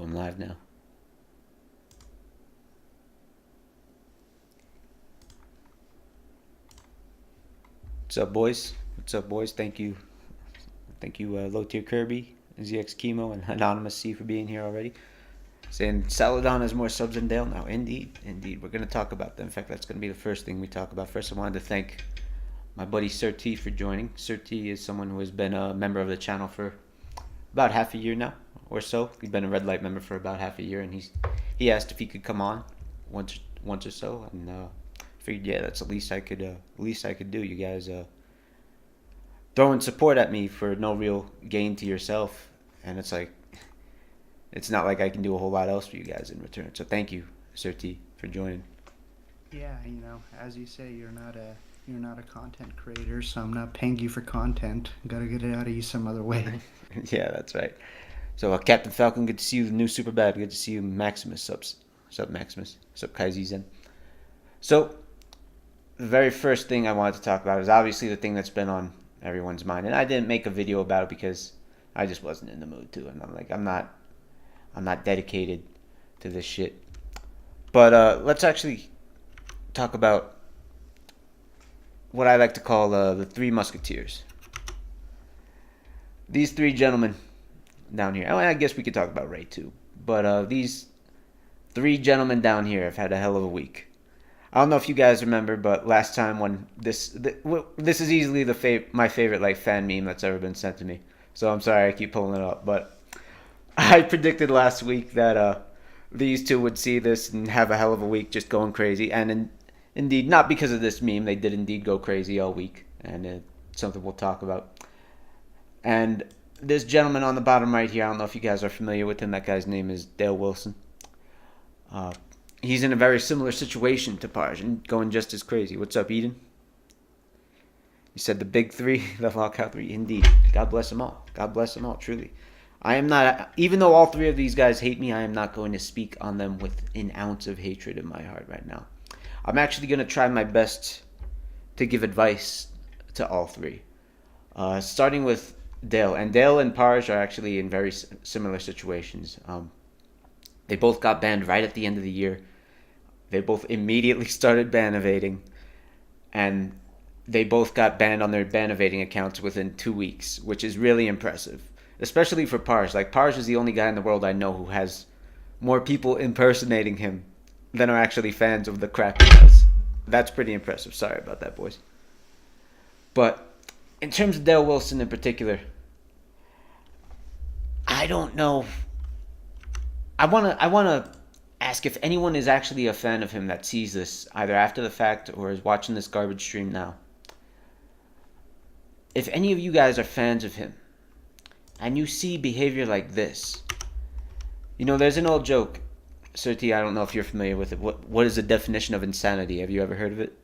Going live now. What's up, boys? What's up, boys? Thank you, Low Tier Kirby, ZX Chemo, and Anonymous C for being here already. Saying Saladon has more subs than Dale now. Indeed, indeed. We're going to talk about that. In fact, that's going to be the first thing we talk about. First, I wanted to thank my buddy SirT for joining. SirT is someone who has been a member of the channel for about half a year now, or so. He's been a Red Light member for about half a year, and he asked if he could come on once or so, and figured, yeah, that's the least I could do. You guys throwing support at me for no real gain to yourself, and it's like, it's not like I can do a whole lot else for you guys in return. So thank you, SirT, for joining. Yeah, you know, as you say, you're not a content creator, so I'm not paying you for content. Gotta get it out of you some other way. Yeah, that's right. So Captain Falcon, good to see you. The new Super Bad, good to see you. Maximus, sup Maximus, sup Kaizi Zen. So the very first thing I wanted to talk about is obviously the thing that's been on everyone's mind, and I didn't make a video about it because I just wasn't in the mood to, and I'm like, I'm not dedicated to this shit. But let's actually talk about what I like to call the Three Musketeers. These three gentlemen down here. I guess we could talk about Ray too. But these three gentlemen down here have had a hell of a week. I don't know if you guys remember, but last time when this is easily my favorite like fan meme that's ever been sent to me. So I'm sorry I keep pulling it up, but I predicted last week that these two would see this and have a hell of a week, just going crazy. And indeed, not because of this meme, they did indeed go crazy all week, and it's something we'll talk about. And this gentleman on the bottom right here, I don't know if you guys are familiar with him. That guy's name is Dale Wilson. He's in a very similar situation to Parj and going just as crazy. What's up, Eden? You said the big three, the lockout three. Indeed. God bless them all. God bless them all, truly. I am not, even though all three of these guys hate me, I am not going to speak on them with an ounce of hatred in my heart right now. I'm actually going to try my best to give advice to all three. Starting with Dale. And Dale and Parj are actually in very similar situations. They both got banned right at the end of the year. They both immediately started ban-evading. And they both got banned on their ban-evading accounts within 2 weeks, which is really impressive. Especially for Parj. Like, Parj is the only guy in the world I know who has more people impersonating him than are actually fans of the crap he does. That's pretty impressive. Sorry about that, boys. But in terms of Dale Wilson in particular, I don't know. I wanna ask if anyone is actually a fan of him that sees this either after the fact or is watching this garbage stream now. If any of you guys are fans of him and you see behavior like this, you know, there's an old joke. SirT, I don't know if you're familiar with it. What is the definition of insanity? Have you ever heard of it?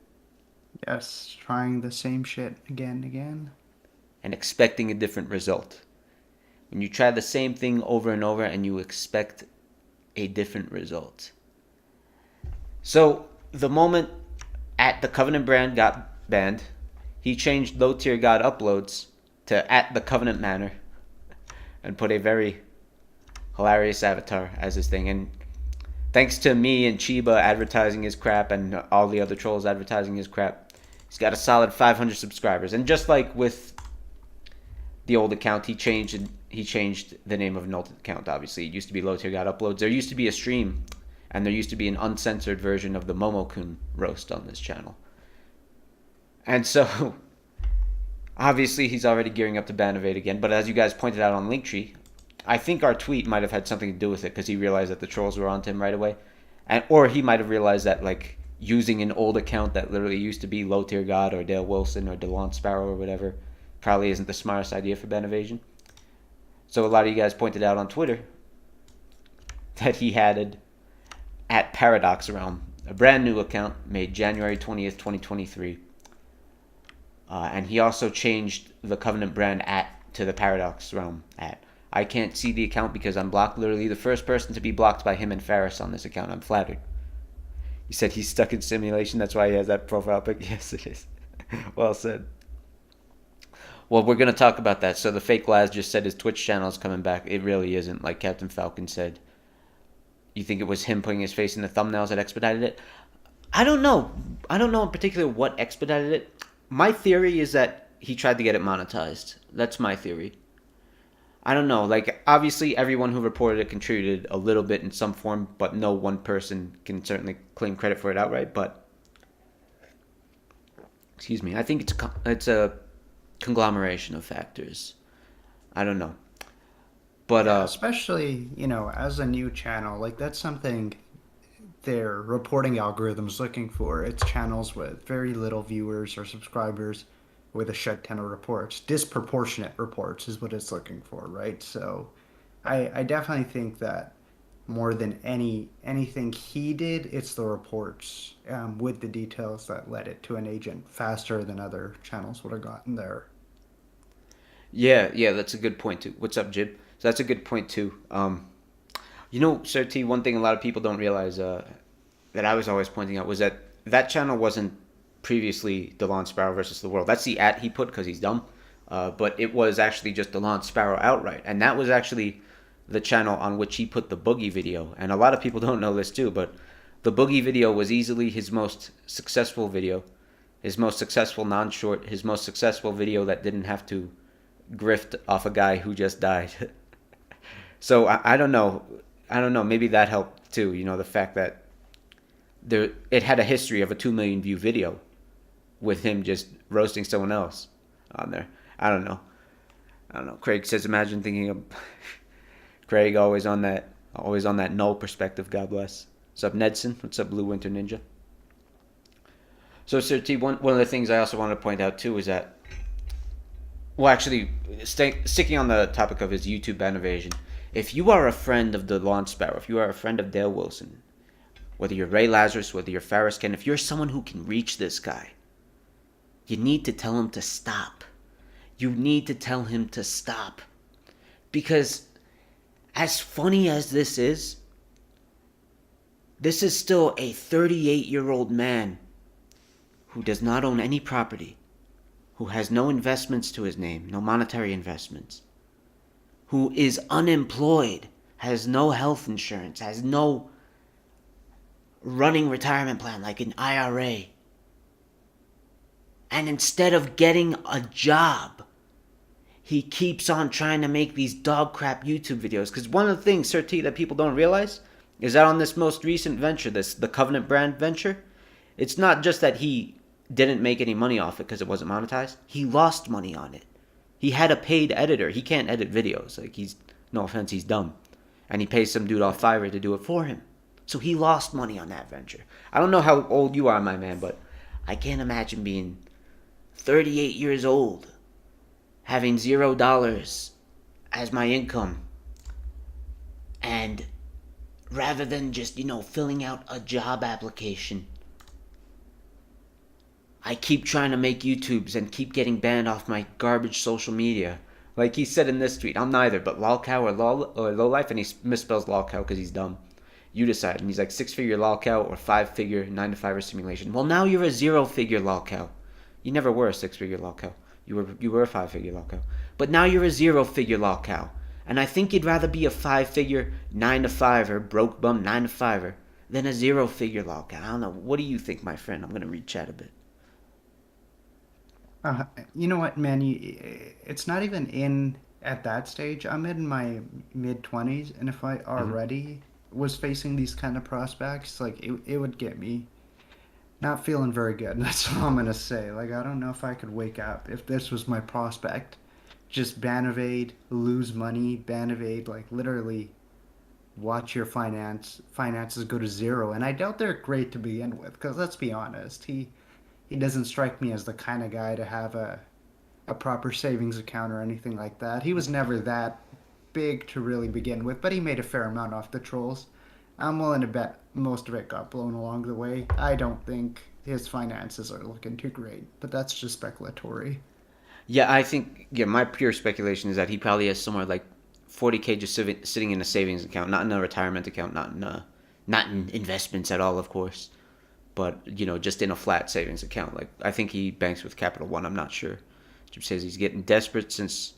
Yes, trying the same shit again and again. And expecting a different result. When you try the same thing over and over and you expect a different result. So, the moment at the Covenant brand got banned, he changed low tier god uploads to at the Covenant Manor and put a very hilarious avatar as his thing. And thanks to me and Chiba advertising his crap and all the other trolls advertising his crap, he's got a solid 500 subscribers. And just like with the old account, he changed the name of an old account, obviously. It used to be Low Tier God Uploads. There used to be a stream, and there used to be an uncensored version of the Momo-kun roast on this channel. And so, obviously, he's already gearing up to ban-evade again. But as you guys pointed out on Linktree, I think our tweet might have had something to do with it, because he realized that the trolls were onto him right away. Or he might have realized that, like, using an old account that literally used to be Low Tier God or Dale Wilson or DeLon Sparrow or whatever probably isn't the smartest idea for Ban-Evasion. So a lot of you guys pointed out on Twitter that he had at Paradox Realm, a brand new account made January 20th, 2023. And he also changed the Covenant brand to the Paradox Realm at. I can't see the account because I'm blocked. Literally the first person to be blocked by him and Ferris on this account. I'm flattered. He said he's stuck in simulation. That's why he has that profile pic. Yes, it is. Well said. Well, we're going to talk about that. So the fake Laz just said his Twitch channel is coming back. It really isn't, like Captain Falcon said. You think it was him putting his face in the thumbnails that expedited it? I don't know. I don't know in particular what expedited it. My theory is that he tried to get it monetized. That's my theory. I don't know. Like, obviously, everyone who reported it contributed a little bit in some form, but no one person can certainly claim credit for it outright. But, excuse me, I think it's a conglomeration of factors. I don't know. But, Yeah, especially, as a new channel, like that's something their reporting algorithm's looking for. It's channels with very little viewers or subscribers with a shit ton of reports. Disproportionate reports is what it's looking for, right? So I definitely think that more than anything he did, it's the reports with the details that led it to an agent faster than other channels would have gotten there. yeah, that's a good point, too. What's up, Jib? So that's a good point, too. SirT, one thing a lot of people don't realize that I was always pointing out was that that channel wasn't previously DeLon Sparrow versus the world. That's the @ he put because he's dumb. But it was actually just DeLon Sparrow outright. And that was actually the channel on which he put the Boogie video. And a lot of people don't know this too, but the Boogie video was easily his most successful video, his most successful non-short, his most successful video that didn't have to grift off a guy who just died. So I don't know. I don't know. Maybe that helped too. The fact that it had a history of a 2 million view video with him just roasting someone else on there. I don't know. Craig says, imagine thinking of Craig always on that null perspective. God bless. What's up, Nedson? What's up, Blue Winter Ninja? So, SirT, one of the things I also wanted to point out too is that, well, actually, sticking on the topic of his YouTube Ban-Evasion, if you are a friend of the Launch Sparrow, if you are a friend of Dale Wilson, whether you're Ray Lazarus, whether you're Ferris Ken, if you're someone who can reach this guy, you need to tell him to stop. You need to tell him to stop. Because as funny as this is still a 38-year-old man who does not own any property, who has no investments to his name, no monetary investments, who is unemployed, has no health insurance, has no running retirement plan like an IRA. And instead of getting a job, he keeps on trying to make these dog crap YouTube videos. Because one of the things, SirT, that people don't realize is that on this most recent venture, the Covenant brand venture, it's not just that he didn't make any money off it because it wasn't monetized. He lost money on it. He had a paid editor. He can't edit videos. Like, no offense, he's dumb. And he pays some dude off Fiverr to do it for him. So he lost money on that venture. I don't know how old you are, my man, but I can't imagine being 38 years old, having $0 as my income, and rather than just, filling out a job application, I keep trying to make YouTubes and keep getting banned off my garbage social media. Like he said in this tweet, I'm neither but lolcow or lowlife, and he misspells lolcow because he's dumb. You decide. And he's like 6-figure lolcow or 5-figure 9-to-5er simulation. Well, now you're a 0-figure lolcow. You never were a 6-figure lolcow. You were a 5-figure lolcow. But now you're a 0-figure lolcow. And I think you'd rather be a 5-figure 9-to-5er, broke bum 9-to-5er, than a 0-figure lolcow. I don't know. What do you think, my friend? I'm going to read chat a bit. You know what, man? It's not even in at that stage. I'm in my mid-20s, and if I already was facing these kind of prospects, like it would get me not feeling very good. That's all I'm gonna say. Like, I don't know if I could wake up if this was my prospect. Just ban-evade, lose money, ban-evade, like literally watch your finances go to zero. And I doubt they're great to begin with, because let's be honest, he doesn't strike me as the kind of guy to have a proper savings account or anything like that. He was never that big to really begin with, but he made a fair amount off the trolls. I'm willing to bet most of it got blown along the way. I don't think his finances are looking too great, but that's just speculatory. Yeah, I think, my pure speculation is that he probably has somewhere like 40K just sitting in a savings account, not in a retirement account, not in investments at all, of course, but, just in a flat savings account. Like, I think he banks with Capital One. I'm not sure. Jim says he's getting desperate since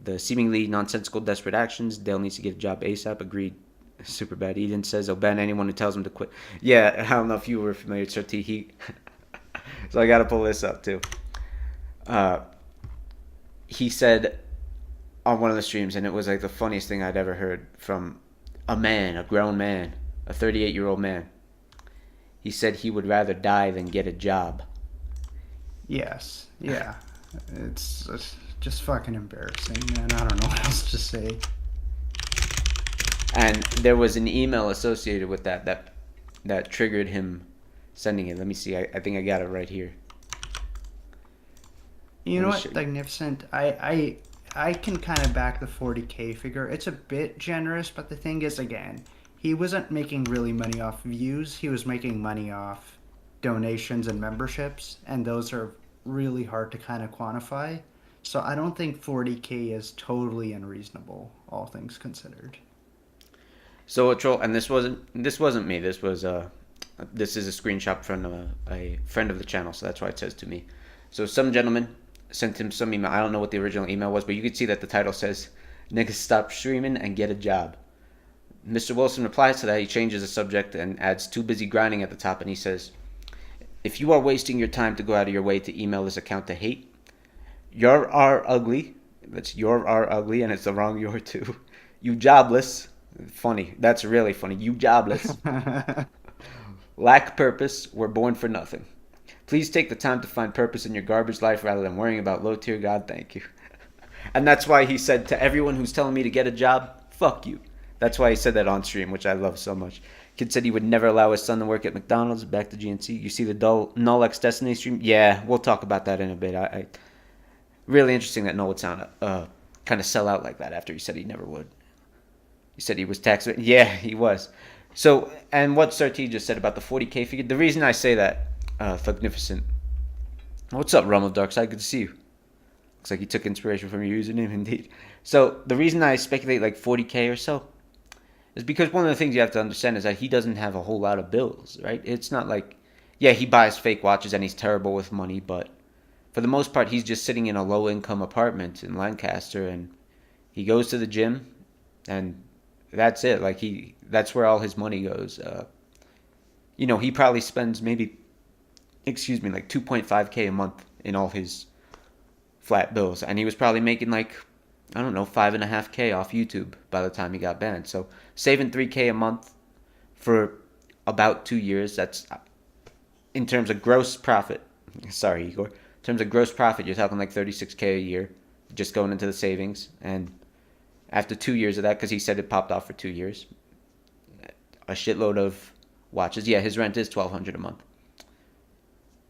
the seemingly nonsensical desperate actions. Dale needs to get a job ASAP. Agreed. Super bad. Eden says, "I'll ban anyone who tells him to quit." Yeah, I don't know if you were familiar with SirT. So I got to pull this up too. He said on one of the streams, and it was like the funniest thing I'd ever heard from a man, a grown man, a 38-year-old man. He said he would rather die than get a job. Yes. Yeah. It's just fucking embarrassing, man. I don't know what else to say. And there was an email associated with that triggered him sending it. Let me see. I think I got it right here. You know what, Magnificent? I can kind of back the 40K figure. It's a bit generous, but the thing is, again, he wasn't making really money off views. He was making money off donations and memberships, and those are really hard to kind of quantify. So I don't think 40K is totally unreasonable, all things considered. So a troll, and this wasn't me. This is a screenshot from a friend of the channel, so that's why it says to me. So some gentleman sent him some email. I don't know what the original email was, but you could see that the title says, "Niggas stop streaming and get a job." Mr. Wilson replies to that. He changes the subject and adds "too busy grinding" at the top, and he says, "If you are wasting your time to go out of your way to email this account to hate, you're ugly." That's "you're ugly," and it's the wrong "you're" too. "You jobless." Funny. That's really funny. "You jobless." "Lack purpose. We're born for nothing. Please take the time to find purpose in your garbage life rather than worrying about low-tier God. Thank you." And that's why he said to everyone who's telling me to get a job, fuck you. That's why he said that on stream, which I love so much. Kid said he would never allow his son to work at McDonald's. Back to GNC. You see the Null X Destiny stream? Yeah, we'll talk about that in a bit. I really interesting that Null would sound kind of sell out like that after he said he never would. He said he was taxed. Yeah, he was. So, and what SirT just said about the 40K figure, the reason I say that, Thugnificent. What's up, Rumble Darkside? Good to see you. Looks like you took inspiration from your username, indeed. So, the reason I speculate like 40K or so is because one of the things you have to understand is that he doesn't have a whole lot of bills, right? It's not like, yeah, he buys fake watches and he's terrible with money, but for the most part, he's just sitting in a low-income apartment in Lancaster, and he goes to the gym, and that's it. Like, that's where all his money goes. He probably spends maybe, like 2.5K a month in all his flat bills, and he was probably making like, I don't know, 5.5K off YouTube by the time he got banned. So saving 3K a month for about 2 years, that's in terms of gross profit. Sorry, Igor. In terms of gross profit, you're talking like 36K a year just going into the savings. And after 2 years of that, because he said it popped off for 2 years, a shitload of watches. Yeah, his rent is $1,200 a month.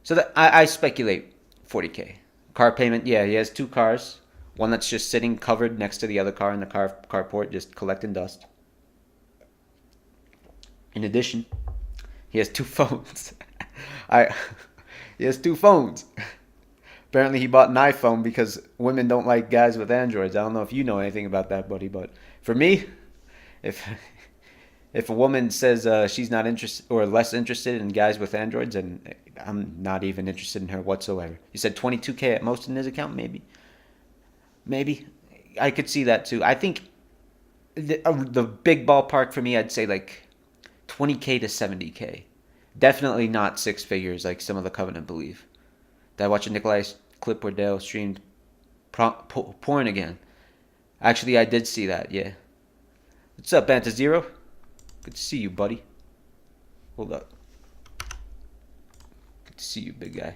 So that I speculate 40K. Car payment, yeah, he has 2 cars. One that's just sitting covered next to the other car in the carport, just collecting dust. In addition, he has 2 phones. He has 2 phones. Apparently he bought an iPhone because women don't like guys with Androids. I don't know if you know anything about that, buddy, but for me, if a woman says she's not interested or less interested in guys with Androids, and I'm not even interested in her whatsoever. You said 22K at most in his account, maybe. I could see that too. I think the big ballpark for me, I'd say like 20K to 70K. Definitely not 6 figures like some of the Covenant believe. Did I watch a Nikolai's clip where Dale streamed porn again? Actually, I did see that, yeah. What's up, Banta Zero? Good to see you, buddy. Hold up. Good to see you, big guy.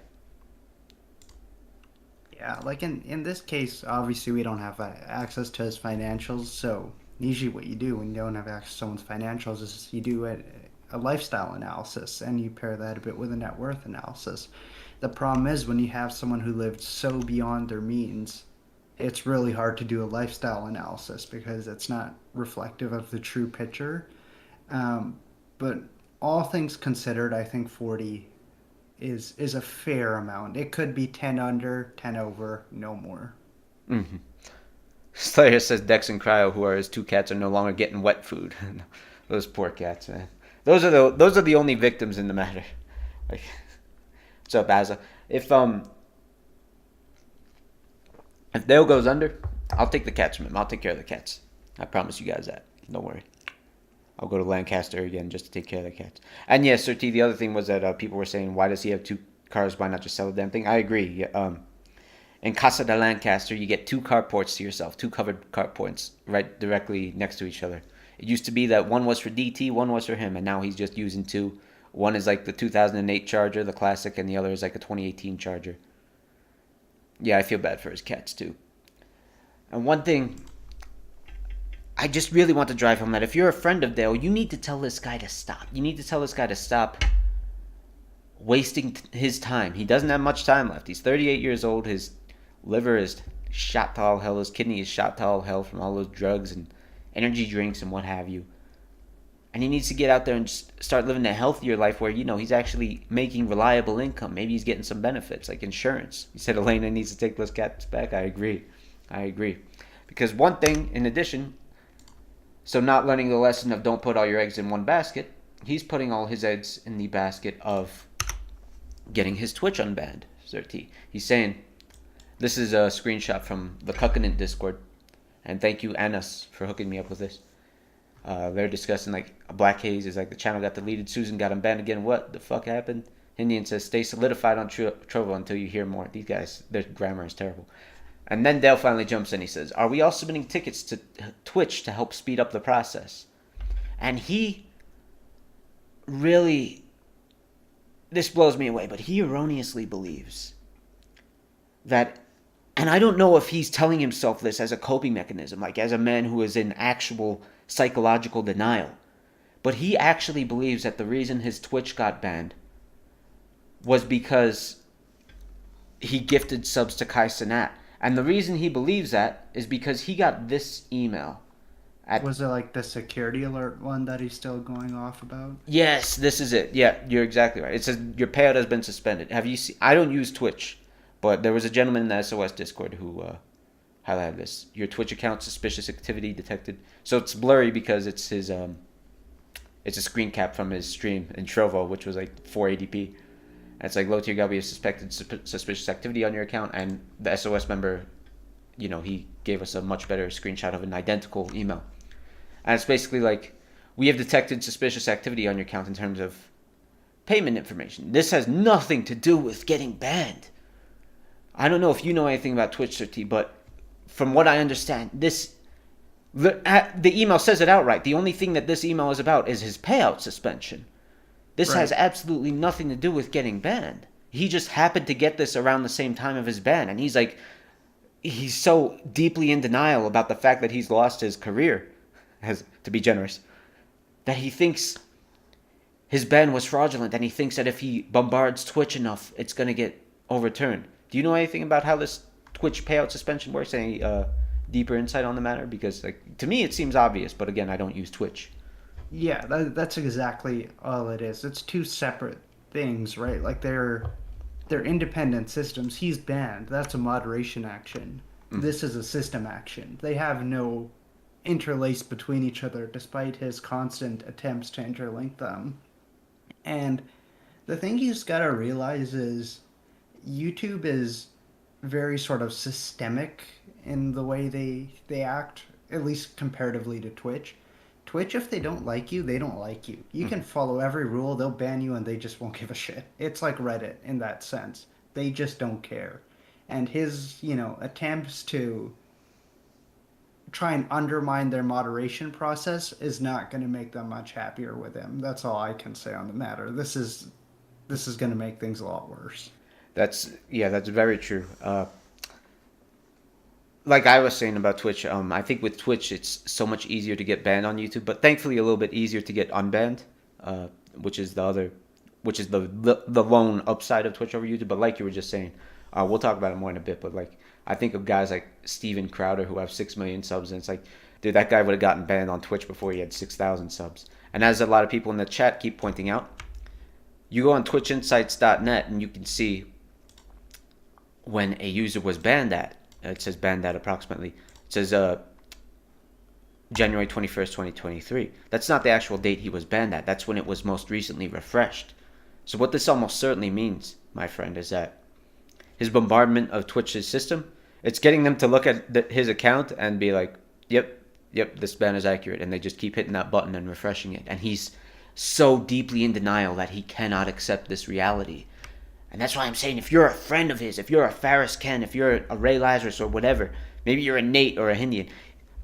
Yeah, like in this case, obviously we don't have access to his financials, so usually what you do when you don't have access to someone's financials is you do a lifestyle analysis, and you pair that a bit with a net worth analysis. The problem is when you have someone who lived so beyond their means, it's really hard to do a lifestyle analysis because it's not reflective of the true picture. But all things considered, I think 40 is a fair amount. It could be 10 under, 10 over, no more. Mm-hmm. Slayer says Dex and Cryo, who are his 2 cats, are no longer getting wet food. Those poor cats, man. Those are the only victims in the matter. Like, what's up, Azza? If Dale goes under, I'll take the cats from him. I'll take care of the cats. I promise you guys that. Don't worry. I'll go to Lancaster again just to take care of the cats. And yeah, SirT, the other thing was that people were saying, why does he have two cars? Why not just sell the damn thing? I agree. Yeah, in Casa de Lancaster, you get two carports to yourself, two covered carports right directly next to each other. It used to be that one was for DT, one was for him, and now he's just using two. One is like the 2008 Charger, the classic, and the other is like a 2018 Charger. Yeah, I feel bad for his cats too. And one thing, I just really want to drive home that if you're a friend of Dale, you need to tell this guy to stop. You need to tell this guy to stop wasting his time. He doesn't have much time left. He's 38 years old. His liver is shot to all hell. His kidney is shot to all hell from all those drugs and energy drinks and what have you. And he needs to get out there and just start living a healthier life where, he's actually making reliable income. Maybe he's getting some benefits like insurance. You said Elena needs to take those cats back. I agree. Because one thing, in addition, so not learning the lesson of don't put all your eggs in one basket, he's putting all his eggs in the basket of getting his Twitch unbanned, SirT. He's saying, this is a screenshot from the Cuckinant Discord, and thank you, Anas, for hooking me up with this. They're discussing, like, Black Haze is like, the channel got deleted, Susan got unbanned again, what the fuck happened? Indian says, stay solidified on Trovo until you hear more. These guys, their grammar is terrible. And then Dale finally jumps in, he says, are we all submitting tickets to Twitch to help speed up the process? And he really, this blows me away, but he erroneously believes that, and I don't know if he's telling himself this as a coping mechanism, like as a man who is in actual psychological denial, but he actually believes that the reason his Twitch got banned was because he gifted subs to Kai Cenat. And the reason he believes that is because he got this email. Was it like the security alert one that he's still going off about? Yes, this is it. Yeah, you're exactly right. It says your payout has been suspended. Have you seen? I don't use Twitch, but there was a gentleman in the SOS Discord who highlighted this. Your Twitch account suspicious activity detected. So it's blurry because it's his it's a screen cap from his stream in Trovo, which was like 480p. And it's like low tier we have suspected suspicious activity on your account, and the SOS member, he gave us a much better screenshot of an identical email. And it's basically like, we have detected suspicious activity on your account in terms of payment information. This has nothing to do with getting banned. I don't know if you know anything about Twitch, SirT, but from what I understand, the email says it outright. The only thing that this email is about is his payout suspension. This has absolutely nothing to do with getting banned. He just happened to get this around the same time of his ban, and he's so deeply in denial about the fact that he's lost his career, to be generous, that he thinks his ban was fraudulent, and he thinks that if he bombards Twitch enough, it's going to get overturned. Do you know anything about how this Twitch payout suspension works? Any deeper insight on the matter? Because to me it seems obvious, but again, I don't use Twitch. Yeah, that's exactly all it is. It's two separate things, right? Like they're independent systems. He's banned. That's a moderation action. This is a system action. They have no interlace between each other, despite his constant attempts to interlink them. And the thing he's got to realize is YouTube is very sort of systemic in the way they act, at least comparatively to Twitch. Twitch, if they don't like you, they don't like you. You can follow every rule, they'll ban you, and they just won't give a shit. It's like Reddit in that sense. They just don't care. And his, attempts to try and undermine their moderation process is not going to make them much happier with him. That's all I can say on the matter. This is going to make things a lot worse. That's very true. Like I was saying about Twitch, I think with Twitch it's so much easier to get banned on YouTube, but thankfully a little bit easier to get unbanned, which is the lone upside of Twitch over YouTube. But like you were just saying, we'll talk about it more in a bit. But like I think of guys like Steven Crowder who have 6 million subs, and it's like, dude, that guy would have gotten banned on Twitch before he had 6,000 subs. And as a lot of people in the chat keep pointing out, you go on twitchinsights.net and you can see when a user was banned at. It says banned at approximately. It says January 21st, 2023. That's not the actual date he was banned at. That's when it was most recently refreshed. So what this almost certainly means, my friend, is that his bombardment of Twitch's system, it's getting them to look at his account and be like, yep, yep, this ban is accurate, and they just keep hitting that button and refreshing it. And he's so deeply in denial that he cannot accept this reality. And that's why I'm saying, if you're a friend of his, if you're a Faris Ken, if you're a Ray Lazarus or whatever, maybe you're a Nate or a Hindian,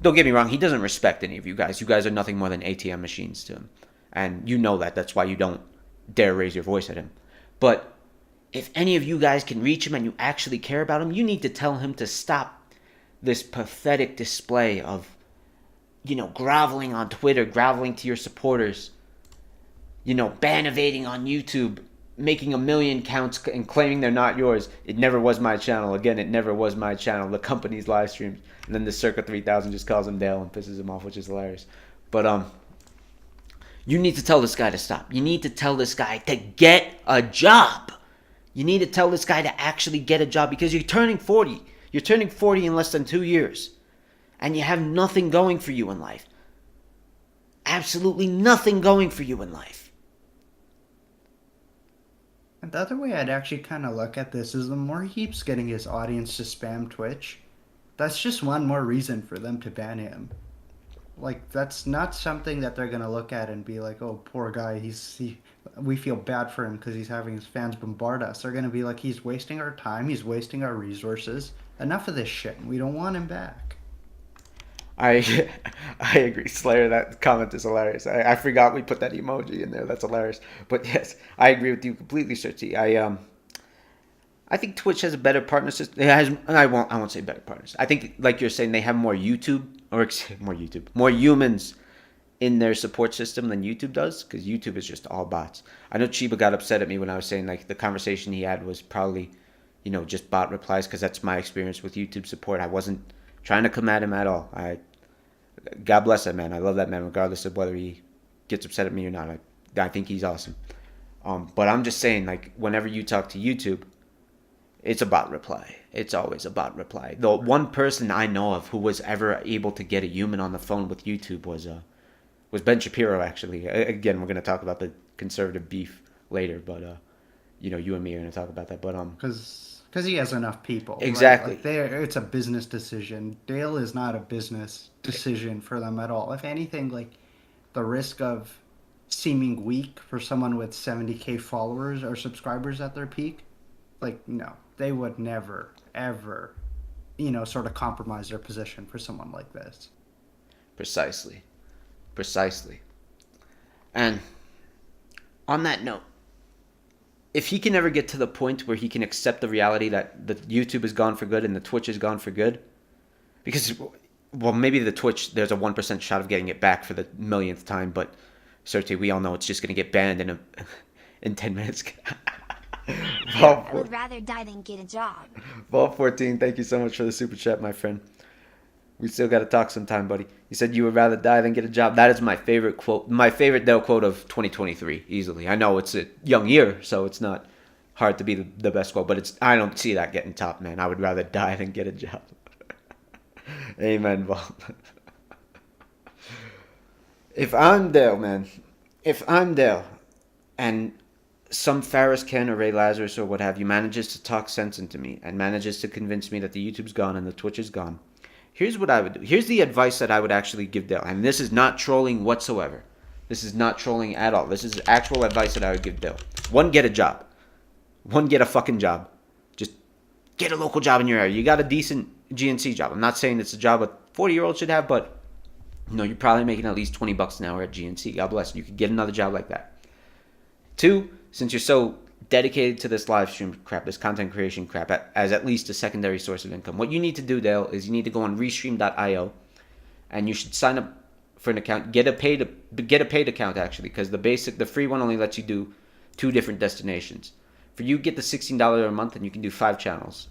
don't get me wrong, he doesn't respect any of you guys. You guys are nothing more than ATM machines to him. And you know that. That's why you don't dare raise your voice at him. But if any of you guys can reach him and you actually care about him, you need to tell him to stop this pathetic display of, groveling on Twitter, groveling to your supporters, ban-evading on YouTube, making 1 million counts and claiming they're not yours. It never was my channel. Again, it never was my channel. The company's live streams. And then the Circa 3000 just calls him Dale and pisses him off, which is hilarious. But you need to tell this guy to stop. You need to tell this guy to get a job. You need to tell this guy to actually get a job, because you're turning 40. You're turning 40 in less than 2 years. And you have nothing going for you in life. Absolutely nothing going for you in life. And the other way I'd actually kind of look at this is, the more he keeps getting his audience to spam Twitch, that's just one more reason for them to ban him. Like, that's not something that they're going to look at and be like, oh, poor guy, we feel bad for him because he's having his fans bombard us. They're going to be like, he's wasting our time, he's wasting our resources. Enough of this shit. We don't want him back. I agree, Slayer. That comment is hilarious. I forgot we put that emoji in there. That's hilarious. But yes, I agree with you completely, SirT. I think Twitch has a better partner system. It has. I won't say better partners. I think, like you're saying, they have more more humans in their support system than YouTube does, because YouTube is just all bots. I know Chiba got upset at me when I was saying, like, the conversation he had was probably, just bot replies, because that's my experience with YouTube support. I wasn't trying to come at him at all. God bless that man. I love that man, regardless of whether he gets upset at me or not. I think he's awesome. But I'm just saying, like, whenever you talk to YouTube, it's a bot reply. It's always a bot reply. The one person I know of who was ever able to get a human on the phone with YouTube was Ben Shapiro, actually. Again, we're going to talk about the conservative beef later, but you and me are going to talk about that. But because he has enough people. Exactly. Right? Like, it's a business decision. Dale is not a business decision for them at all. If anything, like, the risk of seeming weak for someone with 70K followers or subscribers at their peak, like, no, they would never, ever, sort of compromise their position for someone like this. Precisely. And on that note, if he can ever get to the point where he can accept the reality that the YouTube is gone for good and the Twitch is gone for good, because, well, maybe the Twitch, there's a 1% shot of getting it back for the millionth time, but SirT, we all know it's just going to get banned in 10 minutes. I would rather die than get a job. Vault 14, thank you so much for the super chat, my friend. We still got to talk sometime, buddy. You said you would rather die than get a job. That is my favorite quote. My favorite Dale quote of 2023, easily. I know it's a young year, so it's not hard to be the best quote, but I don't see that getting top, man. I would rather die than get a job. Amen, Vault. If I'm Dale, man, and some Faris Ken or Ray Lazarus or what have you manages to talk sense into me and manages to convince me that the YouTube's gone and the Twitch is gone, here's what I would do. Here's the advice that I would actually give Dale. And this is not trolling whatsoever. This is not trolling at all. This is actual advice that I would give Dale. One, get a job. One, get a fucking job. Just get a local job in your area. You got a decent GNC job. I'm not saying it's a job a 40-year-old should have, but you're probably making at least $20 an hour at GNC. God bless. You could get another job like that. Two, since you're so dedicated to this live stream crap, this content creation crap, as at least a secondary source of income, what you need to do, Dale, is you need to go on restream.io, and you should sign up for an account. Get a paid account, actually, because the free one only lets you do 2 different destinations. For you, get the $16 a month, and you can do 5 channels.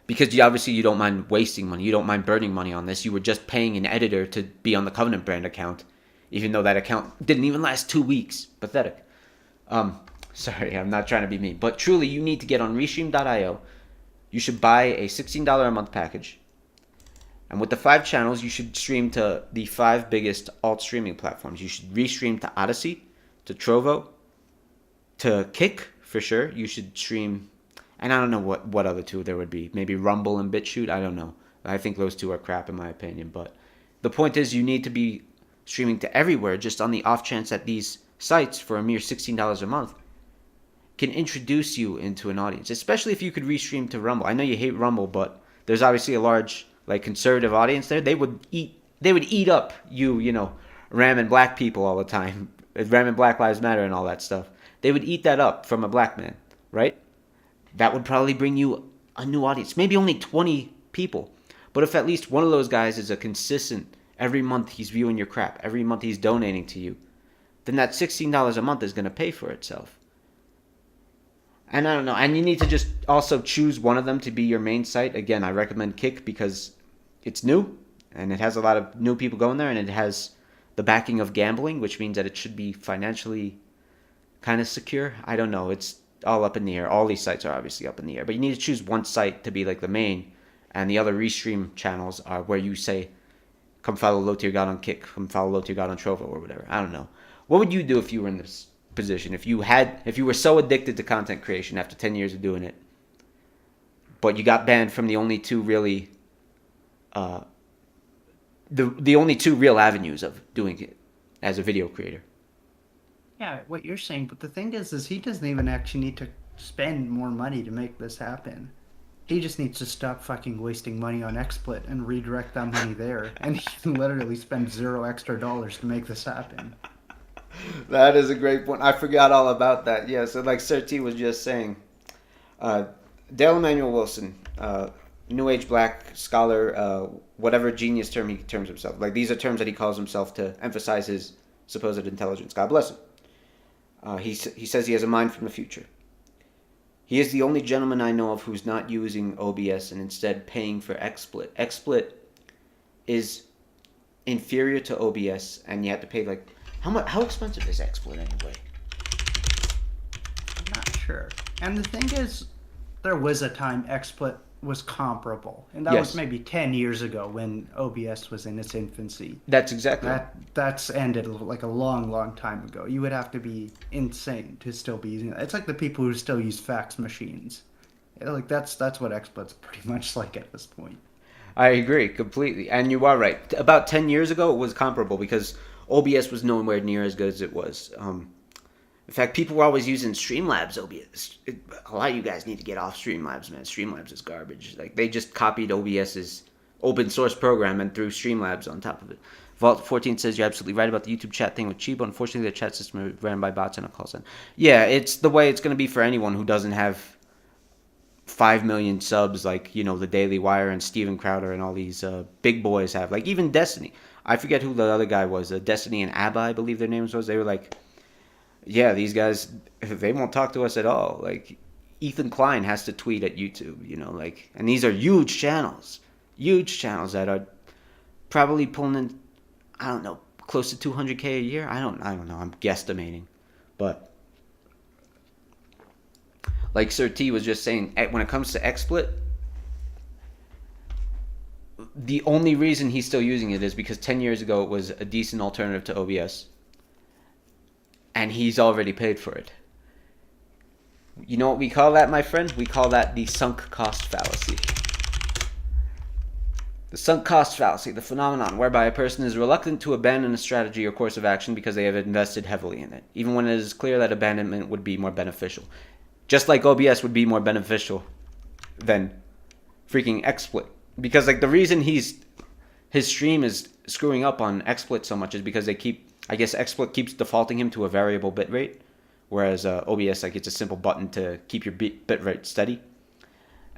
Because you don't mind wasting money, you don't mind burning money on this. You were just paying an editor to be on the Covenant brand account, even though that account didn't even last 2 weeks. Pathetic. Sorry, I'm not trying to be mean, but truly, you need to get on restream.io. You should buy a $16 a month package, and with the 5 channels, you should stream to the 5 biggest alt streaming platforms. You should restream to Odyssey, to Trovo, to Kick for sure. You should stream, and I don't know what other 2 there would be. Maybe Rumble and BitChute. I don't know. I think those two are crap in my opinion. But the point is, you need to be streaming to everywhere just on the off chance that these sites for a mere $16 a month can introduce you into an audience, especially if you could restream to Rumble. I know you hate Rumble, but there's obviously a large like conservative audience there. They would eat up you ramming black people all the time, ramming Black Lives Matter and all that stuff. They would eat that up from a black man, right? That would probably bring you a new audience, maybe only 20 people. But if at least one of those guys is a consistent, every month he's viewing your crap, every month he's donating to you, then that $16 a month is going to pay for itself. And I don't know, and you need to just also choose one of them to be your main site. Again, I recommend Kick because it's new, and it has a lot of new people going there, and it has the backing of gambling, which means that it should be financially kind of secure. I don't know, it's all up in the air. All these sites are obviously up in the air, but you need to choose one site to be like the main, and the other restream channels are where you say, come follow Low Tier God on Kick, come follow Low Tier God on Trovo, or whatever. I don't know. What would you do if you were in this position? If you were so addicted to content creation after 10 years of doing it, but you got banned from the only two really, the only two real avenues of doing it as a video creator? Yeah, what you're saying, but the thing is he doesn't even actually need to spend more money to make this happen. He just needs to stop fucking wasting money on XSplit and redirect that money there, and he can literally spend $0 extra to make this happen. That is a great point. I forgot all about that. Yeah, so like SirT was just saying, Dale Emanuel Wilson, New Age Black scholar, whatever genius term he terms himself. Like, these are terms that he calls himself to emphasize his supposed intelligence. God bless him. He says he has a mind from the future. He is the only gentleman I know of who's not using OBS and instead paying for XSplit. XSplit is inferior to OBS, and you have to pay like... How expensive is XSplit anyway? I'm not sure. And the thing is, there was a time XSplit was comparable, and that was maybe 10 years ago when OBS was in its infancy. That's exactly that's ended like a long time ago. You would have to be insane to still be using it. It's like the people who still use fax machines. Like that's what XSplit's pretty much like at this point. I agree completely, and you are right. About 10 years ago, it was comparable because OBS was nowhere near as good as it was. In fact, people were always using Streamlabs OBS. A lot of you guys need to get off Streamlabs, man. Streamlabs is garbage. Like, they just copied OBS's open source program and threw Streamlabs on top of it. Vault 14 says you're absolutely right about the YouTube chat thing with Chiba. Unfortunately, the chat system is ran by bots and a call center. Yeah, it's the way it's going to be for anyone who doesn't have 5 million subs like, the Daily Wire and Steven Crowder and all these big boys have. Like, even Destiny. I forget who the other guy was. Destiny and Abba, I believe their names was. They were like... Yeah, these guys, they won't talk to us at all. Like, Ethan Klein has to tweet at YouTube, and these are huge channels that are probably pulling in, I don't know, close to 200K a year. I don't know. I'm guesstimating, but like SirT was just saying, when it comes to XSplit, the only reason he's still using it is because 10 years ago it was a decent alternative to OBS. And he's already paid for it. You know what we call that, my friend? We call that the sunk cost fallacy. The sunk cost fallacy, the phenomenon whereby a person is reluctant to abandon a strategy or course of action because they have invested heavily in it, even when it is clear that abandonment would be more beneficial. Just like OBS would be more beneficial than freaking XSplit. Because like the reason his stream is screwing up on XSplit so much is because I guess XSplit keeps defaulting him to a variable bitrate, whereas OBS, like, it's a simple button to keep your bitrate steady.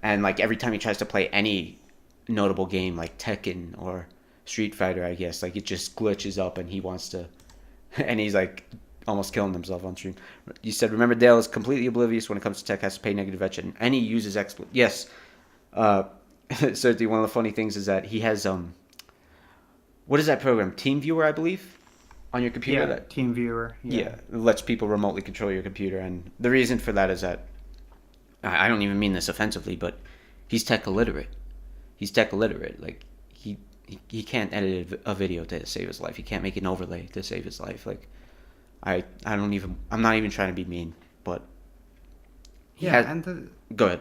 And like every time he tries to play any notable game like Tekken or Street Fighter, I guess, like, it just glitches up and he wants to, and he's like almost killing himself on stream. You said, remember, Dale is completely oblivious when it comes to tech, has to pay negative etch, and he uses XSplit. Yes, certainly one of the funny things is that he has what is that program? TeamViewer, I believe. On your computer? Yeah, TeamViewer. Yeah, it lets people remotely control your computer. And the reason for that is that, I don't even mean this offensively, but he's tech illiterate. Like, he can't edit a video to save his life. He can't make an overlay to save his life. Like, I'm not even trying to be mean, but... Go ahead.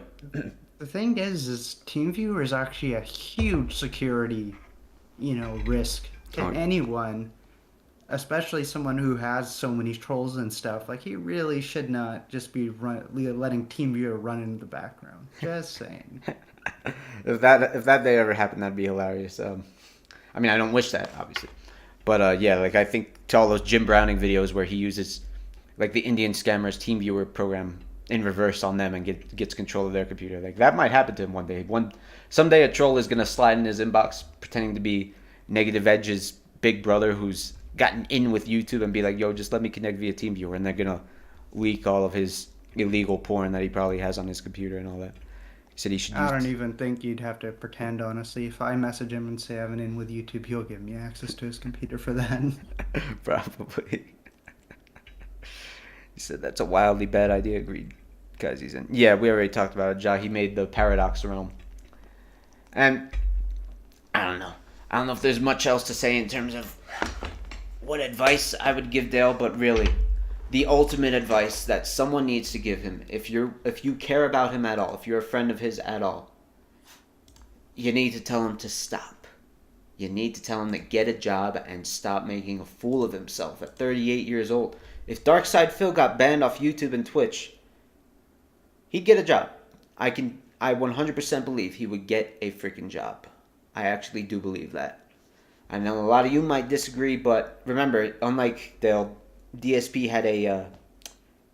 The thing is TeamViewer is actually a huge security, risk to Oh, anyone, especially someone who has so many trolls and stuff. Like, he really should not just be letting TeamViewer run in the background. Just saying. if that day ever happened, that'd be hilarious. I mean, I don't wish that, obviously, but yeah, like I think to all those Jim Browning videos where he uses like the Indian scammers TeamViewer program in reverse on them and gets control of their computer. Like that might happen to him one day. Someday a troll is gonna slide in his inbox pretending to be Negative Edge's big brother who's gotten in with YouTube and be like, "Yo, just let me connect via TeamViewer," and they're gonna leak all of his illegal porn that he probably has on his computer and all that. He said he should I use. don't even think you'd have to pretend, honestly. If I message him and say I have an in with YouTube, he'll give me access to his computer for that. Probably. He said that's a wildly bad idea. Agreed. Guys, he's in. Yeah, we already talked about it. Ja, he made the Paradox realm, and I don't know. I don't know if there's much else to say in terms of what advice I would give Dale, but really, the ultimate advice that someone needs to give him, if you care about him at all, if you're a friend of his at all, you need to tell him to stop. You need to tell him to get a job and stop making a fool of himself at 38 years old. If Darkside Phil got banned off YouTube and Twitch, he'd get a job. I 100% believe he would get a freaking job. I actually do believe that. I know a lot of you might disagree, but remember, unlike Dale, DSP had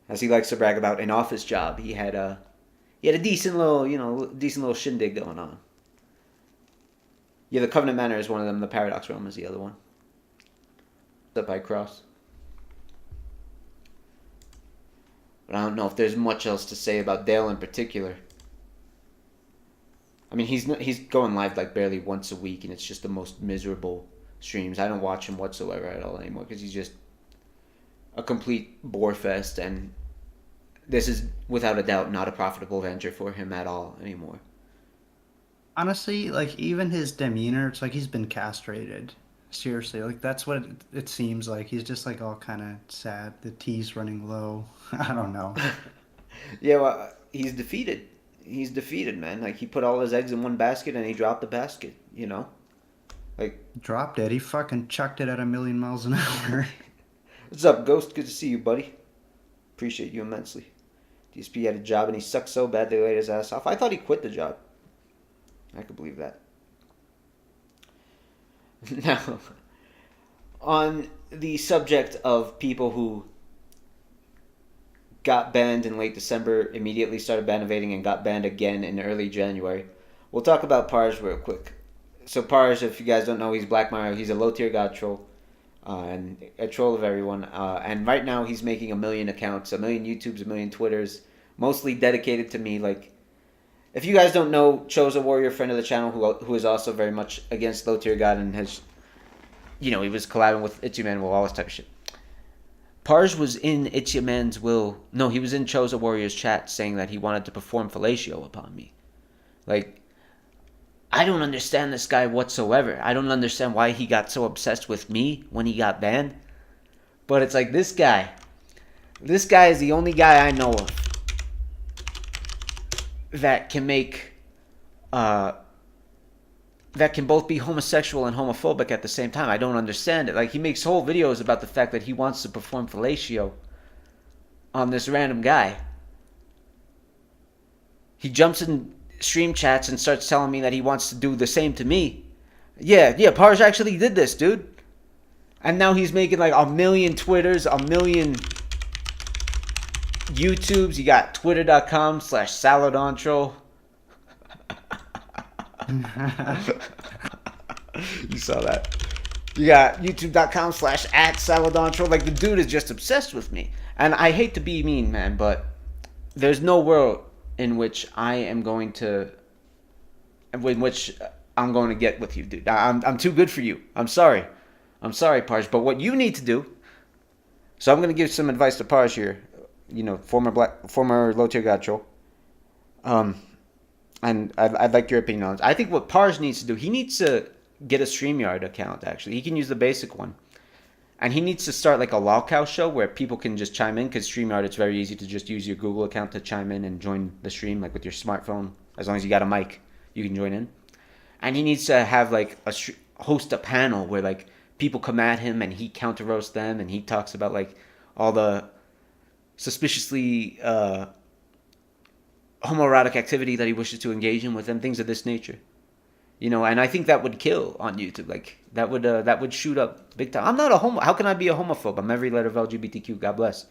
as he likes to brag about, an office job. He had a decent little shindig going on. Yeah, the Covenant Manor is one of them. The Paradox Realm is the other one. Up by Cross. But I don't know if there's much else to say about Dale in particular. I mean, he's going live like barely once a week, and it's just the most miserable streams. I don't watch him whatsoever at all anymore because he's just a complete bore fest, and this is without a doubt not a profitable venture for him at all anymore. Honestly, like, even his demeanor, it's like he's been castrated. Seriously, like, that's what it seems like. He's just, like, all kind of sad. The tea's running low. I don't know. Yeah, well, he's defeated. He's defeated, man. Like, he put all his eggs in one basket and he dropped the basket, you know? Like, Dropped it. He fucking chucked it at 1,000,000 miles an hour. what's up, Ghost? Good to see you, buddy. Appreciate you immensely. DSP had a job and he sucked so bad they laid his ass off. I thought he quit the job. I could believe that. Now, on the subject of people who got banned in late December, immediately started ban-evading, and got banned again in early January, we'll talk about Parj real quick. So Parj, if you guys don't know, he's Black Mario. He's a low-tier god troll, and a troll of everyone. And right now he's making 1 million accounts, 1 million YouTubes, 1 million Twitters, mostly dedicated to me. Like, if you guys don't know, Cho's a warrior friend of the channel who is also very much against low-tier god and has, he was collabing with Itchyman, all this type of shit. Parj was in Itchyman's he was in Cho's a warrior's chat saying that he wanted to perform fellatio upon me. Like, I don't understand this guy whatsoever. I don't understand why he got so obsessed with me when he got banned. But it's like, this guy is the only guy I know of that can make that can both be homosexual and homophobic at the same time. I don't understand it. Like, he makes whole videos about the fact that he wants to perform fellatio on this random guy. He jumps in stream chats and starts telling me that he wants to do the same to me. Yeah, Parj actually did this, dude. And now he's making like 1 million Twitters, 1 million YouTubes. You got twitter.com/saladontroll. You saw that. You got youtube.com/@saladontroll. Like, the dude is just obsessed with me. And I hate to be mean, man, but there's no world in which I'm going to get with you, dude. I'm too good for you. I'm sorry, Parj. But what you need to do. So I'm going to give some advice to Parj here. Former low tier god troll. And I'd like your opinion on it. I think what Parj needs to do, he needs to get a StreamYard account, actually. He can use the basic one. And he needs to start like a lolcow show where people can just chime in, because StreamYard, it's very easy to just use your Google account to chime in and join the stream, like with your smartphone. As long as you got a mic, you can join in. And he needs to have like host a panel where like people come at him and he counter roasts them, and he talks about like all the suspiciously homoerotic activity that he wishes to engage in with them, things of this nature. You know, and I think that would kill on YouTube. Like that would shoot up big time. I'm not a homo. How can I be a homophobe? I'm every letter of LGBTQ. God bless.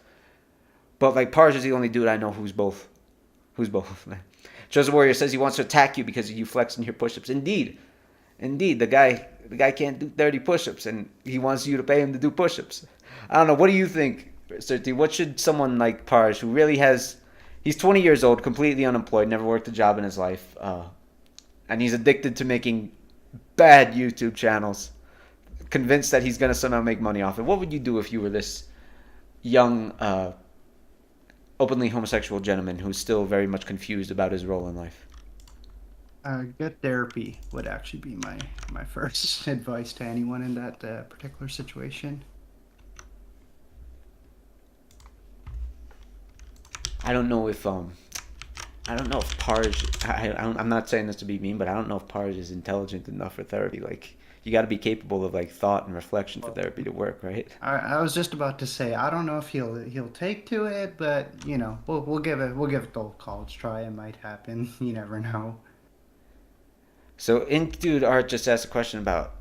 But like Parj is the only dude I know who's both. Who's both? Chosen Warrior says he wants to attack you because of you flexing your push-ups. Indeed, the guy can't do 30 push-ups, and he wants you to pay him to do push-ups. I don't know. What do you think, SirT? What should someone like Parj, who really he's 20 years old, completely unemployed, never worked a job in his life, and he's addicted to making bad YouTube channels, convinced that he's going to somehow make money off it. What would you do if you were this young, openly homosexual gentleman who's still very much confused about his role in life? Good therapy would actually be my first advice to anyone in that particular situation. I don't know if Parj, I'm not saying this to be mean, but I don't know if Parj is intelligent enough for therapy. Like, you got to be capable of like thought and reflection for therapy to work, right? I was just about to say, I don't know if he'll take to it, but you know, we'll give it the old college try. It might happen. You never know. So, Dude Art just asked a question about.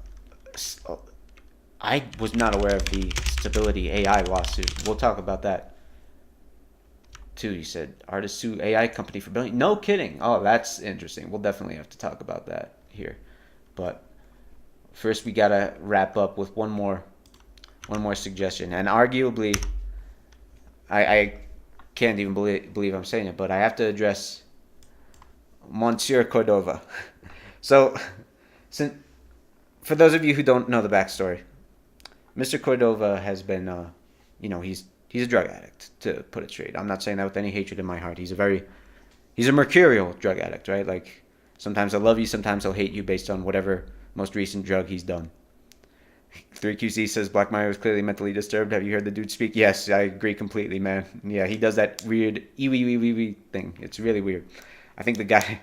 I was not aware of the Stability AI lawsuit. We'll talk about that too. He said artists sue AI company for billion. No kidding. Oh, that's interesting. We'll definitely have to talk about that here. But first, we gotta wrap up with one more suggestion, and arguably, I can't even believe I'm saying it, but I have to address Monsieur Cordova. So, for those of you who don't know the backstory, Mr. Cordova has been, he's a drug addict, to put it straight. I'm not saying that with any hatred in my heart. He's a mercurial drug addict, right? Like, sometimes he'll love you, sometimes he'll hate you based on whatever most recent drug he's done. 3QC says Black Mario is clearly mentally disturbed. Have you heard the dude speak? Yes, I agree completely, man. Yeah, he does that weird ee thing. It's really weird. I think the guy,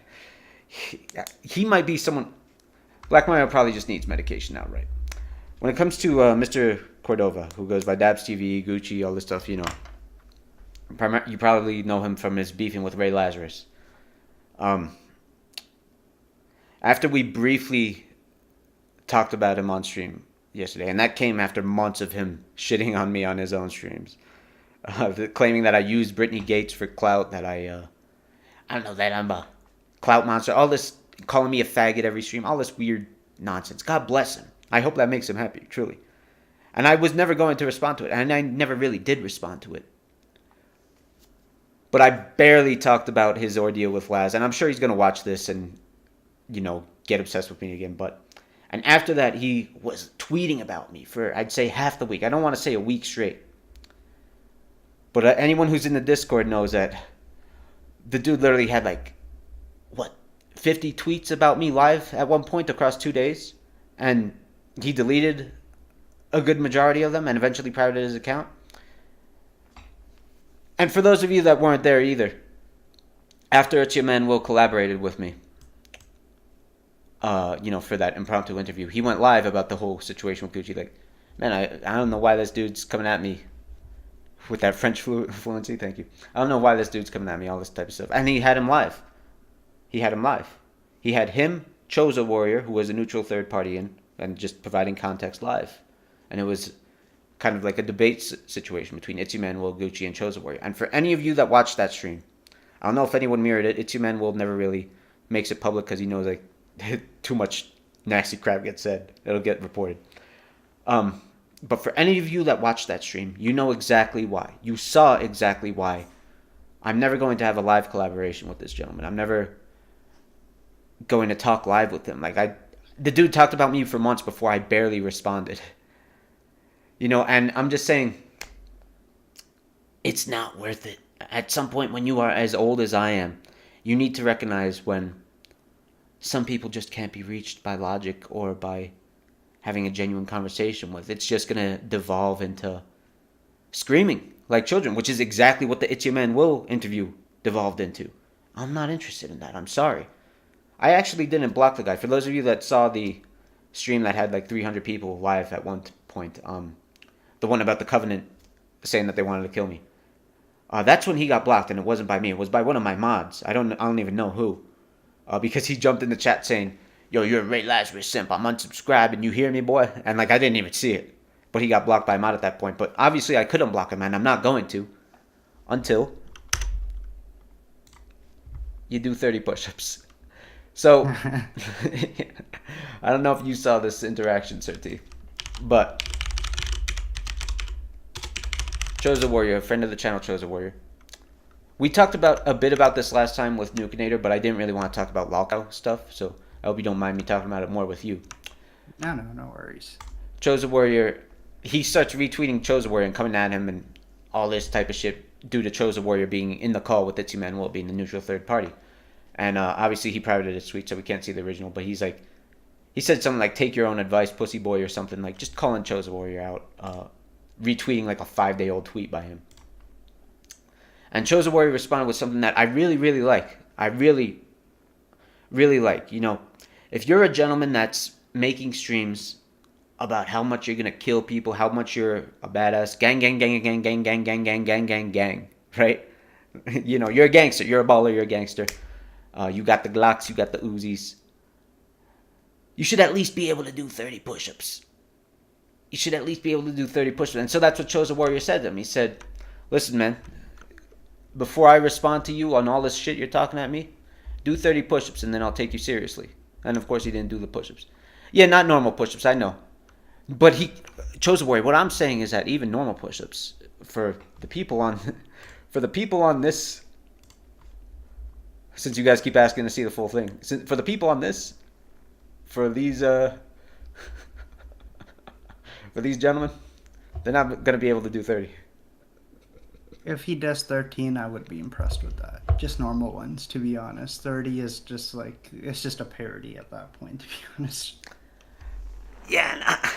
he might be someone. Black Mario probably just needs medication outright. When it comes to Mr. Cordova, who goes by DabzzzTV, Gucci, all this stuff, you probably know him from his beefing with Ray Lazarus. After we briefly talked about him on stream yesterday, and that came after months of him shitting on me on his own streams, claiming that I used Britney Gates for clout, that I don't know, that I'm a clout monster, all this, calling me a faggot every stream, all this weird nonsense. God bless him. I hope that makes him happy, truly. And I was never going to respond to it, and I never really did respond to it. But I barely talked about his ordeal with Laz, and I'm sure he's going to watch this and, get obsessed with me again. And after that, he was tweeting about me for, I'd say, half the week. I don't want to say a week straight. But anyone who's in the Discord knows that the dude literally had 50 tweets about me live at one point across 2 days. And he deleted a good majority of them and eventually pirated his account. And for those of you that weren't there either, after Will collaborated with me, for that impromptu interview, he went live about the whole situation with Gucci. Like, man, I don't know why this dude's coming at me with that French fluency. Thank you. I don't know why this dude's coming at me, all this type of stuff. And he had him live. He had him, Chosen Warrior, who was a neutral third party and just providing context live. And it was kind of like a debate situation between Will, Gucci, and Chosen Warrior. And for any of you that watched that stream, I don't know if anyone mirrored it. Will never really makes it public because he knows too much nasty crap gets said. It'll get reported. But for any of you that watched that stream, you know exactly why. You saw exactly why. I'm never going to have a live collaboration with this gentleman. I'm never going to talk live with him. The dude talked about me for months before I barely responded. And I'm just saying, it's not worth it. At some point when you are as old as I am, you need to recognize when some people just can't be reached by logic or by having a genuine conversation with. It's just going to devolve into screaming like children, which is exactly what the It's Your Man Will interview devolved into. I'm not interested in that. I'm sorry. I actually didn't block the guy. For those of you that saw the stream that had like 300 people live at one point, the one about the Covenant saying that they wanted to kill me. That's when he got blocked, and it wasn't by me. It was by one of my mods. I don't even know who. Because he jumped in the chat saying, "Yo, you're a Ray Lazarus simp. I'm unsubscribed, and you hear me, boy?" And like I didn't even see it. But he got blocked by a mod at that point. But obviously I couldn't block him, and I'm not going to until you do 30 push-ups. So I don't know if you saw this interaction, SirT, but Chosen Warrior, a friend of the channel, Chosen Warrior. We talked a bit about this last time with Nukinator, but I didn't really want to talk about lolcow stuff, so I hope you don't mind me talking about it more with you. No worries. Chosen Warrior, he starts retweeting Chosen Warrior and coming at him and all this type of shit due to Chosen Warrior being in the call with It's Your Man Will being the neutral third party. And obviously he privated his tweet, so we can't see the original, but he's like, he said something like, "Take your own advice, pussy boy," or something, like just calling Chosen Warrior out, retweeting like a 5-day-old tweet by him. And Chosen Warrior responded with something that I really, really like. I really, really like. You know, if you're a gentleman that's making streams about how much you're going to kill people, how much you're a badass, gang, right? You know, you're a gangster. You're a baller. You're a gangster. You got the Glocks. You got the Uzis. You should at least be able to do 30 push-ups. You should at least be able to do 30 push-ups. And so that's what Chosen Warrior said to him. He said, "Listen, man, before I respond to you on all this shit you're talking at me, do 30 push-ups and then I'll take you seriously." And of course he didn't do the push-ups. Yeah, not normal push-ups, I know. But Chosen Warrior, what I'm saying is that even normal push-ups for the people on this, since you guys keep asking to see the full thing, for the people on this, for these for these gentlemen, they're not going to be able to do 30. If he does 13, I would be impressed with that. Just normal ones, to be honest. 30 is just like, it's just a parody at that point, to be honest. Yeah,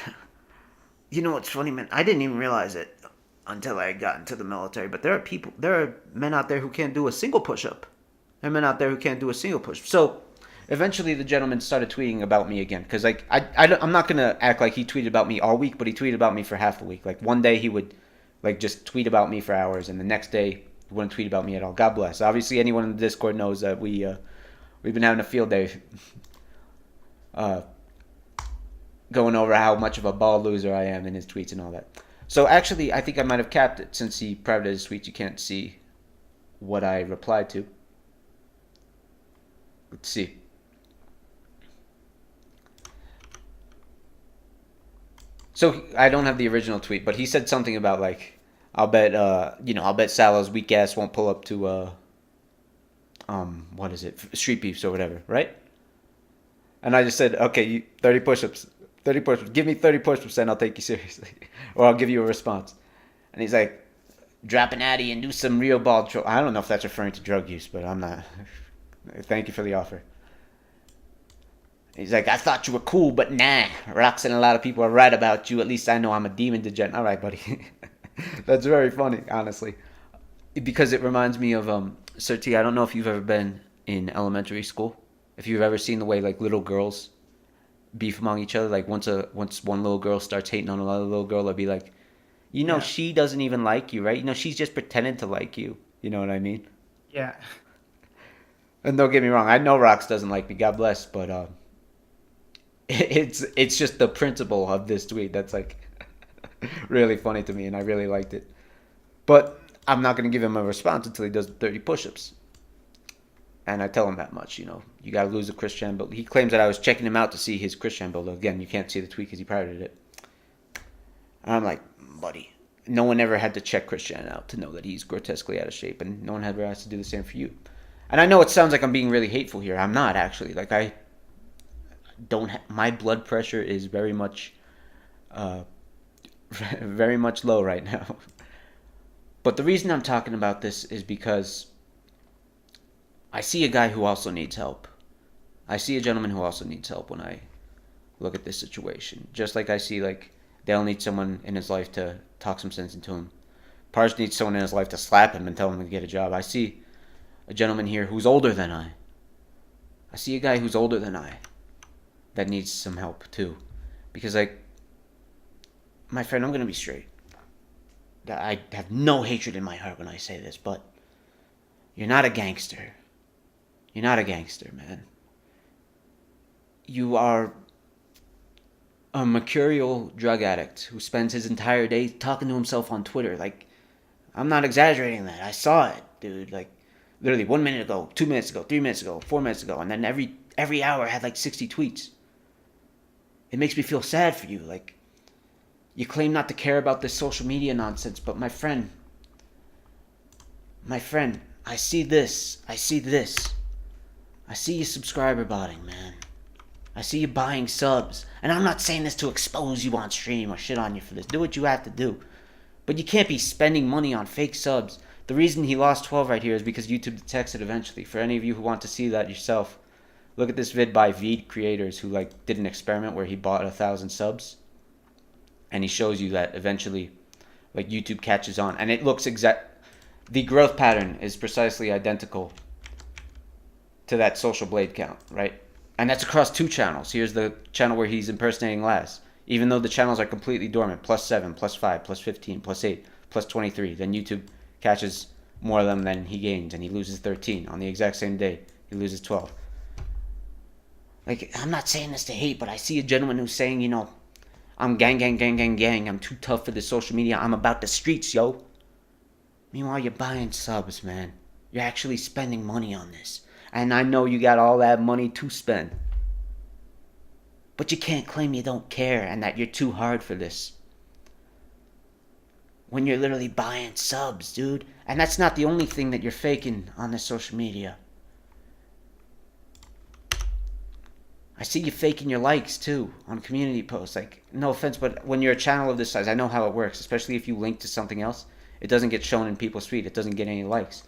you know what's funny, man? I didn't even realize it until I got into the military, but there are men out there who can't do a single push-up. There are men out there who can't do a single push-up. So eventually the gentleman started tweeting about me again, because like I'm not going to act like he tweeted about me all week, but he tweeted about me for half the week. Like one day he would like just tweet about me for hours, and the next day he wouldn't tweet about me at all. God bless. Obviously anyone in the Discord knows that we've been having a field day going over how much of a ball loser I am in his tweets and all that. So actually I think I might have capped it. Since he privated his tweets, you can't see what I replied to. Let's see. So I don't have the original tweet, but he said something about like, I'll bet Salah's weak ass won't pull up to what is it, Street Beefs or whatever, right? And I just said, okay, 30 push-ups, give me 30 push-ups and I'll take you seriously, or I'll give you a response. And he's like, drop an addy and do some real ball. I don't know if that's referring to drug use, but I'm not. Thank you for the offer. He's like, I thought you were cool, but nah. Rox and a lot of people are right about you. At least I know I'm a demon degen. All right, buddy. That's very funny, honestly. Because it reminds me of, SirT, I don't know if you've ever been in elementary school. If you've ever seen the way, like, little girls beef among each other. Like, once one little girl starts hating on another little girl, they'll be like, yeah. She doesn't even like you, right? She's just pretending to like you. You know what I mean? Yeah. And don't get me wrong. I know Rox doesn't like me. God bless. But, it's just the principle of this tweet that's like really funny to me, and I really liked it. But I'm not going to give him a response until he does 30 push-ups. And I tell him that much, you got to lose a Christian build. He claims that I was checking him out to see his Christian build. Again, you can't see the tweet because he privated it. And I'm like, buddy, no one ever had to check Christian out to know that he's grotesquely out of shape, and no one ever has to do the same for you. And I know it sounds like I'm being really hateful here. I'm not, actually. Like, I don't my blood pressure is very much very much low right now. But the reason I'm talking about this is because I see a guy who also needs help. I see a gentleman who also needs help when I look at this situation. Just like I see, like, Dale needs someone in his life to talk some sense into him. Parj needs someone in his life to slap him and tell him to get a job. I see a gentleman here who's older than I. I see a guy who's older than I that needs some help too. Because, like, my friend, I'm going to be straight. I have no hatred in my heart when I say this, but you're not a gangster. You're not a gangster, man. You are a mercurial drug addict who spends his entire day talking to himself on Twitter. Like, I'm not exaggerating that. I saw it, dude. Like, literally 1 minute ago, 2 minutes ago, 3 minutes ago, 4 minutes ago, and then every hour I had like 60 tweets. It makes me feel sad for you. Like, you claim not to care about this social media nonsense, but my friend, I see this. I see you subscriber botting, man. I see you buying subs. And I'm not saying this to expose you on stream or shit on you for this. Do what you have to do. But you can't be spending money on fake subs. The reason he lost 12 right here is because YouTube detects it eventually. For any of you who want to see that yourself, look at this vid by Veed Creators, who like did an experiment where he bought 1,000 subs. And he shows you that eventually, like, YouTube catches on. And it looks the growth pattern is precisely identical to that social blade count, right? And that's across 2 channels. Here's the channel where he's impersonating Laz. Even though the channels are completely dormant, +7, +5, +15, +8, +23, then YouTube catches more of them than he gains, and he loses 13. On the exact same day, he loses 12. Like, I'm not saying this to hate, but I see a gentleman who's saying, you know, I'm gang. I'm too tough for the social media. I'm about the streets, yo. Meanwhile, you're buying subs, man. You're actually spending money on this. And I know you got all that money to spend. But you can't claim you don't care and that you're too hard for this. When you're literally buying subs, dude. And that's not the only thing that you're faking on this social media. I see you faking your likes, too, on community posts. Like, no offense, but when you're a channel of this size, I know how it works. Especially if you link to something else. It doesn't get shown in people's feed. It doesn't get any likes.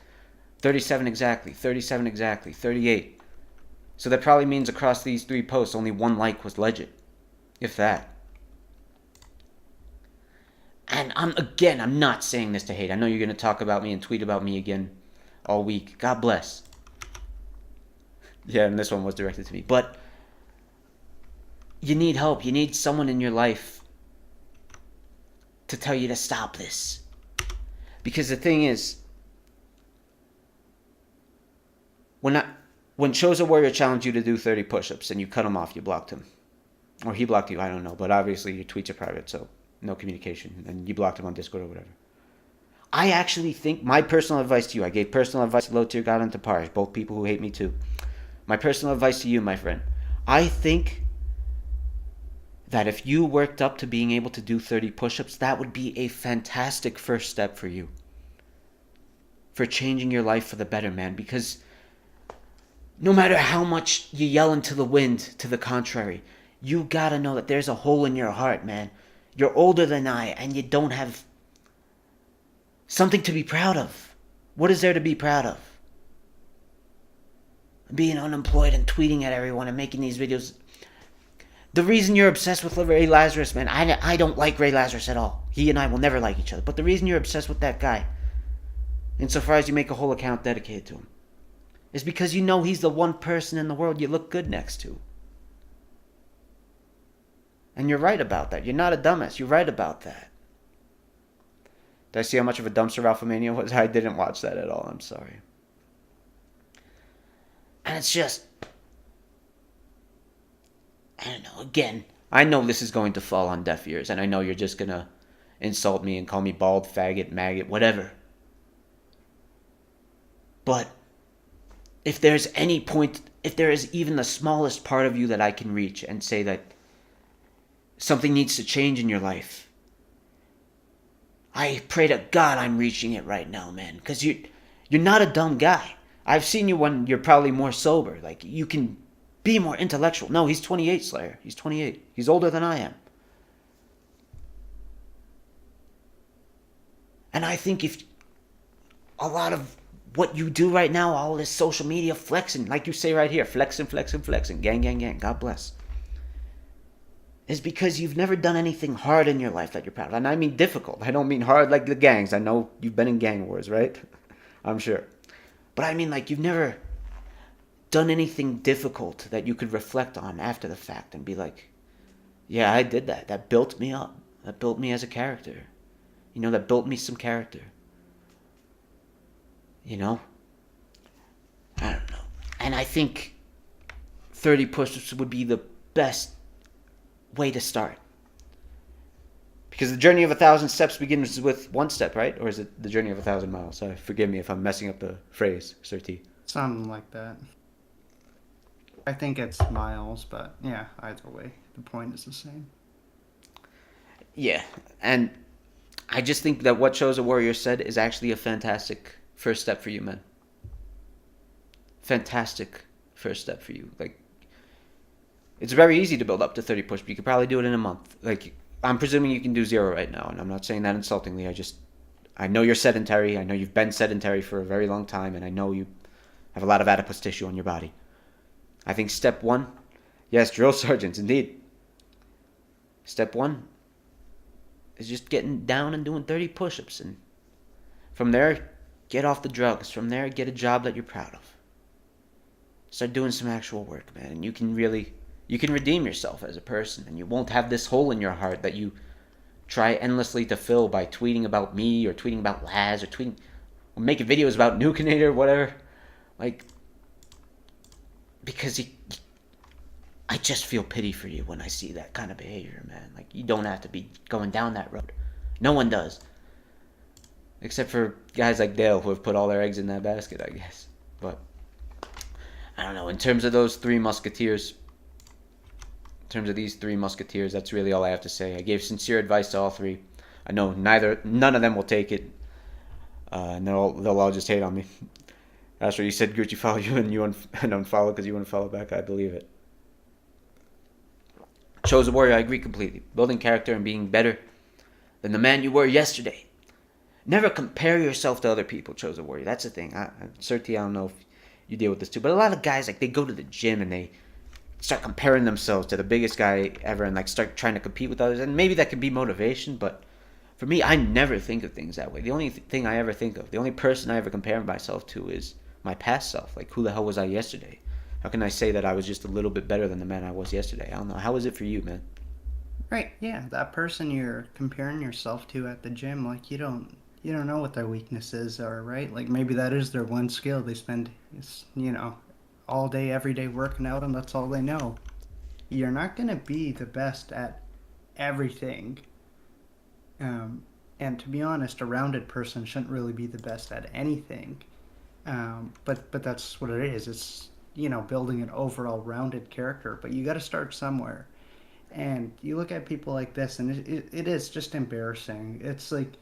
37 exactly, 37 exactly, 38. So that probably means across these 3 posts, only 1 like was legit. If that. And I'm not saying this to hate. I know you're going to talk about me and tweet about me again all week. God bless. Yeah, and this one was directed to me. But you need help. You need someone in your life to tell you to stop this. Because the thing is, when Chosen Warrior challenged you to do 30 push-ups and you cut him off, you blocked him. Or he blocked you, I don't know. But obviously your tweets are private, so no communication. And you blocked him on Discord or whatever. I actually think, my personal advice to you, I gave personal advice to Low Tier God and to Parj, both people who hate me too. My personal advice to you, my friend, I think that if you worked up to being able to do 30 push-ups, that would be a fantastic first step for you. For changing your life for the better, man. Because no matter how much you yell into the wind to the contrary, you gotta know that there's a hole in your heart, man. You're older than I, and you don't have something to be proud of. What is there to be proud of? Being unemployed and tweeting at everyone and making these videos. The reason you're obsessed with Ray Lazarus, man, I don't like Ray Lazarus at all. He and I will never like each other. But the reason you're obsessed with that guy, insofar as you make a whole account dedicated to him, is because you know he's the one person in the world you look good next to. And you're right about that. You're not a dumbass. You're right about that. Did I see how much of a dumpster Alpha Mania was? I didn't watch that at all. I'm sorry. And it's just, I don't know. Again, I know this is going to fall on deaf ears. And I know you're just going to insult me and call me bald, faggot, maggot, whatever. But if there's any point, if there is even the smallest part of you that I can reach and say that something needs to change in your life, I pray to God I'm reaching it right now, man. Because you're not a dumb guy. I've seen you when you're probably more sober. Like, you can be more intellectual. No, he's 28, Slayer. He's 28. He's older than I am. And I think if a lot of what you do right now, all this social media flexing, like you say right here, flexing, gang, God bless. is because you've never done anything hard in your life that you're proud of. And I mean difficult. I don't mean hard like the gangs. I know you've been in gang wars, right? I'm sure. But I mean like you've never done anything difficult that you could reflect on after the fact and be like, yeah, I did that. That built me up. That built me as a character. You know, that built me some character. You know? I don't know. And I think 30 push-ups would be the best way to start. Because the journey of 1,000 steps begins with one step, right? Or is it the journey of 1,000 miles? Sorry, forgive me if I'm messing up the phrase, SirT. Something like that. I think it's miles, but yeah, either way, the point is the same. Yeah, and I just think that what Chose a Warrior said is actually a fantastic first step for you, man. Fantastic first step for you. Like, it's very easy to build up to 30 push, but you could probably do it in a month. Like, I'm presuming you can do 0 right now, and I'm not saying that insultingly. I know you're sedentary. I know you've been sedentary for a very long time, and I know you have a lot of adipose tissue on your body. I think step 1, yes, drill sergeants, indeed. Step 1 is just getting down and doing 30 push-ups, and from there, get off the drugs. From there, get a job that you're proud of. Start doing some actual work, man, and you can redeem yourself as a person, and you won't have this hole in your heart that you try endlessly to fill by tweeting about me or tweeting about Laz or making videos about Nukenator or whatever. Like, because I just feel pity for you when I see that kind of behavior, man. Like, you don't have to be going down that road. No one does. Except for guys like Dale who have put all their eggs in that basket, I guess. But, I don't know. In terms of those 3 musketeers, that's really all I have to say. I gave sincere advice to all 3. I know none of them will take it. And they'll all just hate on me. That's what you said, Gucci follow you and you unfollow because you unfollow back. I believe it. Chose a Warrior, I agree completely. Building character and being better than the man you were yesterday. Never compare yourself to other people, Chose a Warrior. That's the thing. SirT, I don't know if you deal with this too, but a lot of guys, like, they go to the gym and they start comparing themselves to the biggest guy ever and, like, start trying to compete with others. And maybe that could be motivation, but for me, I never think of things that way. The only thing I ever think of, the only person I ever compare myself to is my past self. Like, who the hell was I yesterday? How can I say that I was just a little bit better than the man I was yesterday? I don't know. How was it for you, man? Right, yeah, that person you're comparing yourself to at the gym, like, you don't know what their weaknesses are, right? Like, maybe that is their one skill. They spend, all day, every day working out, and that's all they know. You're not going to be the best at everything. And to be honest, a rounded person shouldn't really be the best at anything. But that's what it is. It's, building an overall rounded character. But you got to start somewhere. And you look at people like this, and it is just embarrassing. It's like,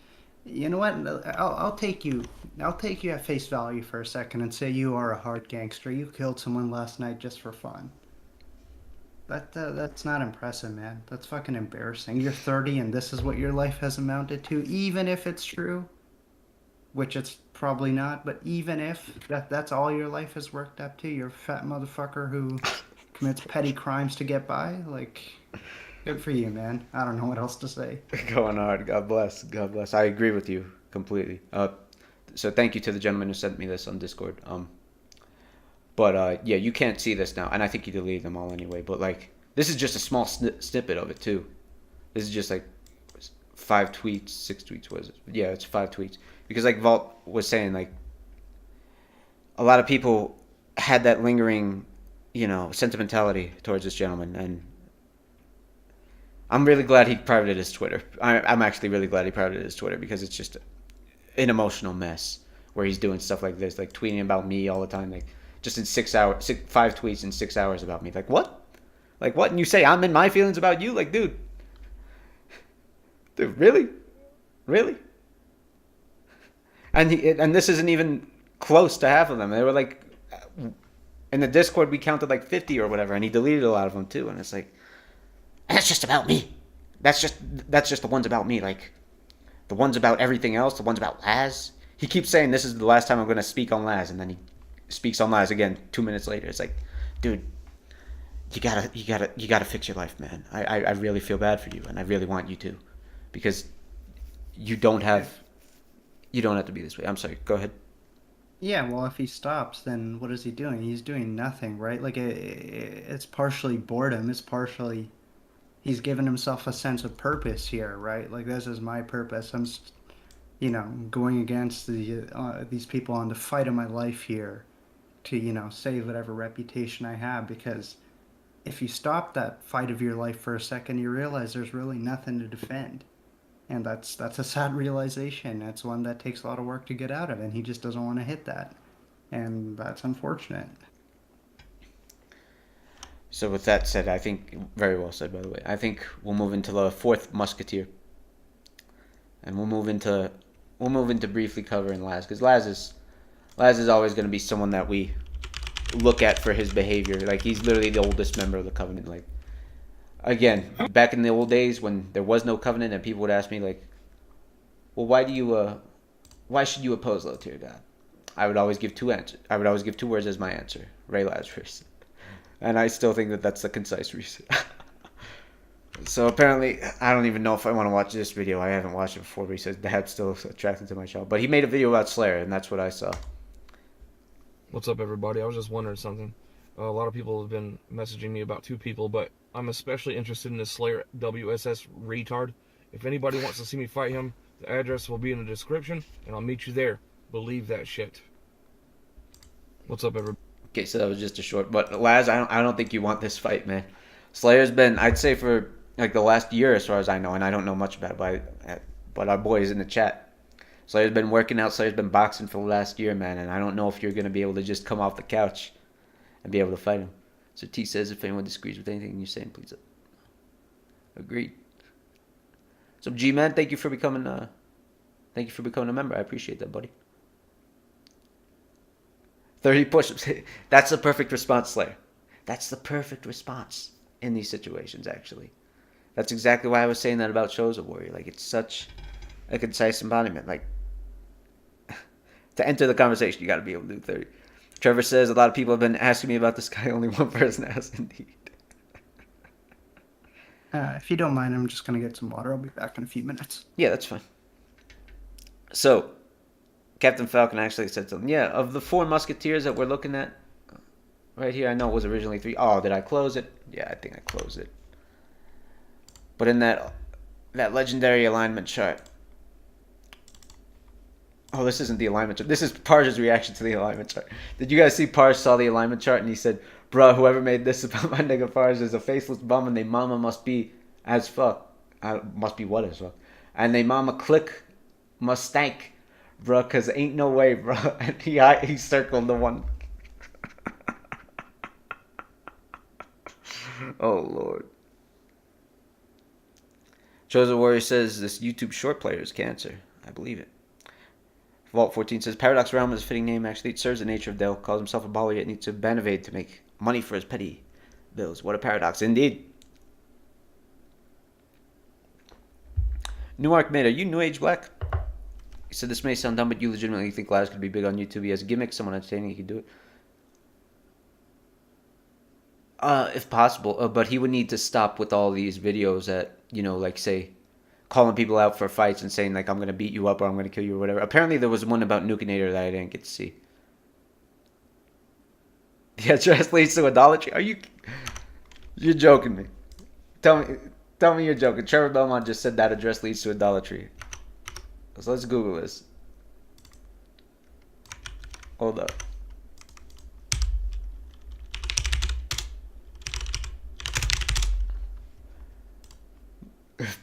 you know what? I'll take you at face value for a second and say you are a hard gangster. You killed someone last night just for fun. That's not impressive, man. That's fucking embarrassing. You're 30 and this is what your life has amounted to, even if it's true, which it's probably not, but even if that's all your life has worked up to, you're a fat motherfucker who commits petty crimes to get by, like, good for you, man. I don't know what else to say. Going hard. God bless. God bless. I agree with you completely. So thank you to the gentleman who sent me this on Discord. But yeah, you can't see this now, and I think you deleted them all anyway. But like, this is just a small snippet of it too. This is just like 5 tweets, 6 tweets. Was it? Yeah, it's 5 tweets. Because like Vault was saying, like, a lot of people had that lingering, sentimentality towards this gentleman, and I'm really glad he privated his Twitter. I'm actually really glad he privated his Twitter because it's just an emotional mess where he's doing stuff like this, like tweeting about me all the time, like just in 5 tweets in 6 hours about me. Like what? Like what? And you say I'm in my feelings about you? Like, dude, really? And this isn't even close to half of them. They were like, in the Discord we counted like 50 or whatever, and he deleted a lot of them too. And it's like, that's just about me. That's just the ones about me. Like, the ones about everything else, the ones about Laz. He keeps saying this is the last time I'm going to speak on Laz, and then he speaks on Laz again 2 minutes later. It's like, dude, you gotta fix your life, man. I really feel bad for you, and I really want you to, because you don't have to be this way. I'm sorry. Go ahead. Yeah, well, if he stops, then what is he doing? He's doing nothing, right? Like it's partially boredom. It's partially he's given himself a sense of purpose here, right? Like this is my purpose. Going against these people on the fight of my life here to, save whatever reputation I have. Because if you stop that fight of your life for a second, you realize there's really nothing to defend. And that's a sad realization. It's one that takes a lot of work to get out of, and he just doesn't want to hit that. And that's unfortunate. So with that said, I think very well said, by the way. I think we'll move into the fourth musketeer, and we'll move into briefly covering Laz, because Laz is always going to be someone that we look at for his behavior. Like, he's literally the oldest member of the Covenant. Like, again, back in the old days when there was no Covenant, and people would ask me like, well, why should you oppose low tier God? I would always give two answers. I would always give two words as my answer: Ray Lazarus. And I still think that that's the concise reason. So apparently, I don't even know if I want to watch this video. I haven't watched it before, but he says Dad's still attracted to my channel. But he made a video about Slayer, and that's what I saw. What's up, everybody? I was just wondering something. A lot of people have been messaging me about two people, but I'm especially interested in this SlayerWSS retard. If anybody wants to see me fight him, the address will be in the description, and I'll meet you there. Believe that shit. What's up, everybody? Okay, so that was just a short. But Laz, I don't think you want this fight, man. Slayer's been, I'd say, for like the last year, as far as I know, and I don't know much about it, but our boys in the chat, Slayer's been working out. Slayer's been boxing for the last year, man, and I don't know if you're gonna be able to just come off the couch and be able to fight him. So T says, if anyone disagrees with anything you're saying, please. Agreed. So G man, thank you for becoming a member. I appreciate that, buddy. 30 push-ups. That's the perfect response, Slayer. That's the perfect response in these situations, actually. That's exactly why I was saying that about Chosen Warrior. Like, it's such a concise embodiment. Like, to enter the conversation, you got to be able to do 30. Trevor says, a lot of people have been asking me about this guy. Only one person has, indeed. If you don't mind, I'm just going to get some water. I'll be back in a few minutes. Yeah, that's fine. So, Captain Falcon actually said something. Yeah, of the 4 musketeers that we're looking at right here, I know it was originally 3. Oh, did I close it? Yeah, I think I closed it. But in that legendary alignment chart. Oh, this isn't the alignment chart. This is Parj's reaction to the alignment chart. Did you guys see Parj saw the alignment chart and he said, bruh, whoever made this about my nigga Parj is a faceless bum and they mama must be as fuck. Must be what as fuck. And they mama click must stank. Bro, cause ain't no way, bro. And he circled the one. Oh Lord. Chosen Warrior says this YouTube short player is cancer. I believe it. Vault 14 says Paradox Realm is a fitting name. Actually, it serves the nature of Dell. Calls himself a baller yet needs to Ban-Evade to make money for his petty bills. What a paradox, indeed. New Arc made. Are you New Age Black? He said, this may sound dumb, but you legitimately think Laz could be big on YouTube. He has a gimmick, someone entertaining, he could do it. If possible. But he would need to stop with all these videos that, like, say, calling people out for fights and saying, like, I'm going to beat you up or I'm going to kill you or whatever. Apparently there was one about Nukinator that I didn't get to see. The address leads to idolatry? You're joking me. Tell me you're joking. Trevor Belmont just said that address leads to idolatry. So let's Google this. Hold up.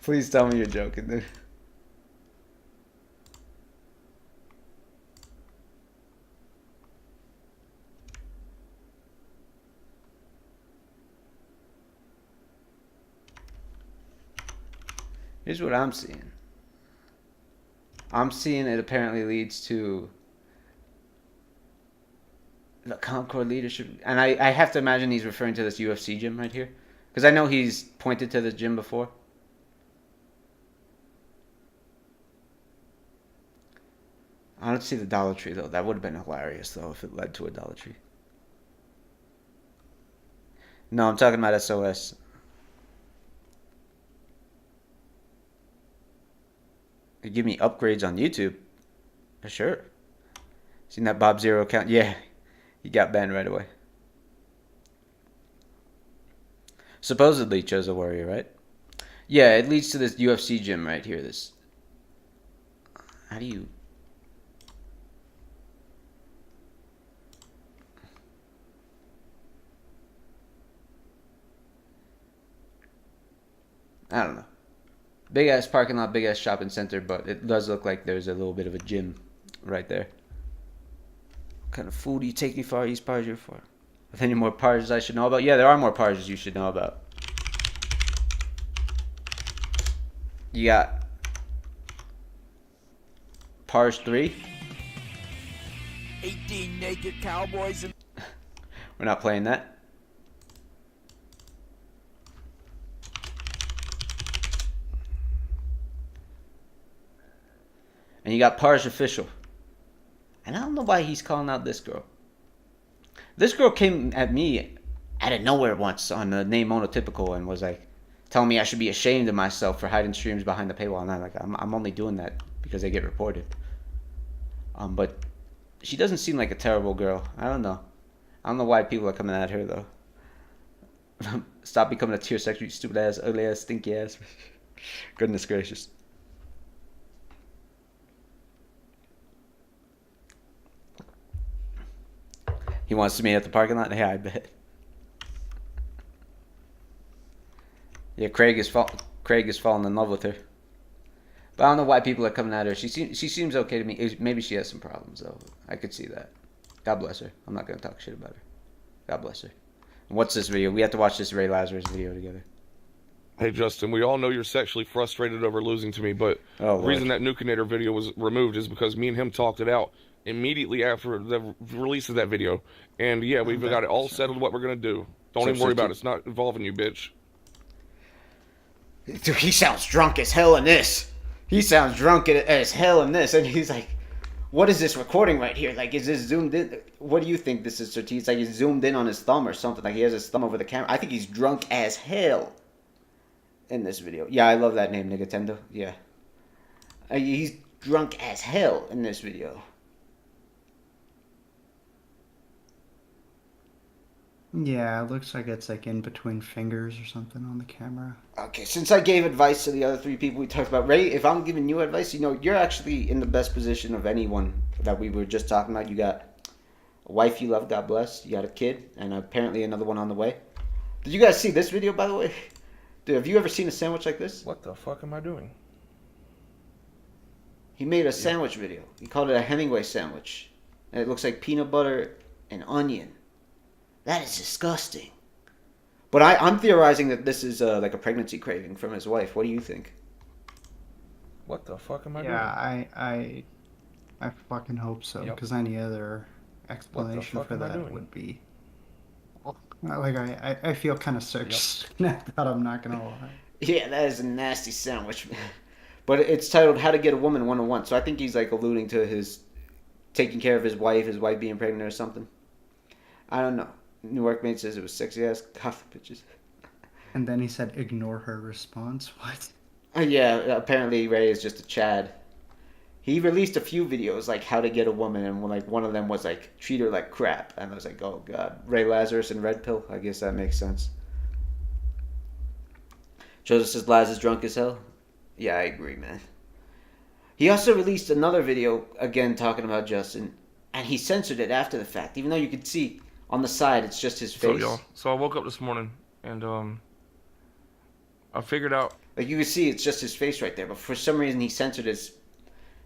Please tell me you're joking, dude. Here's what I'm seeing. I'm seeing it apparently leads to the Concord leadership. And I have to imagine he's referring to this UFC gym right here. Because I know he's pointed to this gym before. I don't see the idolatry, though. That would have been hilarious, though, if it led to idolatry. No, I'm talking about SOS. They give me upgrades on YouTube. For sure. Seen that Bob Zero account? Yeah. He got banned right away. Supposedly chose a warrior, right? Yeah, it leads to this UFC gym right here. This. How do you... I don't know. Big ass parking lot, big ass shopping center, but it does look like there's a little bit of a gym right there. What kind of food do you take me for? Use Parj here for? Are there any more Parjs I should know about? Yeah, there are more Parjs you should know about. You got Parj 3. 18 naked cowboys and We're not playing that. And you got Parj Official. And I don't know why he's calling out this girl. This girl came at me out of nowhere once on the name Monotypical and was like telling me I should be ashamed of myself for hiding streams behind the paywall. And I'm like, I'm only doing that because they get reported. But she doesn't seem like a terrible girl. I don't know. I don't know why people are coming at her though. Stop becoming a tier sector, you stupid ass, ugly ass, stinky ass. Goodness gracious. He wants to meet at the parking lot? Yeah, I bet. Yeah, Craig is falling in love with her. But I don't know why people are coming at her. She seems okay to me. Maybe she has some problems, though. I could see that. God bless her. I'm not going to talk shit about her. God bless her. And what's this video? We have to watch this Ray Lazarus video together. Hey, Justin, we all know you're sexually frustrated over losing to me, but the reason that Nukinator video was removed is because me and him talked it out immediately after the release of that video. And yeah, we've got it all settled what we're going to do. Don't even worry about it. It's not involving you, bitch. Dude, he sounds drunk as hell in this. He sounds drunk as hell in this. And he's like, what is this recording right here? Like, is this zoomed in? What do you think this is, SirT? It's like he's zoomed in on his thumb or something. Like he has his thumb over the camera. I think he's drunk as hell in this video. Yeah, I love that name, Nigatendo. Yeah. He's drunk as hell in this video. Yeah, it looks like it's like in between fingers or something on the camera. Okay, since I gave advice to the other three people we talked about, Ray, if I'm giving you advice, you know, you're actually in the best position of anyone that we were just talking about. You got a wife you love, God bless. You got a kid, and apparently another one on the way. Did you guys see this video, by the way? Dude, have you ever seen a sandwich like this? What the fuck am I doing? He made a sandwich video. He called it a Hemingway sandwich. And it looks like peanut butter and onion. That is disgusting. But I'm theorizing that this is like a pregnancy craving from his wife. What do you think? What the fuck am I doing? Yeah, I fucking hope so. Because any other explanation for that would be... Like, I feel kind of sick. That I'm not going to lie. Yeah, that is a nasty sandwich. But it's titled How to Get a Woman 101. So I think he's like alluding to his taking care of his wife being pregnant or something. I don't know. New workmate says it was sexy ass goth bitches. And then he said, ignore her response. What? Yeah, apparently Ray is just a Chad. He released a few videos like how to get a woman, and like one of them was like treat her like crap. And I was like, oh god, Ray Lazarus and Red Pill. I guess that makes sense. Joseph says Laz is drunk as hell. Yeah, I agree, man. He also released another video again talking about Justin, and he censored it after the fact, even though you could see. On the side, it's just his face. So I woke up this morning, and I figured out... Like, you can see it's just his face right there, but for some reason he censored his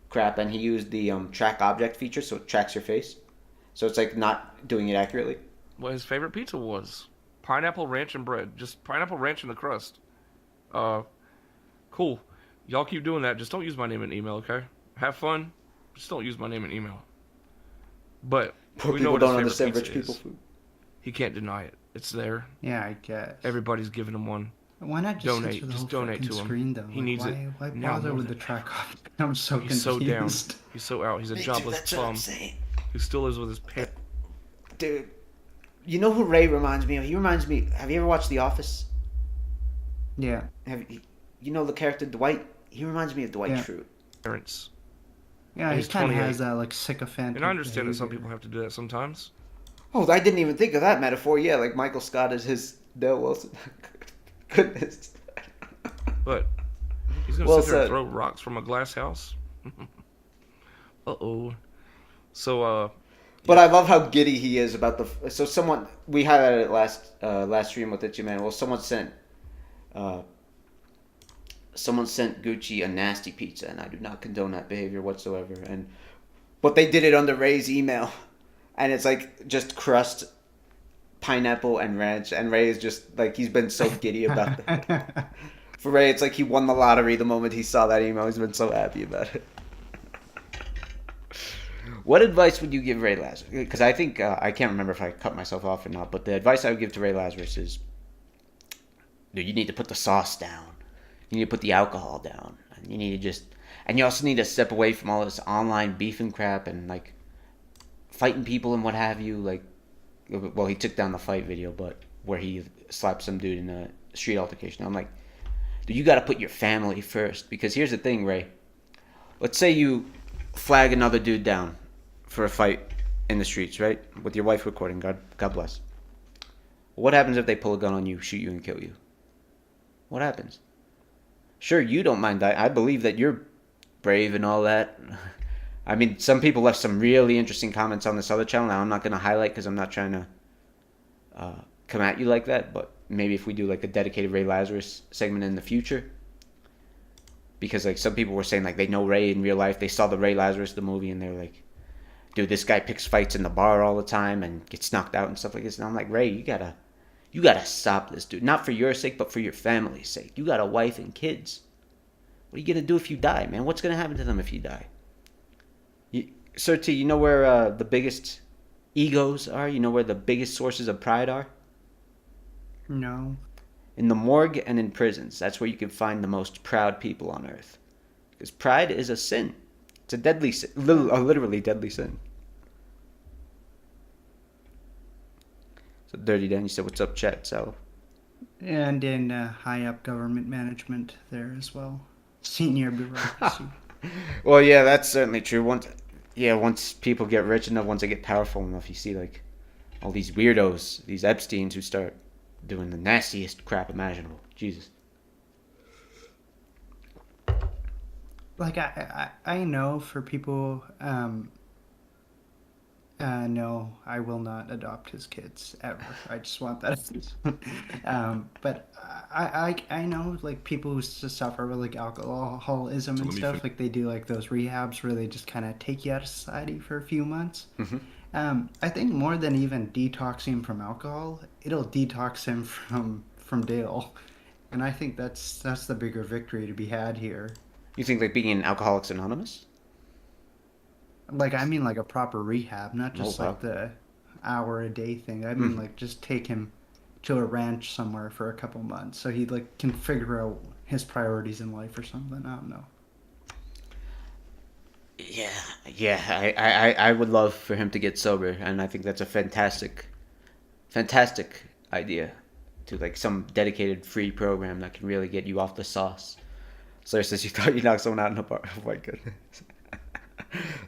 crap, and he used the track object feature, so it tracks your face. So it's, like, not doing it accurately. What his favorite pizza was. Pineapple ranch and bread. Just pineapple ranch in the crust. Cool. Y'all keep doing that. Just don't use my name and email, okay? Have fun. Just don't use my name and email. But... Poor we people know what don't his understand favorite rich pizza people is. food. He can't deny it. It's there. Yeah, I guess. Everybody's giving him one. Why not just donate? Censor the Just whole donate to him. screen, though? He needs why, it. Why now bother with the track off? I'm so confused. He's so down. He's so out. He's a jobless bum who still lives with his parents. Dude, You know who Ray reminds me of? He reminds me. Have you ever watched The Office? Yeah. You know the character Dwight? He reminds me of Dwight Yeah. Schrute. Parents. Yeah, And he he's kind of 28. has that like sycophantic. And I understand that some behavior. people have to do that sometimes. Oh, I didn't even think of that metaphor. Yeah, like Michael Scott is his Dale Wilson. Goodness. But he's gonna Well sit there and said. throw rocks from a glass house. Uh-oh. So, But I love how giddy he is about the. So someone we highlighted it last stream with Itchy Man. Well, someone sent Gucci a nasty pizza, and I do not condone that behavior whatsoever. But they did it under Ray's email, and it's like just crust, pineapple, and ranch. And Ray is just like he's been so giddy about that. For Ray, it's like he won the lottery the moment he saw that email. He's been so happy about it. What advice would you give Ray Lazarus? Because I think, I can't remember if I cut myself off or not, but the advice I would give to Ray Lazarus is, dude, you need to put the sauce down. You need to put the alcohol down. And you need to just, and you also need to step away from all this online beef and crap and like fighting people and what have you. Like, well, he took down the fight video, but where he slapped some dude in a street altercation. I'm like, dude, you got to put your family first. Because here's the thing, Ray. Let's say you flag another dude down for a fight in the streets, right? With your wife recording. God bless. What happens if they pull a gun on you, shoot you, and kill you? What happens? Sure, you don't mind that. I believe that you're brave and all that. I mean, some people left some really interesting comments on this other channel. Now, I'm not going to highlight because I'm not trying to come at you like that. But maybe if we do like a dedicated Ray Lazarus segment in the future. Because like some people were saying like they know Ray in real life. They saw the Ray Lazarus, the movie, and they're like, dude, this guy picks fights in the bar all the time and gets knocked out and stuff like this. And I'm like, Ray, you gotta stop this, dude. Not for your sake, but for your family's sake. You got a wife and kids. What are you gonna do if you die, man? What's gonna happen to them if you die? SirT, you know where the biggest egos are? You know where the biggest sources of pride are? No. In the morgue and in prisons. That's where you can find the most proud people on earth. Because pride is a sin. It's a deadly sin. A literally deadly sin. So Dirty Dan, you said, what's up, chat? So, And in high up government management there as well. Senior bureaucracy. well, yeah, that's certainly true. Once people get rich enough, once they get powerful enough, you see like all these weirdos, these Epsteins who start doing the nastiest crap imaginable. Jesus. Like I know for people, no, I will not adopt his kids ever. I just want that. But I know like people who suffer with like alcoholism and stuff. Like they do like those rehabs where they just kind of take you out of society for a few months. Mm-hmm. I think more than even detoxing him from alcohol, it'll detox him from Dale, and I think that's the bigger victory to be had here. You think like being in Alcoholics Anonymous? Like I mean like a proper rehab, not just wow. like the hour a day thing. I mean like just take him to a ranch somewhere for a couple months so he like can figure out his priorities in life or something. I don't know. Yeah. I would love for him to get sober, and I think that's a fantastic idea. To like some dedicated free program that can really get you off the sauce. Slayer says you thought you knocked someone out in a bar. Oh my goodness.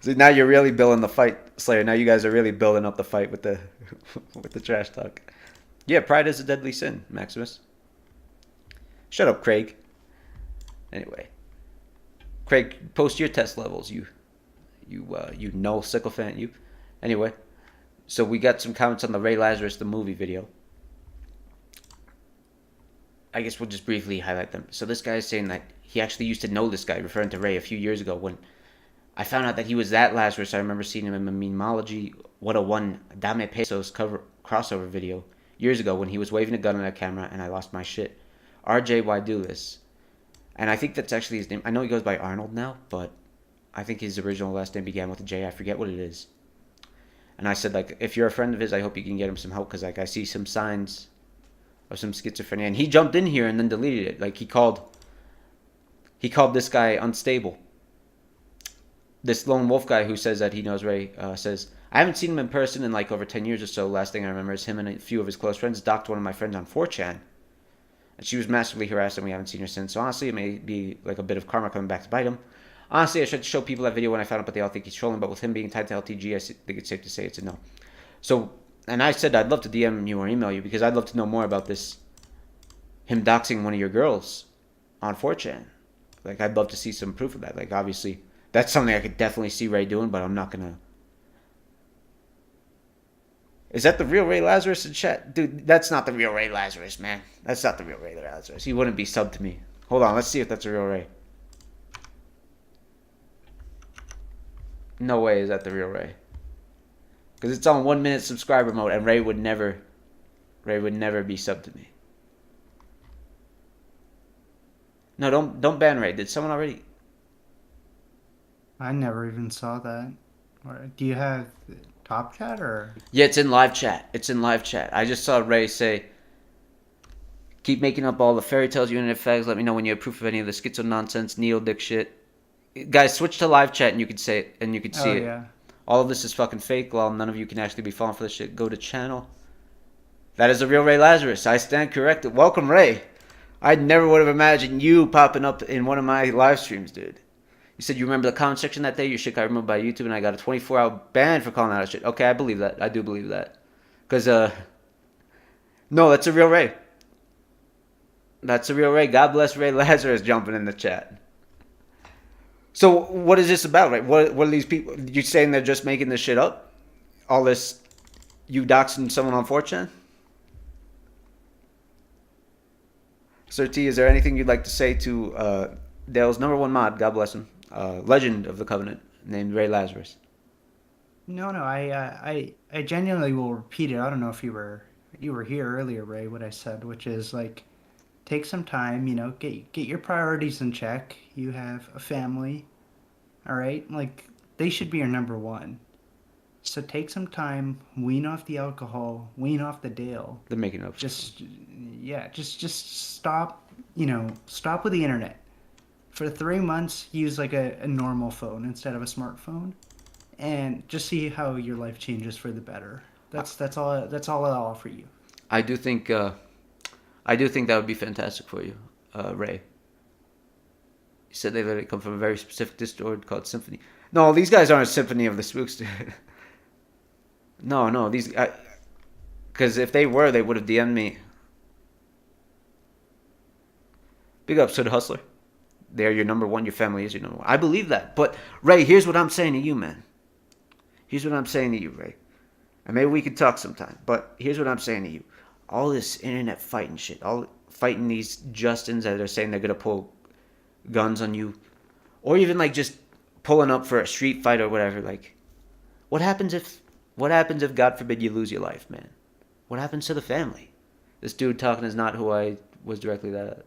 So now you're really building the fight, Slayer. Now you guys are really building up the fight with the trash talk. Yeah, pride is a deadly sin, Maximus. Shut up, Craig. Anyway, Craig, post your test levels. You null sycophant. You. Anyway, so we got some comments on the Ray Lazarus the movie video. I guess we'll just briefly highlight them. So this guy is saying that he actually used to know this guy, referring to Ray a few years ago. When I found out that he was that Lazarus, I remember seeing him in a Memeology 101 Dame Pesos crossover video years ago when he was waving a gun at a camera and I lost my shit. RJ, why do this? And I think that's actually his name. I know he goes by Arnold now, but I think his original last name began with a J. I forget what it is. And I said, like, if you're a friend of his, I hope you can get him some help because, like, I see some signs of some schizophrenia. And he jumped in here and then deleted it. Like, he called this guy unstable. This lone wolf guy who says that he knows Ray says, I haven't seen him in person in like over 10 years or so. Last thing I remember is him and a few of his close friends docked one of my friends on 4chan. And she was massively harassed, and we haven't seen her since. So honestly, it may be like a bit of karma coming back to bite him. Honestly, I should show people that video when I found out, but they all think he's trolling. But with him being tied to LTG, I think it's safe to say it's a no. So, and I said I'd love to DM you or email you because I'd love to know more about this. Him doxing one of your girls on 4chan. Like, I'd love to see some proof of that. Like, obviously, that's something I could definitely see Ray doing, but I'm not gonna. Is that the real Ray Lazarus in chat? Dude, that's not the real Ray Lazarus, man. That's not the real Ray Lazarus. He wouldn't be subbed to me. Hold on, let's see if that's a real Ray. No way is that the real Ray. Because it's on 1 minute subscriber mode, and Ray would never be subbed to me. No, don't ban Ray. Did someone already? I never even saw that. Do you have top chat or? Yeah, it's in live chat. It's in live chat. I just saw Ray say, "Keep making up all the fairy tales, you internet fags. Let me know when you have proof of any of the schizo nonsense, neo dick shit." Guys, switch to live chat and you can say it, and you can see it. Yeah. All of this is fucking fake. Well, none of you can actually be falling for this shit. Go to channel. That is the real Ray Lazarus. I stand corrected. Welcome, Ray. I never would have imagined you popping up in one of my live streams, dude. You said you remember the comment section that day? Your shit got removed by YouTube and I got a 24-hour ban for calling out shit. Okay, I believe that. I do believe that. Because, no, that's a real Ray. That's a real Ray. God bless Ray Lazarus jumping in the chat. So, what is this about, right? What are these people? You saying they're just making this shit up? All this, you doxing someone on 4chan? SirT, is there anything you'd like to say to Dale's #1 mod, God bless him, legend of the Covenant, named Ray Lazarus? No, I genuinely will repeat it. I don't know if you were here earlier, Ray, what I said, which is like, take some time, get your priorities in check. You have a family, all right? Like, they should be your #1. So take some time, wean off the alcohol, wean off the Dale. They're making up. Just stop, stop with the internet. For 3 months, use like a normal phone instead of a smartphone, and just see how your life changes for the better. That's all I'll offer you. I do think that would be fantastic for you, Ray. You said they literally come from a very specific Discord called Symphony. No, these guys aren't a symphony of the spooks, dude. No, these... Because if they were, they would have DM'd me. Big ups to the Hustler. They're your #1. Your family is your #1. I believe that. But, Ray, here's what I'm saying to you, man. Here's what I'm saying to you, Ray. And maybe we could talk sometime. But here's what I'm saying to you. All this internet fighting shit. All fighting these Justins that are saying they're going to pull guns on you. Or even, like, just pulling up for a street fight or whatever. Like, what happens if, God forbid, you lose your life, man? What happens to the family? This dude talking is not who I was directly that.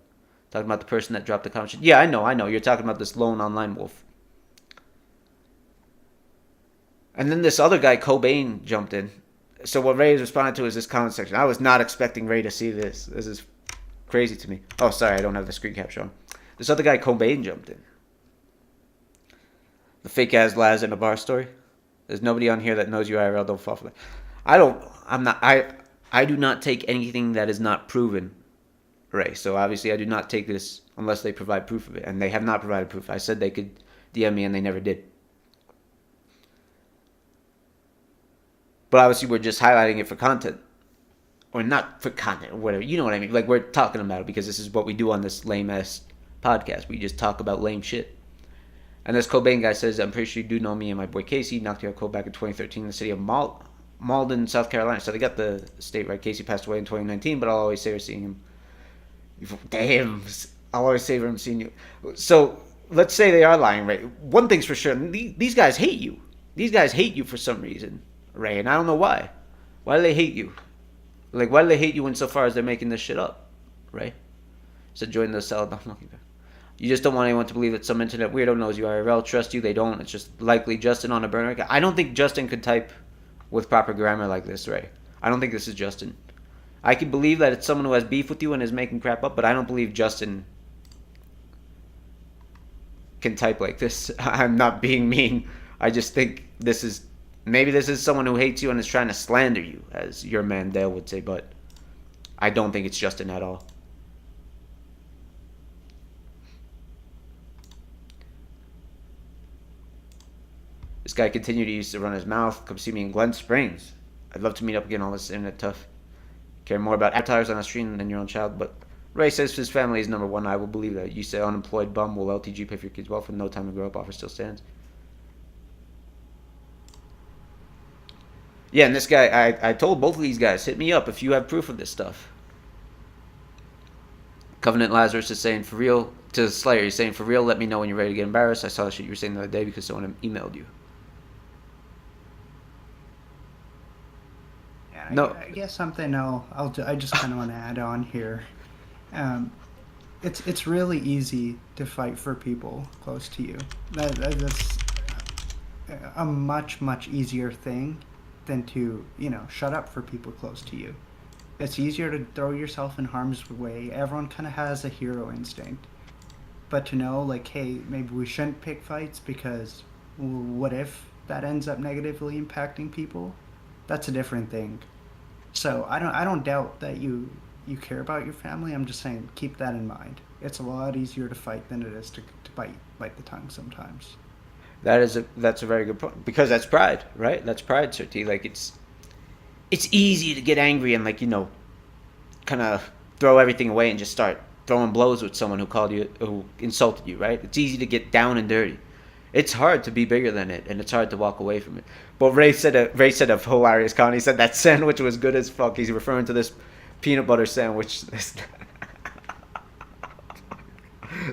Talking about the person that dropped the comment. Yeah, I know. You're talking about this lone online wolf. And then this other guy, Cobain, jumped in. So what Ray is responding to is this comment section. I was not expecting Ray to see this. This is crazy to me. Oh, sorry, I don't have the screen capture on. This other guy, Cobain, jumped in. The fake-ass Laz in a bar story. There's nobody on here that knows you IRL. Don't fall for that. I do not take anything that is not proven, Ray. So obviously I do not take this unless they provide proof of it. And they have not provided proof. I said they could DM me and they never did. But obviously we're just highlighting it for content. Or not for content or whatever. You know what I mean? Like, we're talking about it because this is what we do on this lame-ass podcast. We just talk about lame shit. And this Cobain guy says, I'm pretty sure you do know me and my boy Casey. Knocked you out cold back in 2013 in the city of Malden, South Carolina. So they got the state right. Casey passed away in 2019, but I'll always say we're seeing him. Damn. I'll always say we're seeing you. So let's say they are lying, Ray. One thing's for sure. These guys hate you. These guys hate you for some reason, Ray. And I don't know why. Why do they hate you? Like, why do they hate you insofar as they're making this shit up, Ray? So join the cell. You just don't want anyone to believe that some internet weirdo knows you IRL. Trust you, they don't. It's just likely Justin on a burner. I don't think Justin could type with proper grammar like this, Ray. I don't think this is Justin. I can believe that it's someone who has beef with you and is making crap up, but I don't believe Justin can type like this. I'm not being mean. I just think this is Maybe this is someone who hates you and is trying to slander you, as your man Dale would say, but I don't think it's Justin at all. This guy continued to use to run his mouth. Come see me in Glen Springs. I'd love to meet up again. All this internet tough. Care more about avatars on a stream than your own child, but Ray says his family is number one. I will believe that. You say unemployed bum. Will LTG pay for your kids' welfare? No time to grow up. Offer still stands. Yeah, and this guy, I told both of these guys, hit me up if you have proof of this stuff. Covenant Lazarus is saying, for real, to Slayer, he's saying, for real, let me know when you're ready to get embarrassed. I saw the shit you were saying the other day because someone emailed you. Yeah, No. I guess something I just kind of want to add on here. It's really easy to fight for people close to you. That's a much easier thing than to, shut up for people close to you. It's easier to throw yourself in harm's way. Everyone kind of has a hero instinct. But to know, like, hey, maybe we shouldn't pick fights because what if that ends up negatively impacting people? That's a different thing. So I don't doubt that you care about your family. I'm just saying, keep that in mind. It's a lot easier to fight than it is to bite the tongue sometimes. That's a very good point, because that's pride, right? That's pride, SirT. Like, it's easy to get angry and, like, kind of throw everything away and just start throwing blows with someone who insulted you, right? It's easy to get down and dirty. It's hard to be bigger than it, and it's hard to walk away from it. But Ray said a hilarious comment. He said that sandwich was good as fuck. He's referring to this peanut butter sandwich.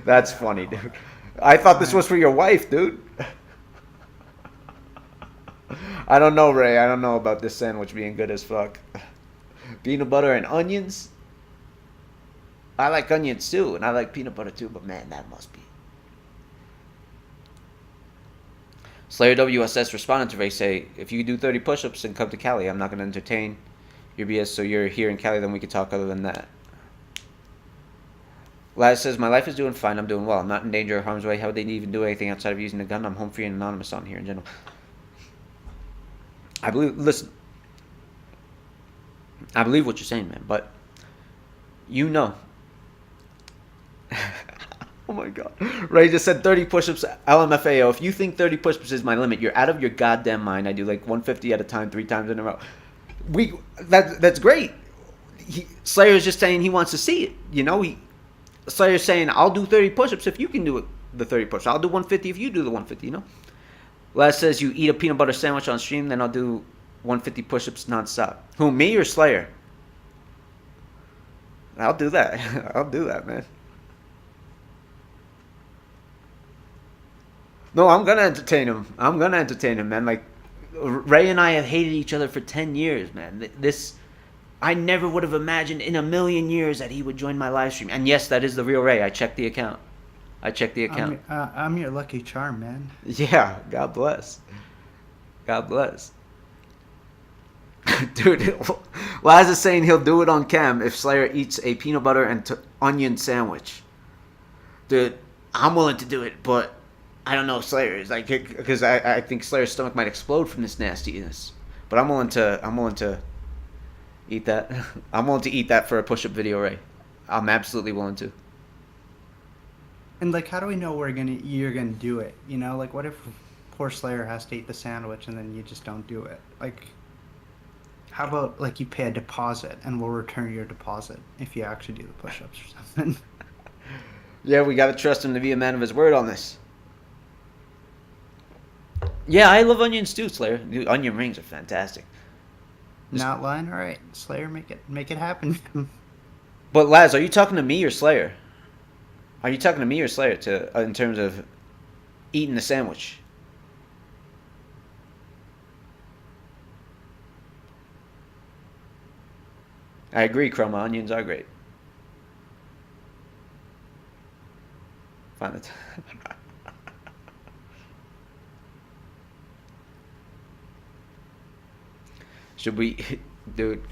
That's funny, dude. I thought this was for your wife, dude. I don't know, Ray. I don't know about this sandwich being good as fuck. Peanut butter and onions? I like onions too, and I like peanut butter too, but man, that must be. SlayerWSS responded to Ray, say, if you do 30 push-ups and come to Cali, I'm not going to entertain your BS, so you're here in Cali, then we can talk other than that. Laz says, my life is doing fine, I'm doing well. I'm not in danger or harm's way. How would they even do anything outside of using a gun? I'm home free and anonymous on here in general. I believe what you're saying, man, but oh my god. Ray just said 30 push-ups, LMFAO. If you think 30 push-ups is my limit, you're out of your goddamn mind. I do like 150 at a time, 3 times in a row. That's great. Slayer's just saying he wants to see it. Slayer's saying, I'll do 30 push-ups if you can do it, the 30 push-ups. I'll do 150 if you do the 150, Laz says, you eat a peanut butter sandwich on stream, then I'll do 150 push-ups nonstop. Who, me or Slayer? I'll do that. I'll do that, man. No, I'm going to entertain him. Man. Like, Ray and I have hated each other for 10 years, man. I never would have imagined in a million years that he would join my live stream. And yes, that is the real Ray. I checked the account. I'm your lucky charm, man. Yeah, God bless. God bless. Dude, Laz is saying he'll do it on cam if Slayer eats a peanut butter and onion sandwich. Dude, I'm willing to do it, but I don't know if Slayer is, like, because I think Slayer's stomach might explode from this nastiness. But I'm willing to eat that. I'm willing to eat that for a push-up video, Ray. I'm absolutely willing to. And, like, how do we know you're gonna do it? Like, what if poor Slayer has to eat the sandwich and then you just don't do it? Like, how about, like, you pay a deposit and we'll return your deposit if you actually do the push-ups or something? Yeah, we gotta trust him to be a man of his word on this. Yeah, I love onions too, Slayer. Dude, onion rings are fantastic. Not lying? All right, Slayer, make it happen. But Laz, are you talking to me or Slayer? Are you talking to me or Slayer in terms of eating the sandwich? I agree, Chroma. Onions are great. Find it. Should we, dude?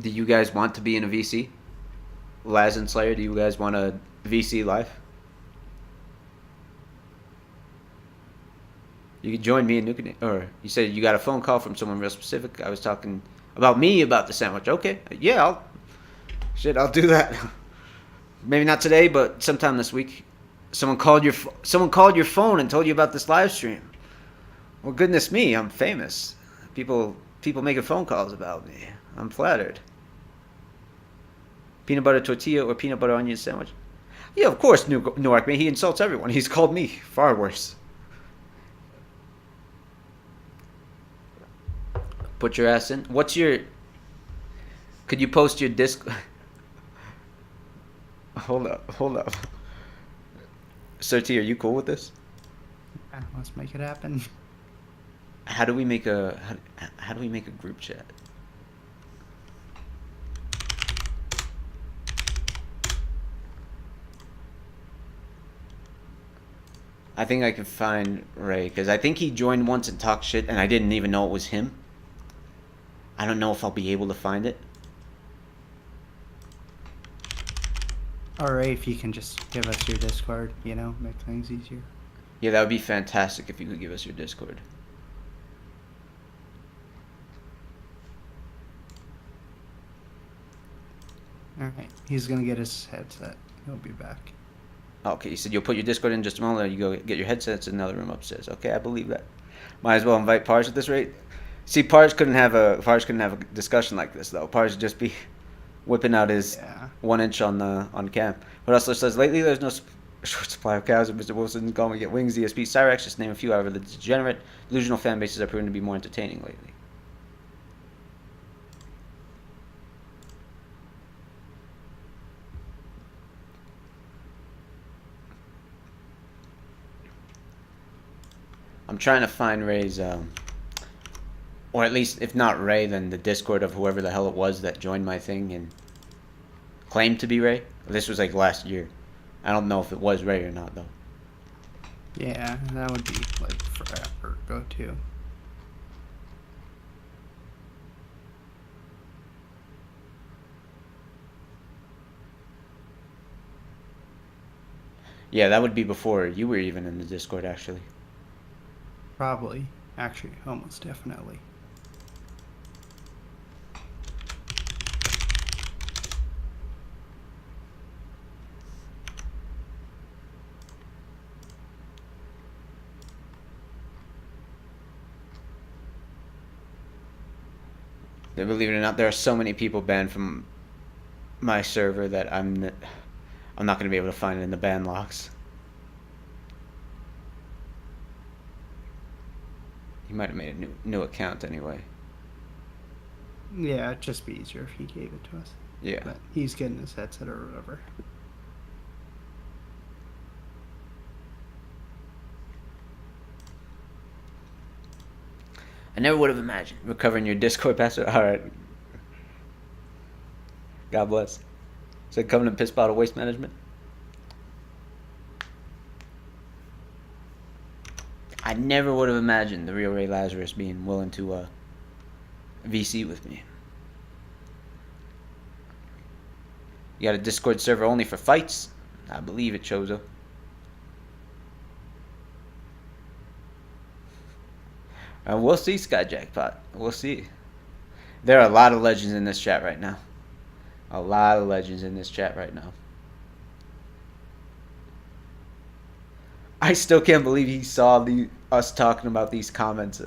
Do you guys want to be in a VC? Laz and Slayer, do you guys want a VC live? You could join me in Nuke, or you said you got a phone call from someone real specific. I was talking about me about the sandwich. Okay, yeah, I'll do that. Maybe not today, but sometime this week. Someone called your phone and told you about this live stream. Well, goodness me, I'm famous. People making phone calls about me. I'm flattered. Peanut butter tortilla or peanut butter onion sandwich? Yeah, of course, Newark, man. He insults everyone. He's called me far worse. Put your ass in. Could you post your disc? Hold up. SirT, are you cool with this? Yeah, let's make it happen. How do we make a group chat? I think I can find Ray, because I think he joined once and talked shit, and I didn't even know it was him. I don't know if I'll be able to find it. Alright, if you can just give us your Discord, make things easier. Yeah, that would be fantastic if you could give us your Discord. Alright, he's gonna get his headset. He'll be back. Okay, you said you'll put your Discord in just a moment, or you go get your headsets in another room upstairs. Okay, I believe that. Might as well invite Parj at this rate. See, Parj couldn't have a discussion like this though. Parj would just be whipping out his 1 inch on cam. What else says? Lately, there's no short supply of cows. And Mr. Wilson called me get Wings, DSP, Cyrex. Just name a few. However, the degenerate, delusional fan bases are proven to be more entertaining lately. I'm trying to find Ray's, or at least, if not Ray, then the Discord of whoever the hell it was that joined my thing and claimed to be Ray. This was like last year. I don't know if it was Ray or not, though. Yeah, that would be like forever ago, too. Yeah, that would be before you were even in the Discord, actually. Probably. Actually, almost definitely. Believe it or not, there are so many people banned from my server that I'm not going to be able to find it in the ban logs. He might have made a new account anyway. Yeah, it'd just be easier if he gave it to us. Yeah. But he's getting his headset or whatever. I never would have imagined recovering your Discord password. Alright. God bless. So coming to piss bottle waste management. I never would have imagined the real Ray Lazarus being willing to VC with me. You got a Discord server only for fights? I believe it, Chozo. We'll see, Sky Jackpot. We'll see. There are a lot of legends in this chat right now. A lot of legends in this chat right now. I still can't believe he saw us talking about these comments.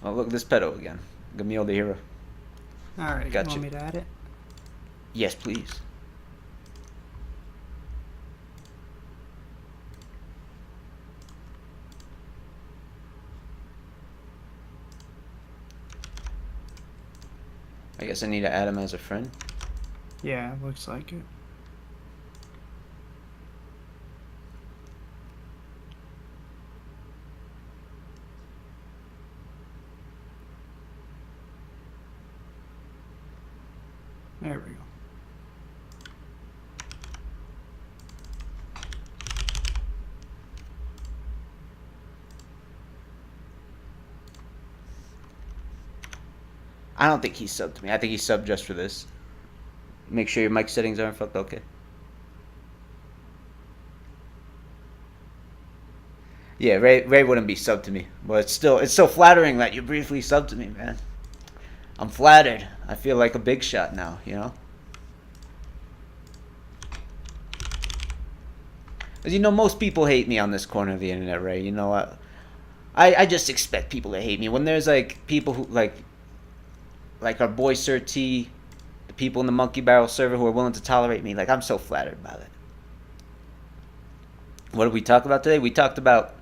Oh, look, this pedo again. Gamil the hero. Alright, Gotcha. you want me to add it? Yes, please. I guess I need to add him as a friend. Yeah, looks like it. There we go. I don't think he subbed to me. I think he subbed just for this. Make sure your mic settings aren't fucked. Okay. Yeah, Ray wouldn't be subbed to me, but it's so flattering that you briefly subbed to me, man. I'm flattered. I feel like a big shot now, you know. Because, you know, most people hate me on this corner of the internet, Ray. You know, I just expect people to hate me. When there's, like, people who, like our boy SirT, the people in the Monkey Barrel server who are willing to tolerate me, like, I'm so flattered by it. What did we talk about today? We talked about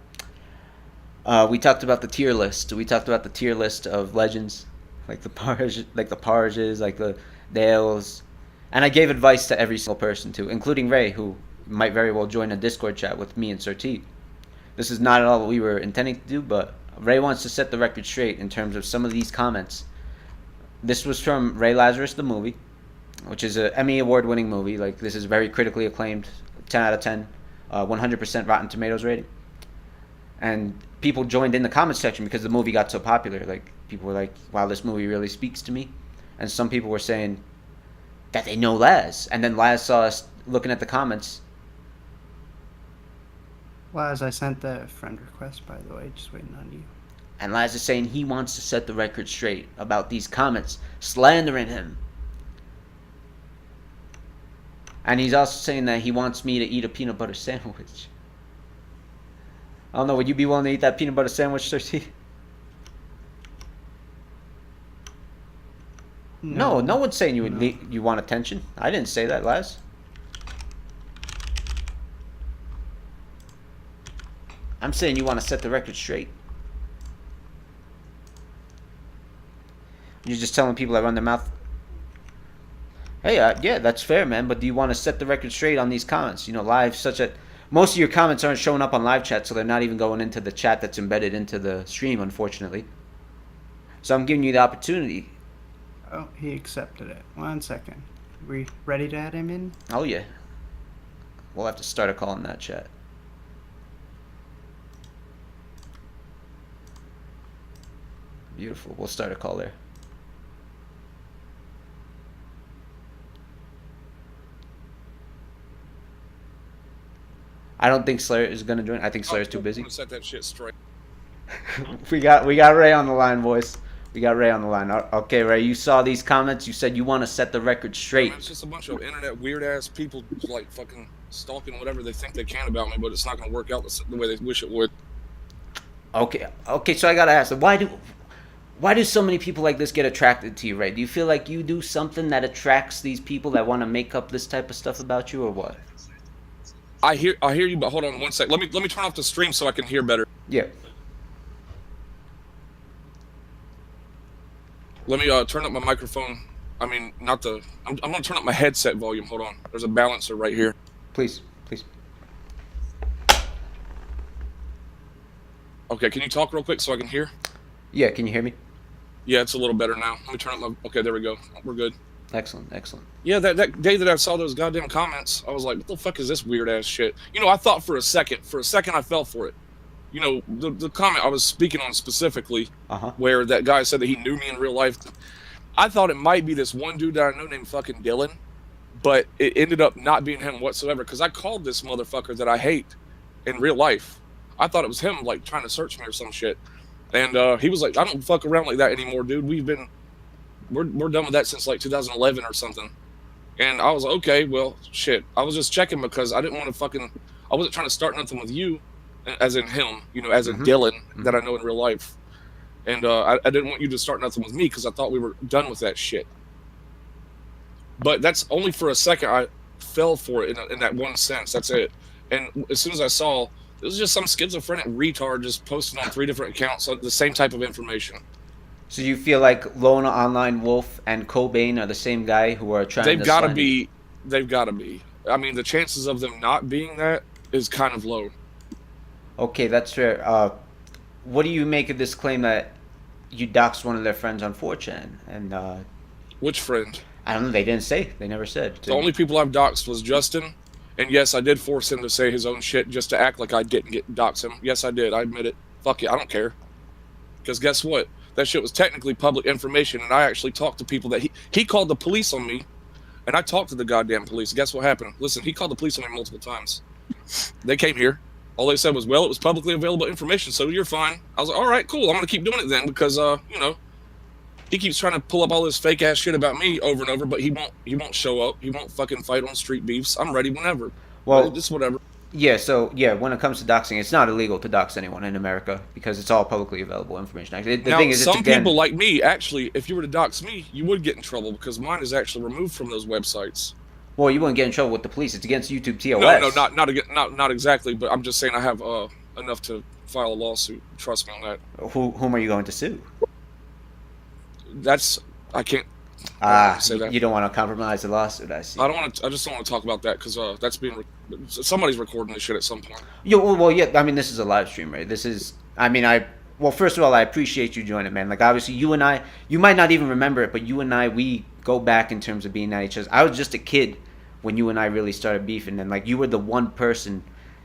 the tier list. We talked about the tier list of legends, like the Parj, like the Parjes, like the Dales, and I gave advice to every single person too, including Ray, who might very well join a Discord chat with me and SirT. This is not at all what we were intending to do, but Ray wants to set the record straight in terms of some of these comments. This was from Ray Lazarus, the movie, which is an Emmy award-winning movie. Like, this is very critically acclaimed, 10 out of 10, 100% Rotten Tomatoes rating. And people joined in the comment section because the movie got so popular. Like, people were like, wow, this movie really speaks to me. And some people were saying that they know Laz. And then Laz saw us looking at the comments. Laz, I sent the friend request, by the way, just waiting on you. And Laz is saying he wants to set the record straight about these comments slandering him. And he's also saying that he wants me to eat a peanut butter sandwich. I don't know, would you be willing to eat that peanut butter sandwich, SirT? No, no one's saying you want attention. I didn't say that, Laz. I'm saying you want to set the record straight. You're just telling people that run their mouth. Hey, yeah, that's fair, man. But do you want to set the record straight on these comments? You know, live such a... Most of your comments aren't showing up on live chat, so they're not even going into the chat that's embedded into the stream, unfortunately. So I'm giving you the opportunity. Oh, he accepted it. 1 second. We ready to add him in? Oh, yeah. We'll have to start a call in that chat. Beautiful. We'll start a call there. I don't think Slayer is gonna join. I think Slayer's too busy. I'm gonna set that shit straight. we got Ray on the line, boys. We got Ray on the line. Okay, Ray, you saw these comments. You said you want to set the record straight. It's just a bunch of internet weird ass people like fucking stalking whatever they think they can about me, but it's not gonna work out the way they wish it would. Okay. So I gotta ask, why do so many people like this get attracted to you, Ray? Do you feel like you do something that attracts these people that want to make up this type of stuff about you, or what? I hear you, but hold on 1 sec. Let me turn off the stream so I can hear better. Yeah. Let me turn up my microphone. I mean, not the. I'm gonna turn up my headset volume. Hold on. There's a balancer right here. Please. Okay, can you talk real quick so I can hear? Yeah, can you hear me? Yeah, it's a little better now. Let me turn up my. Okay, there we go. We're good. Excellent. Yeah, that day that I saw those goddamn comments, I was like, what the fuck is this weird ass shit? You know, I thought for a second I fell for it. You know, the comment I was speaking on specifically, where that guy said that he knew me in real life. I thought it might be this one dude that I know named fucking Dylan, but it ended up not being him whatsoever, because I called this motherfucker that I hate in real life. I thought it was him, like, trying to search me or some shit. And he was like, I don't fuck around like that anymore, dude. We're done with that since like 2011 or something. And I was like, okay, well, shit. I was just checking because I didn't want to I wasn't trying to start nothing with you, as in him, you know, as in Dylan, that I know in real life. And I didn't want you to start nothing with me because I thought we were done with that shit. But that's only for a second. I fell for it in that one sense. That's it. And as soon as I saw, it was just some schizophrenic retard just posting on 3 different accounts the same type of information. So you feel like Lona Online Wolf and Cobain are the same guy who are trying to... They've got to be. I mean, the chances of them not being that is kind of low. Okay, that's fair. What do you make of this claim that you doxed one of their friends on 4chan? And which friend? I don't know. They didn't say. They never said. The only people I've doxed was Justin. And yes, I did force him to say his own shit just to act like I didn't dox him. Yes, I did. I admit it. Fuck it. I don't care. Because guess what? That shit was technically public information, and I actually talked to people that he called the police on me, and I talked to the goddamn police. Guess what happened? Listen, he called the police on me multiple times. They came here. All they said was, well, it was publicly available information, so you're fine. I was like, all right, cool. I'm going to keep doing it then because, you know, he keeps trying to pull up all this fake ass shit about me over and over, but he won't show up. He won't fucking fight on street beefs. I'm ready whenever. Well, just whatever. Yeah, so yeah, when it comes to doxing, it's not illegal to dox anyone in America because it's all publicly available information. Actually, the Now, thing is, some people like me, actually, if you were to dox me, you would get in trouble because mine is actually removed from those websites. Well, you wouldn't get in trouble with the police. It's against YouTube TOS. No, not exactly. But I'm just saying I have enough to file a lawsuit. Trust me on that. Whom are you going to sue? I can't. Say that. You don't want to compromise the lawsuit. I see. I just don't want to talk about that because that's being. Somebody's recording this shit at some point. Yeah. Well, yeah. I mean, this is a live stream, right? This is. I mean, Well, first of all, I appreciate you joining, man. Like, obviously, you and I. You might not even remember it, but you and I, we go back in terms of being at each other. I was just a kid when you and I really started beefing, and like, you were the one person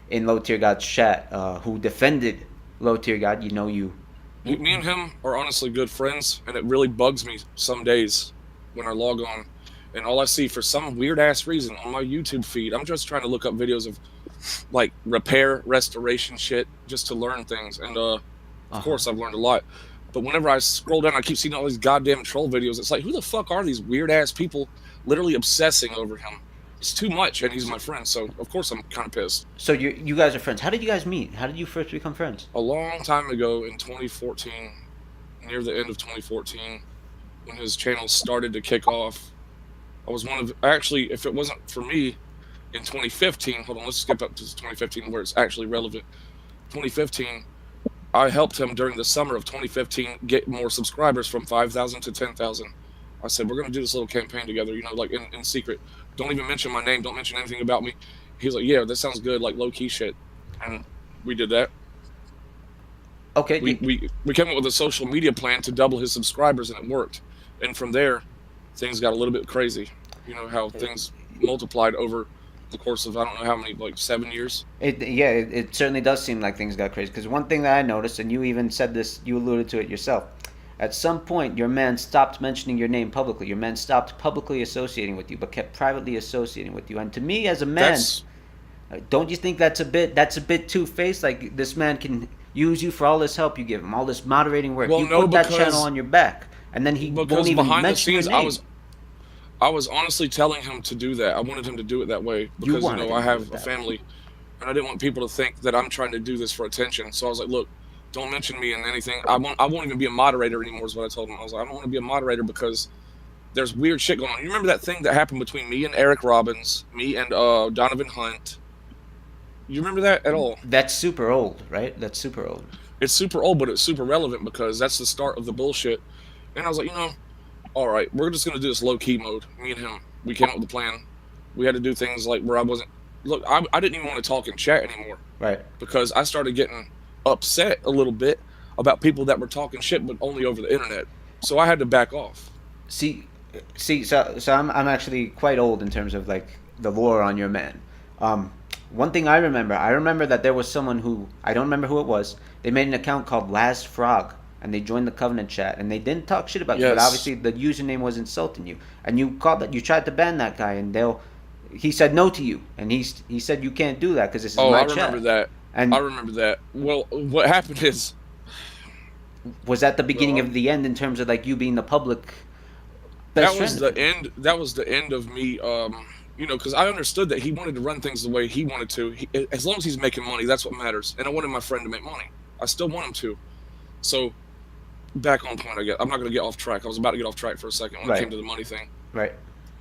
in Low Tier God's chat who defended Low Tier God. You know, Me and him are honestly good friends, and it really bugs me some days when I log on, and all I see for some weird ass reason on my YouTube feed, I'm just trying to look up videos of like repair, restoration shit, just to learn things, and of course I've learned a lot. But whenever I scroll down, I keep seeing all these goddamn troll videos. It's like, who the fuck are these weird ass people literally obsessing over him? It's too much, and he's my friend, so of course I'm kind of pissed. So you guys are friends. How did you guys meet? How did you first become friends? A long time ago in 2014, near the end of 2014, when his channel started to kick off, I was one of, actually, if it wasn't for me, in 2015, hold on, let's skip up to 2015 where it's actually relevant. 2015, I helped him during the summer of 2015 get more subscribers from 5,000 to 10,000. I said, we're going to do this little campaign together, you know, like in secret. Don't even mention my name. Don't mention anything about me. He's like, yeah, that sounds good, like low-key shit. And we did that. Okay. We came up with a social media plan to double his subscribers, and it worked. And from there, things got a little bit crazy. You know, how things multiplied over the course of, I don't know how many, like 7 years. It certainly does seem like things got crazy. Because one thing that I noticed, and you even said this, you alluded to it yourself, at some point your man stopped mentioning your name publicly. Your man stopped publicly associating with you, but kept privately associating with you. And to me, as a man, don't you think that's a bit two-faced? Like, this man can use you for all this help you give him, all this moderating work. Well, you put that channel on your back, and then he won't even mention your name. I was honestly telling him to do that. I wanted him to do it that way because, you know, I have a family, and I didn't want people to think that I'm trying to do this for attention. So I was like, look, don't mention me in anything. I won't even be a moderator anymore is what I told him. I was like, I don't want to be a moderator because there's weird shit going on. You remember that thing that happened between me and Eric Robbins, me and Donovan Hunt? You remember that at all? That's super old, right? That's super old. It's super old, but it's super relevant because that's the start of the bullshit. And I was like, you know, all right, we're just going to do this low-key mode. Me and him, we came up with a plan. We had to do things like where I wasn't... Look, I didn't even want to talk in chat anymore. Right. Because I started getting upset a little bit about people that were talking shit, but only over the internet. So I had to back off. So I'm actually quite old in terms of like the lore on your man. One thing I remember that there was someone who, I don't remember who it was, they made an account called Laz Frog, and they joined the Covenant chat, and they didn't talk shit about you, but obviously the username was insulting you, and you tried to ban that guy, and he said no to you, and he said you can't do that because this is my chat. I remember that. I remember that. Well, what happened is... Was that the beginning of the end in terms of like you being the public best friend? That was the end of me, you know, because I understood that he wanted to run things the way he wanted to. As long as he's making money, that's what matters. And I wanted my friend to make money. I still want him to. So, back on point, I'm not going to get off track. I was about to get off track for a second when it came to the money thing. Right.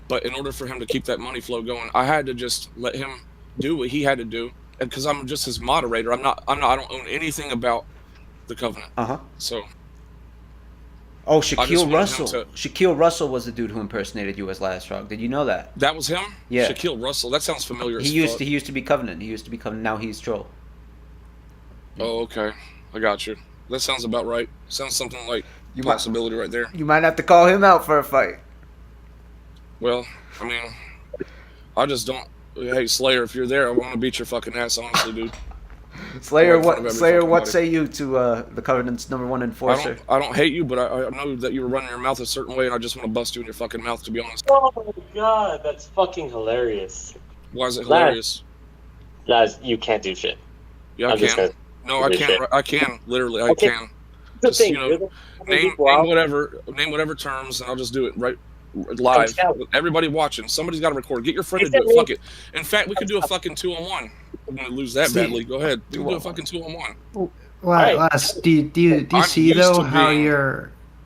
But in order for him to keep that money flow going, I had to just let him do what he had to do. And because I'm just his moderator, I don't own anything about the Covenant. So. Oh, Shaquille Russell. Shaquille Russell was the dude who impersonated you as Laz Frog. Did you know that? That was him? Yeah. Shaquille Russell. That sounds familiar as fuck. He used to be Covenant. Now he's Troll. Oh, okay. I got you. That sounds about right. Sounds something like possibility right there. You might have to call him out for a fight. Well, I mean, I just don't... Hey, Slayer, if you're there, I want to beat your fucking ass, honestly, dude. Slayer, what say you to the Covenant's #1 enforcer? I don't hate you, but I know that you were running your mouth a certain way, and I just want to bust you in your fucking mouth, to be honest. Oh my god, that's fucking hilarious. Why is it hilarious? Laz, you can't do shit. Yeah, I I'm just can. gonna No, I this can't. shit. I can. Literally, I Okay. can. The Just, thing, you know, you're the fucking name people out. name whatever terms, and I'll just do it right live. Cali. With everybody watching. Somebody's got to record. Get your friend They to do sent it. me. Fuck it. In fact, we could do a fucking 2-on-1. I'm gonna lose that See- badly. Go ahead. We can do a 2-on-1. fucking 2-on-1. Alright. Laz, do you I'm see used though to how being-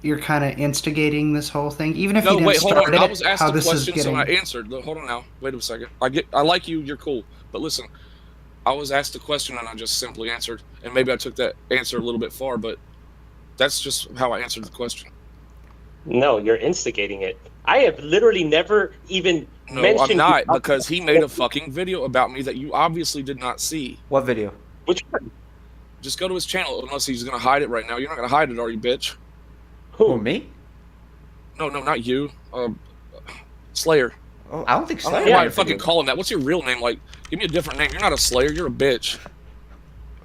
you're kind of instigating this whole thing, even if No, you didn't wait, hold start on. it? I was asked how a this is question, so getting? I answered. Hold on now. Wait a second. I like you. You're cool. But listen, I was asked a question and I just simply answered. And maybe I took that answer a little bit far, but that's just how I answered the question. No, you're instigating it. I have literally never even No, mentioned. I'm not, because he made a fucking video about me that you obviously did not see. What video? Which one? Just go to his channel, unless he's gonna hide it right now. You're not gonna hide it, are you, bitch? Who, Who? me? No, not you. Slayer. Oh, I don't think I Slayer. don't know why made I a fucking video. call him that. What's your real name? Like, give me a different name. You're not a Slayer. You're a bitch.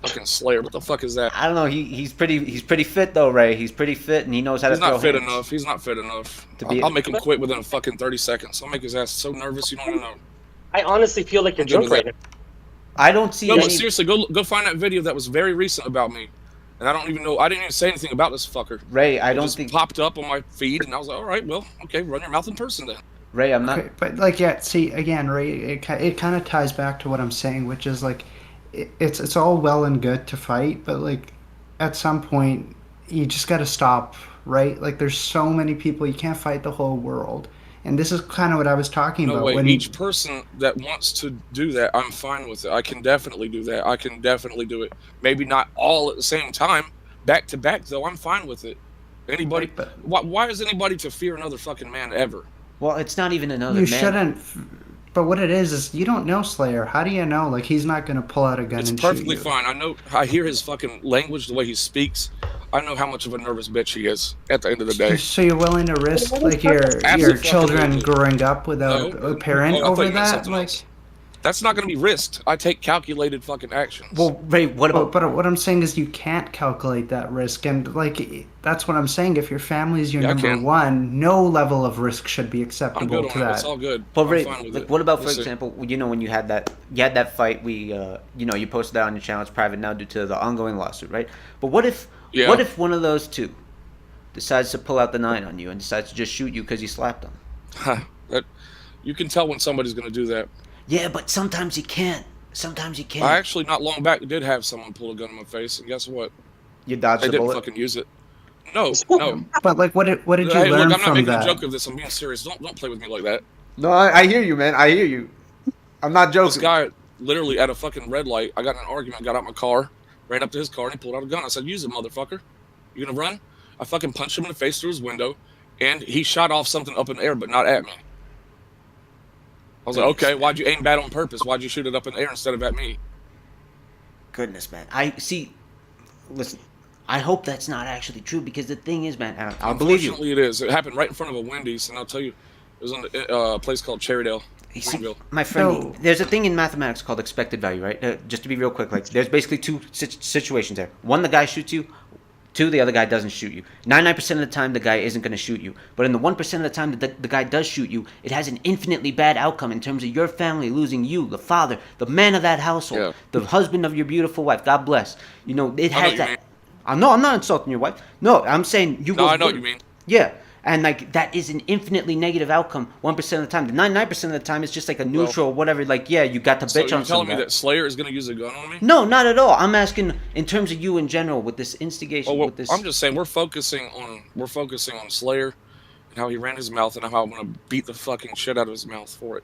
Fucking Slayer. What the fuck is that? I don't know. He's pretty fit though, Ray. He's pretty fit and he knows how He's to throw not fit hands. enough. He's not fit enough. To be- I'll make him quit within a fucking 30 seconds. I'll make his ass so nervous you don't even know. I honestly feel like you're I'm good drunk with right that. now. I don't see No, any. but seriously, go find that video that was very recent about me. And I don't even know. I didn't even say anything about this fucker. Ray, I It don't just think. popped up on my feed, and I was like, all right, well, okay, run your mouth in person then. Ray, I'm not. Okay, but like, yeah, see, again, Ray, it kind of ties back to what I'm saying, which is like, it's all well and good to fight, but like, at some point, you just got to stop, right? Like, there's so many people, you can't fight the whole world, and this is kind of what I was talking No about. way. When Each person that wants to do that, I'm fine with it. I can definitely do that. I can definitely do it. Maybe not all at the same time, back to back though. I'm fine with it. Anybody? But- Why is anybody to fear another fucking man ever? Well, it's not even another you man. shouldn't. But what it is you don't know Slayer. How do you know? Like, he's not gonna pull out a gun It's and perfectly shoot you. fine. I know. I hear his fucking language, the way he speaks. I know how much of a nervous bitch he is. At the end of the day. So you're willing to risk like your Absolutely. children growing up without No. a parent Oh, I thought over you meant that? something Like, else. That's not going to be risked. I take calculated fucking actions. Well, Ray, what about? but what I'm saying is you can't calculate that risk, and like that's what I'm saying. If your family is your Yeah, I number can. one, no level of risk should be I'm acceptable good to on it. that. It's all good. But I'm Ray, fine with like, it. what about, for We'll see. example, you know, when you had that fight, you posted that on your channel. It's private now due to the ongoing lawsuit, right? But what if one of those two decides to pull out the 9 on you and decides to just shoot you because you slapped them? You can tell when somebody's going to do that. Yeah, but sometimes you can't. Sometimes you can't. I actually, not long back, did have someone pull a gun in my face, and guess what? You dodged They the didn't bullet. fucking use it. No, no. But like, what did you Hey, learn look, I'm not from making that? a joke of this. I'm being serious. Don't play with me like that. No, I hear you, man. I hear you. I'm not This joking. guy, literally at a fucking red light, I got in an argument, got out my car, ran up to his car, and he pulled out a gun. I said, use it, motherfucker. You gonna run? I fucking punched him in the face through his window, and he shot off something up in the air, but not at me. I was like, okay, why'd you aim bad on purpose? Why'd you shoot it up in the air instead of at me? Goodness, man. I see. Listen, I hope that's not actually true because the thing is, man, I'll believe you. Unfortunately, it is. It happened right in front of a Wendy's, and I'll tell you, it was on a place called Cherrydale. You see, Greenville. my friend, No. there's a thing in mathematics called expected value, right? Just to be real quick, like there's basically two situations there. One, the guy shoots you. Two, the other guy doesn't shoot you. 99% of the time, the guy isn't going to shoot you. But in the 1% of the time that the guy does shoot you, it has an infinitely bad outcome in terms of your family losing you, the father, the man of that household, Yeah. the husband of your beautiful wife. God bless. You know, it I know has what you that. mean. I'm not insulting your wife. No, I'm saying you. No, will- I know what you mean. Yeah. And like that is an infinitely negative outcome 1% of the time. The 99% of the time is just like a neutral whatever, like, yeah, you got to So bitch you're on telling me somebody. that Slayer is going to use a gun on me? No, not at all. I'm asking in terms of you in general with this instigation, Oh, well, with this. I'm just saying we're focusing on Slayer and how he ran his mouth and how I'm going to beat the fucking shit out of his mouth for it.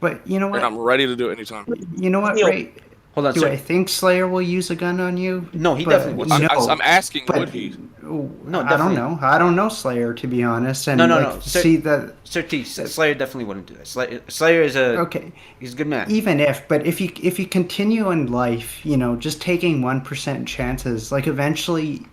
But you know And what? I'm ready to do it anytime. You know what, Neil, Ray? Hold on, Do sir. I think Slayer will use a gun on you? No, he But definitely would. I'm asking, but- would he? No, I definitely. don't know. I don't know Slayer, to be honest. And No. see that. SirT, Slayer definitely wouldn't do that. Slayer is Okay. he's a good man. Even but if you continue in life, just taking 1% chances, like eventually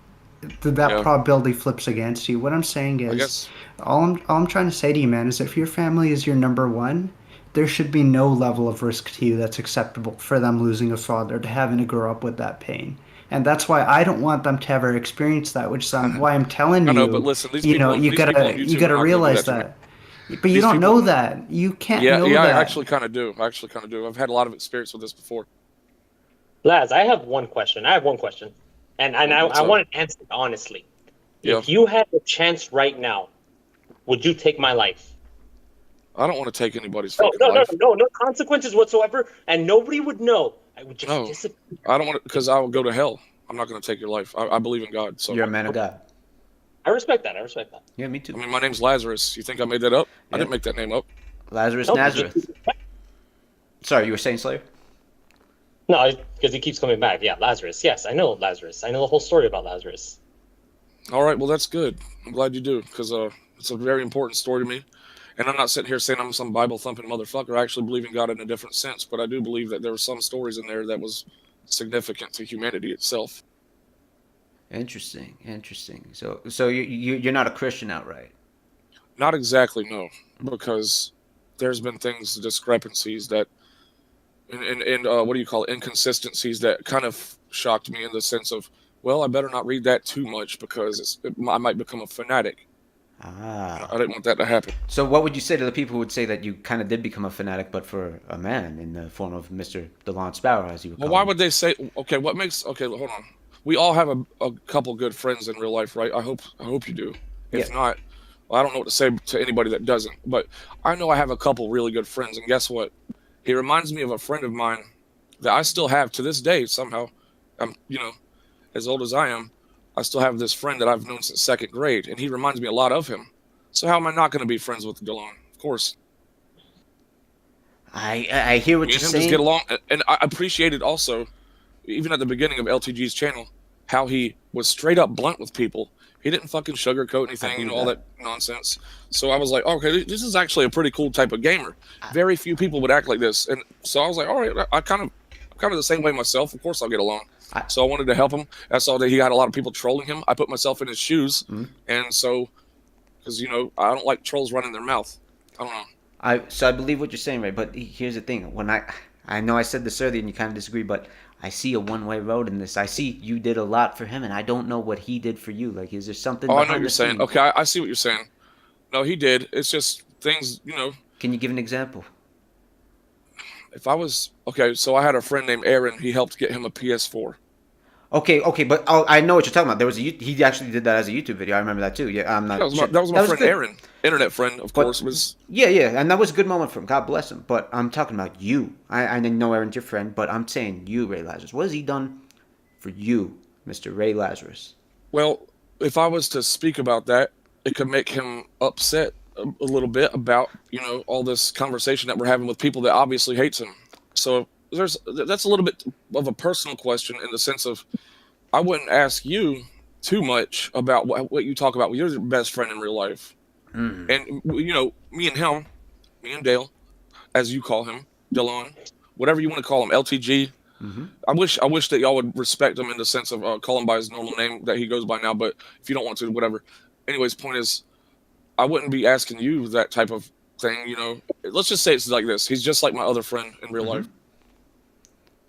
that Yeah. probability flips against you. What I'm saying I is, guess. all I'm trying to say to you, man, is if your family is your number one, there should be no level of risk to you that's acceptable for them losing a father, to having to grow up with that pain. And that's why I don't want them to ever experience that, which is why I'm telling I you. know, but listen, these you people- know, you these people on gotta YouTube you are gotta not gonna do realize that to me. that. But you These don't people- know that. You can't Yeah, know yeah, that. I actually kind of do. I've had a lot of experience with this before. Laz, I have one question. I want to answer it honestly. Yeah. If you had the chance right now, would you take my life? I don't want to take anybody's No, fucking life. no consequences whatsoever, and nobody would know. I would just No, disappear. I don't want to, because I will go to hell. I'm not going to take your life. I believe in God. So You're a man of God. I respect that. Yeah, me too. I mean, my name's Lazarus. You think I made that up? I didn't make that name up. Lazarus No, Nazareth. Sorry, you were saying Slayer? No, because he keeps coming back. Yeah, Lazarus. Yes, I know Lazarus. I know the whole story about Lazarus. All right, well, that's good. I'm glad you do, because it's a very important story to me. And I'm not sitting here saying I'm some Bible-thumping motherfucker. I actually believe in God in a different sense, but I do believe that there were some stories in there that was significant to humanity itself. Interesting. So you're not a Christian outright? Not exactly, no, because there's been discrepancies that, and what do you call it, inconsistencies that kind of shocked me in the sense of, well, I better not read that too much because I might become a fanatic. Ah. I didn't want that to happen. So what would you say to the people who would say that you kind of did become a fanatic, but for a man in the form of Mr. DeLon Sparrow, as you would call Well, why him? would they say, okay, hold on. We all have a couple good friends in real life, right? I hope you do. If not, well, I don't know what to say to anybody that doesn't, but I know I have a couple really good friends, and guess what? He reminds me of a friend of mine that I still have to this day somehow. I'm, as old as I am, I still have this friend that I've known since 2nd grade, and he reminds me a lot of him. So how am I not going to be friends with DeLon? Of course. I hear what Me you're and him saying. just get along, and I appreciated also, even at the beginning of LTG's channel, how he was straight up blunt with people. He didn't fucking sugarcoat anything, all that nonsense. So I was like, okay, this is actually a pretty cool type of gamer. Very few people would act like this, and so I was like, all right, I'm kind of the same way myself. Of course, I'll get along. So I wanted to help him. I saw that he had a lot of people trolling him. I put myself in his shoes, and so, because I don't like trolls running their mouth. I don't know. So I believe what you're saying, right? But here's the thing: when I know I said this earlier, and you kind of disagree, but I see a one-way road in this. I see you did a lot for him, and I don't know what he did for you. Like, is there something? Oh, I know what you're the saying. scenes? Okay, I see what you're saying. No, he did. It's just things, Can you give an example? If I was so I had a friend named Aaron. He helped get him a PS4. Okay, but I know what you're talking about. There was he actually did that as a YouTube video. I remember that too. Yeah, I'm not. That was my friend good. Aaron, internet friend, of course. Was Yeah, and that was a good moment for him. God bless him. But I'm talking about you. I know Aaron's your friend, but I'm saying you, Ray Lazarus. What has he done for you, Mr. Ray Lazarus? Well, if I was to speak about that, it could make him upset a little bit about all this conversation that we're having with people that obviously hates him. So that's a little bit of a personal question in the sense of I wouldn't ask you too much about what you talk about with your best friend in real life. And me and Dale, as you call him, DeLon, whatever you want to call him, LTG. I wish that y'all would respect him in the sense of call him by his normal name that he goes by now, but if you don't want to, whatever. Anyways, point is, I wouldn't be asking you that type of thing, Let's just say it's like this. He's just like my other friend in real life.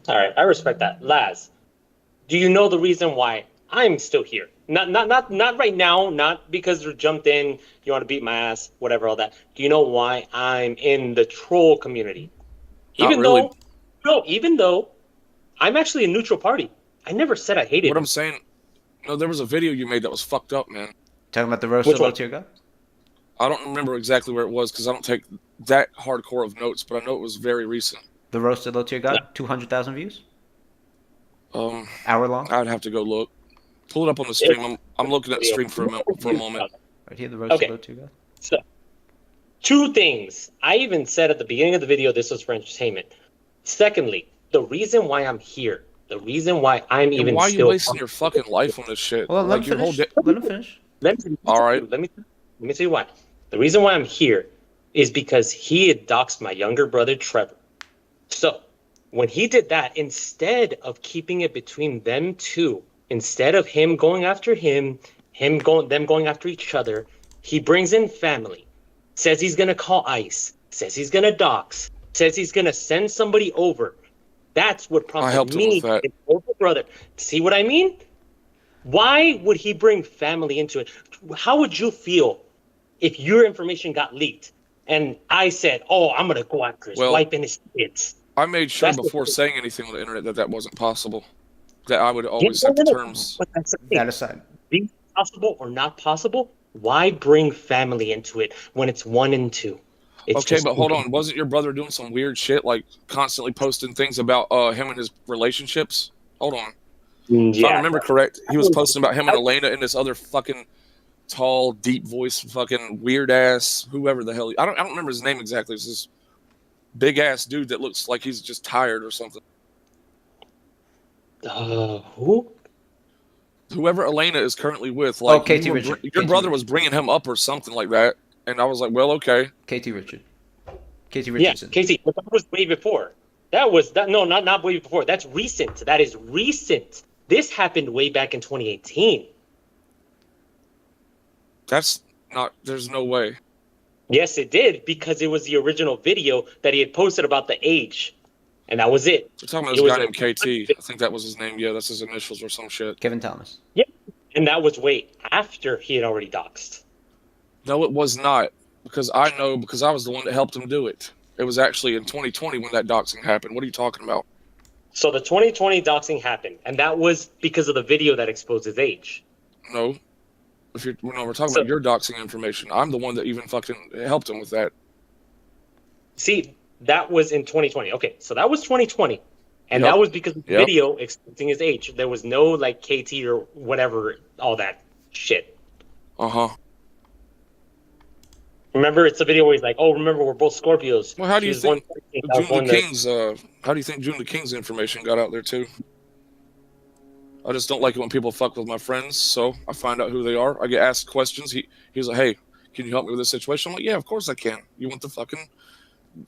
All right, I respect that. Laz, do you know the reason why I'm still here? Not right now, not because you jumped in, you want to beat my ass, whatever, all that. Do you know why I'm in the troll community? Even though I'm actually a neutral party. I never said I hated What him. I'm saying, there was a video you made that was fucked up, man. Talking about the roast Which of low one? tier God? I don't remember exactly where it was because I don't take that hardcore of notes, but I know it was very recent. The roast of low tier God? 200,000 views? Hour long? I'd have to go look. Pull it up on the stream. I'm looking at the stream for a moment. Right here, the roast of low tier God. So, 2 things. I even said at the beginning of the video this was for entertainment. Secondly, the reason why I'm here, the reason why I'm even why are still you wasting your fucking life on this shit? Well, let him finish. Let me All right. Let me tell you why. The reason why I'm here is because he had doxed my younger brother Trevor. So when he did that, instead of keeping it between them two, instead of him going after them going after each other, he brings in family, says he's gonna call ICE, says he's gonna dox, says he's gonna send somebody over. That's what prompted me to get over brother. See what I mean? Why would he bring family into it? How would you feel if your information got leaked and I said, "Oh, I'm gonna go after his wife and his kids"? I made sure That's before the- saying anything on the internet that wasn't possible. That I would Yeah, always set the terms. But that's the thing. That aside. Being possible or not possible, why bring family into it when it's 1 and 2? It's Okay, just but hold on. Wasn't your brother doing some weird shit, like constantly posting things about him and his relationships? Hold on. If I remember correct, he was posting about him and Elena and this other fucking tall, deep voice, fucking weird ass, whoever the hell. I don't remember his name exactly. It's this big ass dude that looks like he's just tired or something. Who? Whoever Elena is currently with, like KT Richard. Your KT brother Richard. was bringing him up or something like that, and I was like, well, okay. KT Richard. KT Yeah, Richardson. Casey, but that was way before. No, not way before. That's recent. That is recent. This happened way back in 2018. That's not. There's no way. Yes, it did, because it was the original video that he had posted about the age. And that was it. You're talking about It this was guy a- named KT. I think that was his name. Yeah, that's his initials or some shit. Kevin Thomas. Yeah. And that was way after he had already doxed. No, it was not. Because I know, because I was the one that helped him do it. It was actually in 2020 when that doxing happened. What are you talking about? So the 2020 doxing happened, and that was because of the video that exposed his age. No. We're talking about your doxing information. I'm the one that even fucking helped him with that. See, that was in 2020. Okay, so that was 2020. And Yep. that was because of the Yep. video exposing his age. There was no, like, KT or whatever, all that shit. Uh-huh. Remember, it's a video where he's like, oh, remember, we're both Scorpios. Well, how do you She's think 113, I was June the 1 King's how do you think June the King's information got out there too? I just don't like it when people fuck with my friends, so I find out who they are. I get asked questions. He's like, hey, can you help me with this situation? I'm like, yeah, of course I can. You want the fucking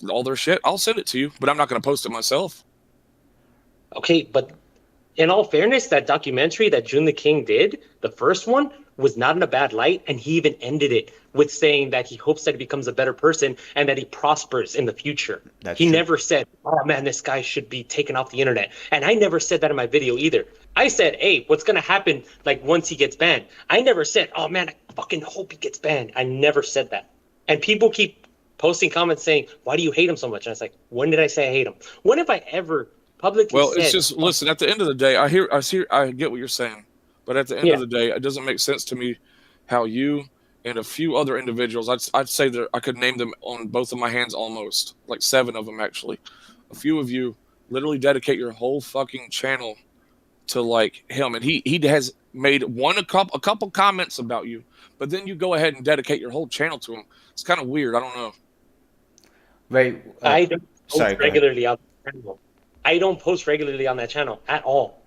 all their shit? I'll send it to you, but I'm not gonna post it myself. Okay, but in all fairness, that documentary that June the King did, the first one, was not in a bad light, and he even ended it with saying that he hopes that he becomes a better person and that he prospers in the future. That's He true. never said, oh man, this guy should be taken off the internet. And I never said that in my video either. I said, hey, what's gonna happen like once he gets banned? I never said, oh man, I fucking hope he gets banned. I never said that. And people keep posting comments saying, why do you hate him so much? And I was like, when did I say I hate him? When have I ever publicly Well, said... it's just listen. At the end of the day, I get what you're saying, but at the end of the day, it doesn't make sense to me how you and a few other individuals. I'd say that I could name them on both of my hands, almost like 7 of them actually. A few of you literally dedicate your whole fucking channel to like him, and he has made a couple comments about you, but then you go ahead and dedicate your whole channel to him. It's kind of weird. I don't know. Right. I don't sorry, post go ahead. regularly on that channel. I don't post regularly on that channel at all.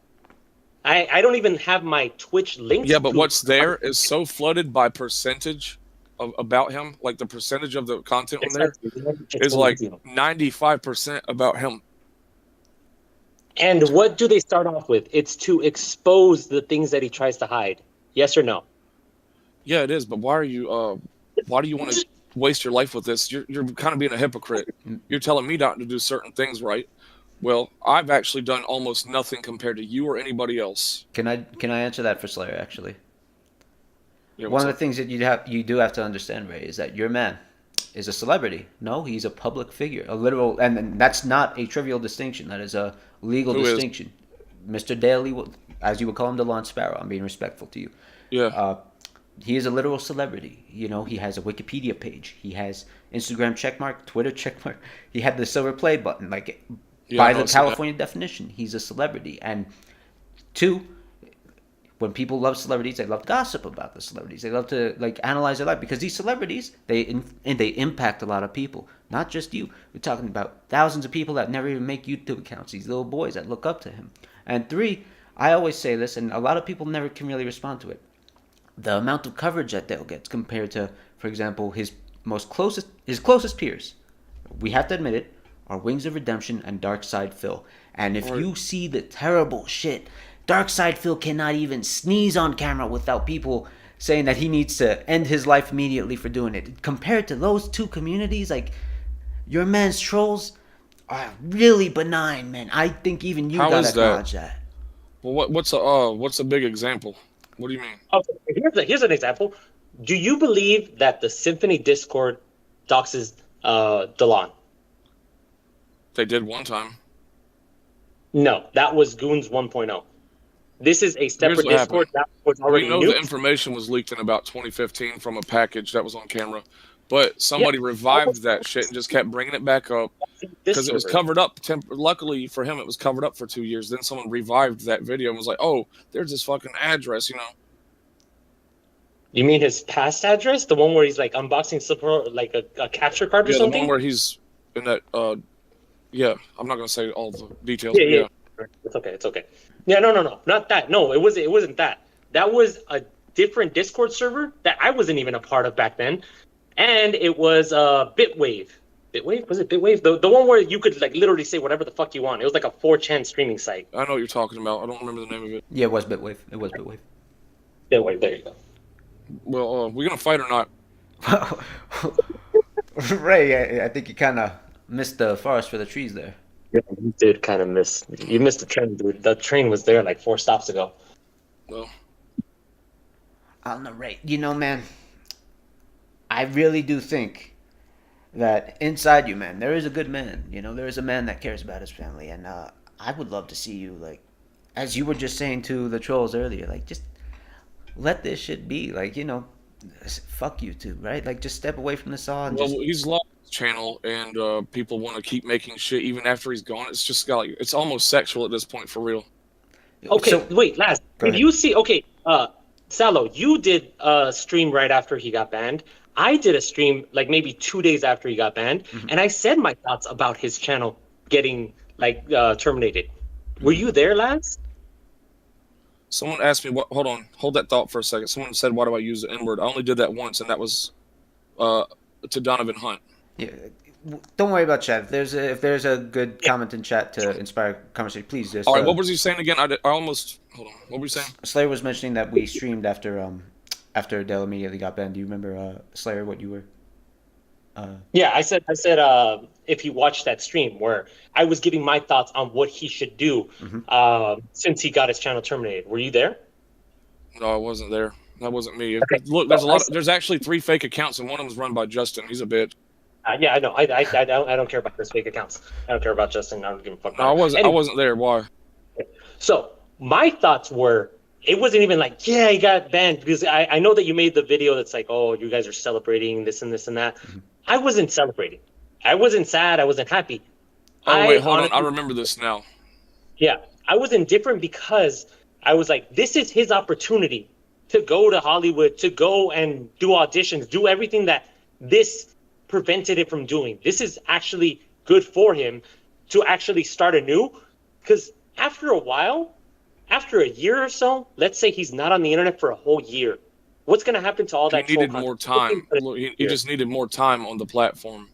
I don't even have my Twitch linked. Yeah, but to- what's there is so flooded by percentage about him. Like the percentage of the content on there is like 95% about him. And what do they start off with? It's to expose the things that he tries to hide. Yes or no? Yeah, it is. But why do you want to waste your life with this? You're kind of being a hypocrite. You're telling me not to do certain things, right? Well, I've actually done almost nothing compared to you or anybody else. Can I answer that for Slayer actually? Yeah, One of the things that you do have to understand, Ray, is that your man is a celebrity. No, he's a public figure, a literal, and that's not a trivial distinction. That is a legal distinction. Mr. Daly, as you would call him, the Lawn Sparrow. I'm being respectful to you. Yeah. He is a literal celebrity. You know, he has a Wikipedia page. He has Instagram checkmark, Twitter checkmark. He had the silver play button. Like, by the California definition, he's a celebrity. And 2, when people love celebrities, they love to gossip about the celebrities. They love to like analyze their life because these celebrities, they impact a lot of people, not just you. We're talking about thousands of people that never even make YouTube accounts. These little boys that look up to him. And 3, I always say this, and a lot of people never can really respond to it. The amount of coverage that Dale gets compared to, for example, his closest peers, we have to admit it, are Wings of Redemption and Darkside Phil. And if you see the terrible shit, Darkside Phil cannot even sneeze on camera without people saying that he needs to end his life immediately for doing it. Compared to those 2 communities, like, your man's trolls are really benign, man. I think even you gotta acknowledge that. Well, what's a big example? What do you mean? Okay, here's an example. Do you believe that the Symphony Discord doxes Delon? They did one time. No, that was Goons 1.0. This is a separate Discord that was already We know nuked. the information was leaked in about 2015 from a package that was on camera, but somebody revived that shit and just kept bringing it back up because it was covered up. Luckily for him, it was covered up for 2 years. Then someone revived that video and was like, "Oh, there's this fucking address," you know. You mean his past address, the one where he's like unboxing like a capture card or something? The one where he's in that. Yeah, I'm not gonna say all the details. Yeah. It's okay. It's okay. Yeah, no, not that. No, it wasn't that. That was a different Discord server that I wasn't even a part of back then, and it was Bitwave. Bitwave? Was it Bitwave? The one where you could like literally say whatever the fuck you want. It was like a 4chan streaming site. I know what you're talking about. I don't remember the name of it. Yeah, it was Bitwave. Bitwave. There you go. Well, we're gonna fight or not? Ray, I think you kind of missed the forest for the trees there. Yeah, you did kind of miss. You missed the train, dude. The train was there like 4 stops ago. Well, I don't know, Ray. You know, man, I really do think that inside you, man, there is a good man. You know, there is a man that cares about his family, and I would love to see you, like, as you were just saying to the trolls earlier, like, just let this shit be. Like, you know, fuck you too, right? Like, just step away from the saw and just... he's lost his channel, and people want to keep making shit even after he's gone. It's just got like, it's almost sexual at this point, for real. Okay, so, wait, Laz, if you see, Salo, you did a stream right after he got banned. I did a stream like maybe 2 days after he got banned, and I said my thoughts about his channel getting like terminated. Were you there, Laz? Someone asked me, hold that thought for a second. Someone said, why do I use the N-word? I only did that once, and that was to Donovan Hunt. Yeah, don't worry about chat. If there's a good comment in chat to inspire conversation, please just... All right, what was he saying again? I almost... Hold on. What were you saying? Slayer was mentioning that we streamed after Dell immediately got banned. Do you remember, Slayer, what you were... Yeah, I said if you watched that stream where I was giving my thoughts on what he should do since he got his channel terminated. Were you there? No, I wasn't there. That wasn't me. Okay. Look, there's actually 3 fake accounts, and one of them is run by Justin. He's a bitch. Yeah, I know. I don't care about those fake accounts. I don't care about Justin. I don't give a fuck. No, I wasn't there. Why? So my thoughts were, it wasn't even like, yeah, he got banned, because I know that you made the video that's like, oh, you guys are celebrating this and this and that. I wasn't celebrating. I wasn't sad. I wasn't happy. Oh, wait, hold on. I remember this now. Yeah, I was indifferent because I was like, this is his opportunity to go to Hollywood, to go and do auditions, do everything that this prevented it from doing. This is actually good for him to actually start anew, because after a while, after a year or so, let's say he's not on the internet for a whole year, what's going to happen to all that? He needed more time. He just needed more time on the platform.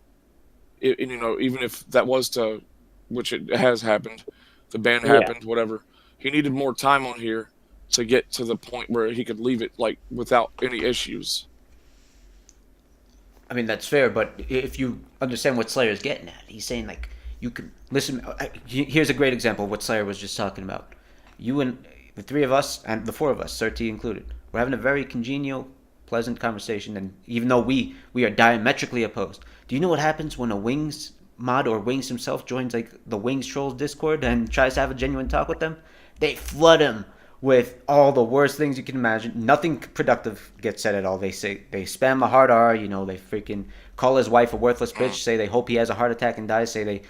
You know, even if that was to, which it has happened, the ban happened, whatever. He needed more time on here to get to the point where he could leave it like without any issues. I mean, that's fair, but if you understand what Slayer's getting at, he's saying, like, you can listen. Here's a great example of what Slayer was just talking about. You and the 3 of us, and the 4 of us, SirT included, we're having a very congenial, pleasant conversation, and even though we are diametrically opposed, do you know what happens when a Wings mod or Wings himself joins, like, the Wings Trolls Discord and tries to have a genuine talk with them? They flood him with all the worst things you can imagine. Nothing productive gets said at all. They spam the hard R, you know, they freaking call his wife a worthless bitch, say they hope he has a heart attack and dies, say they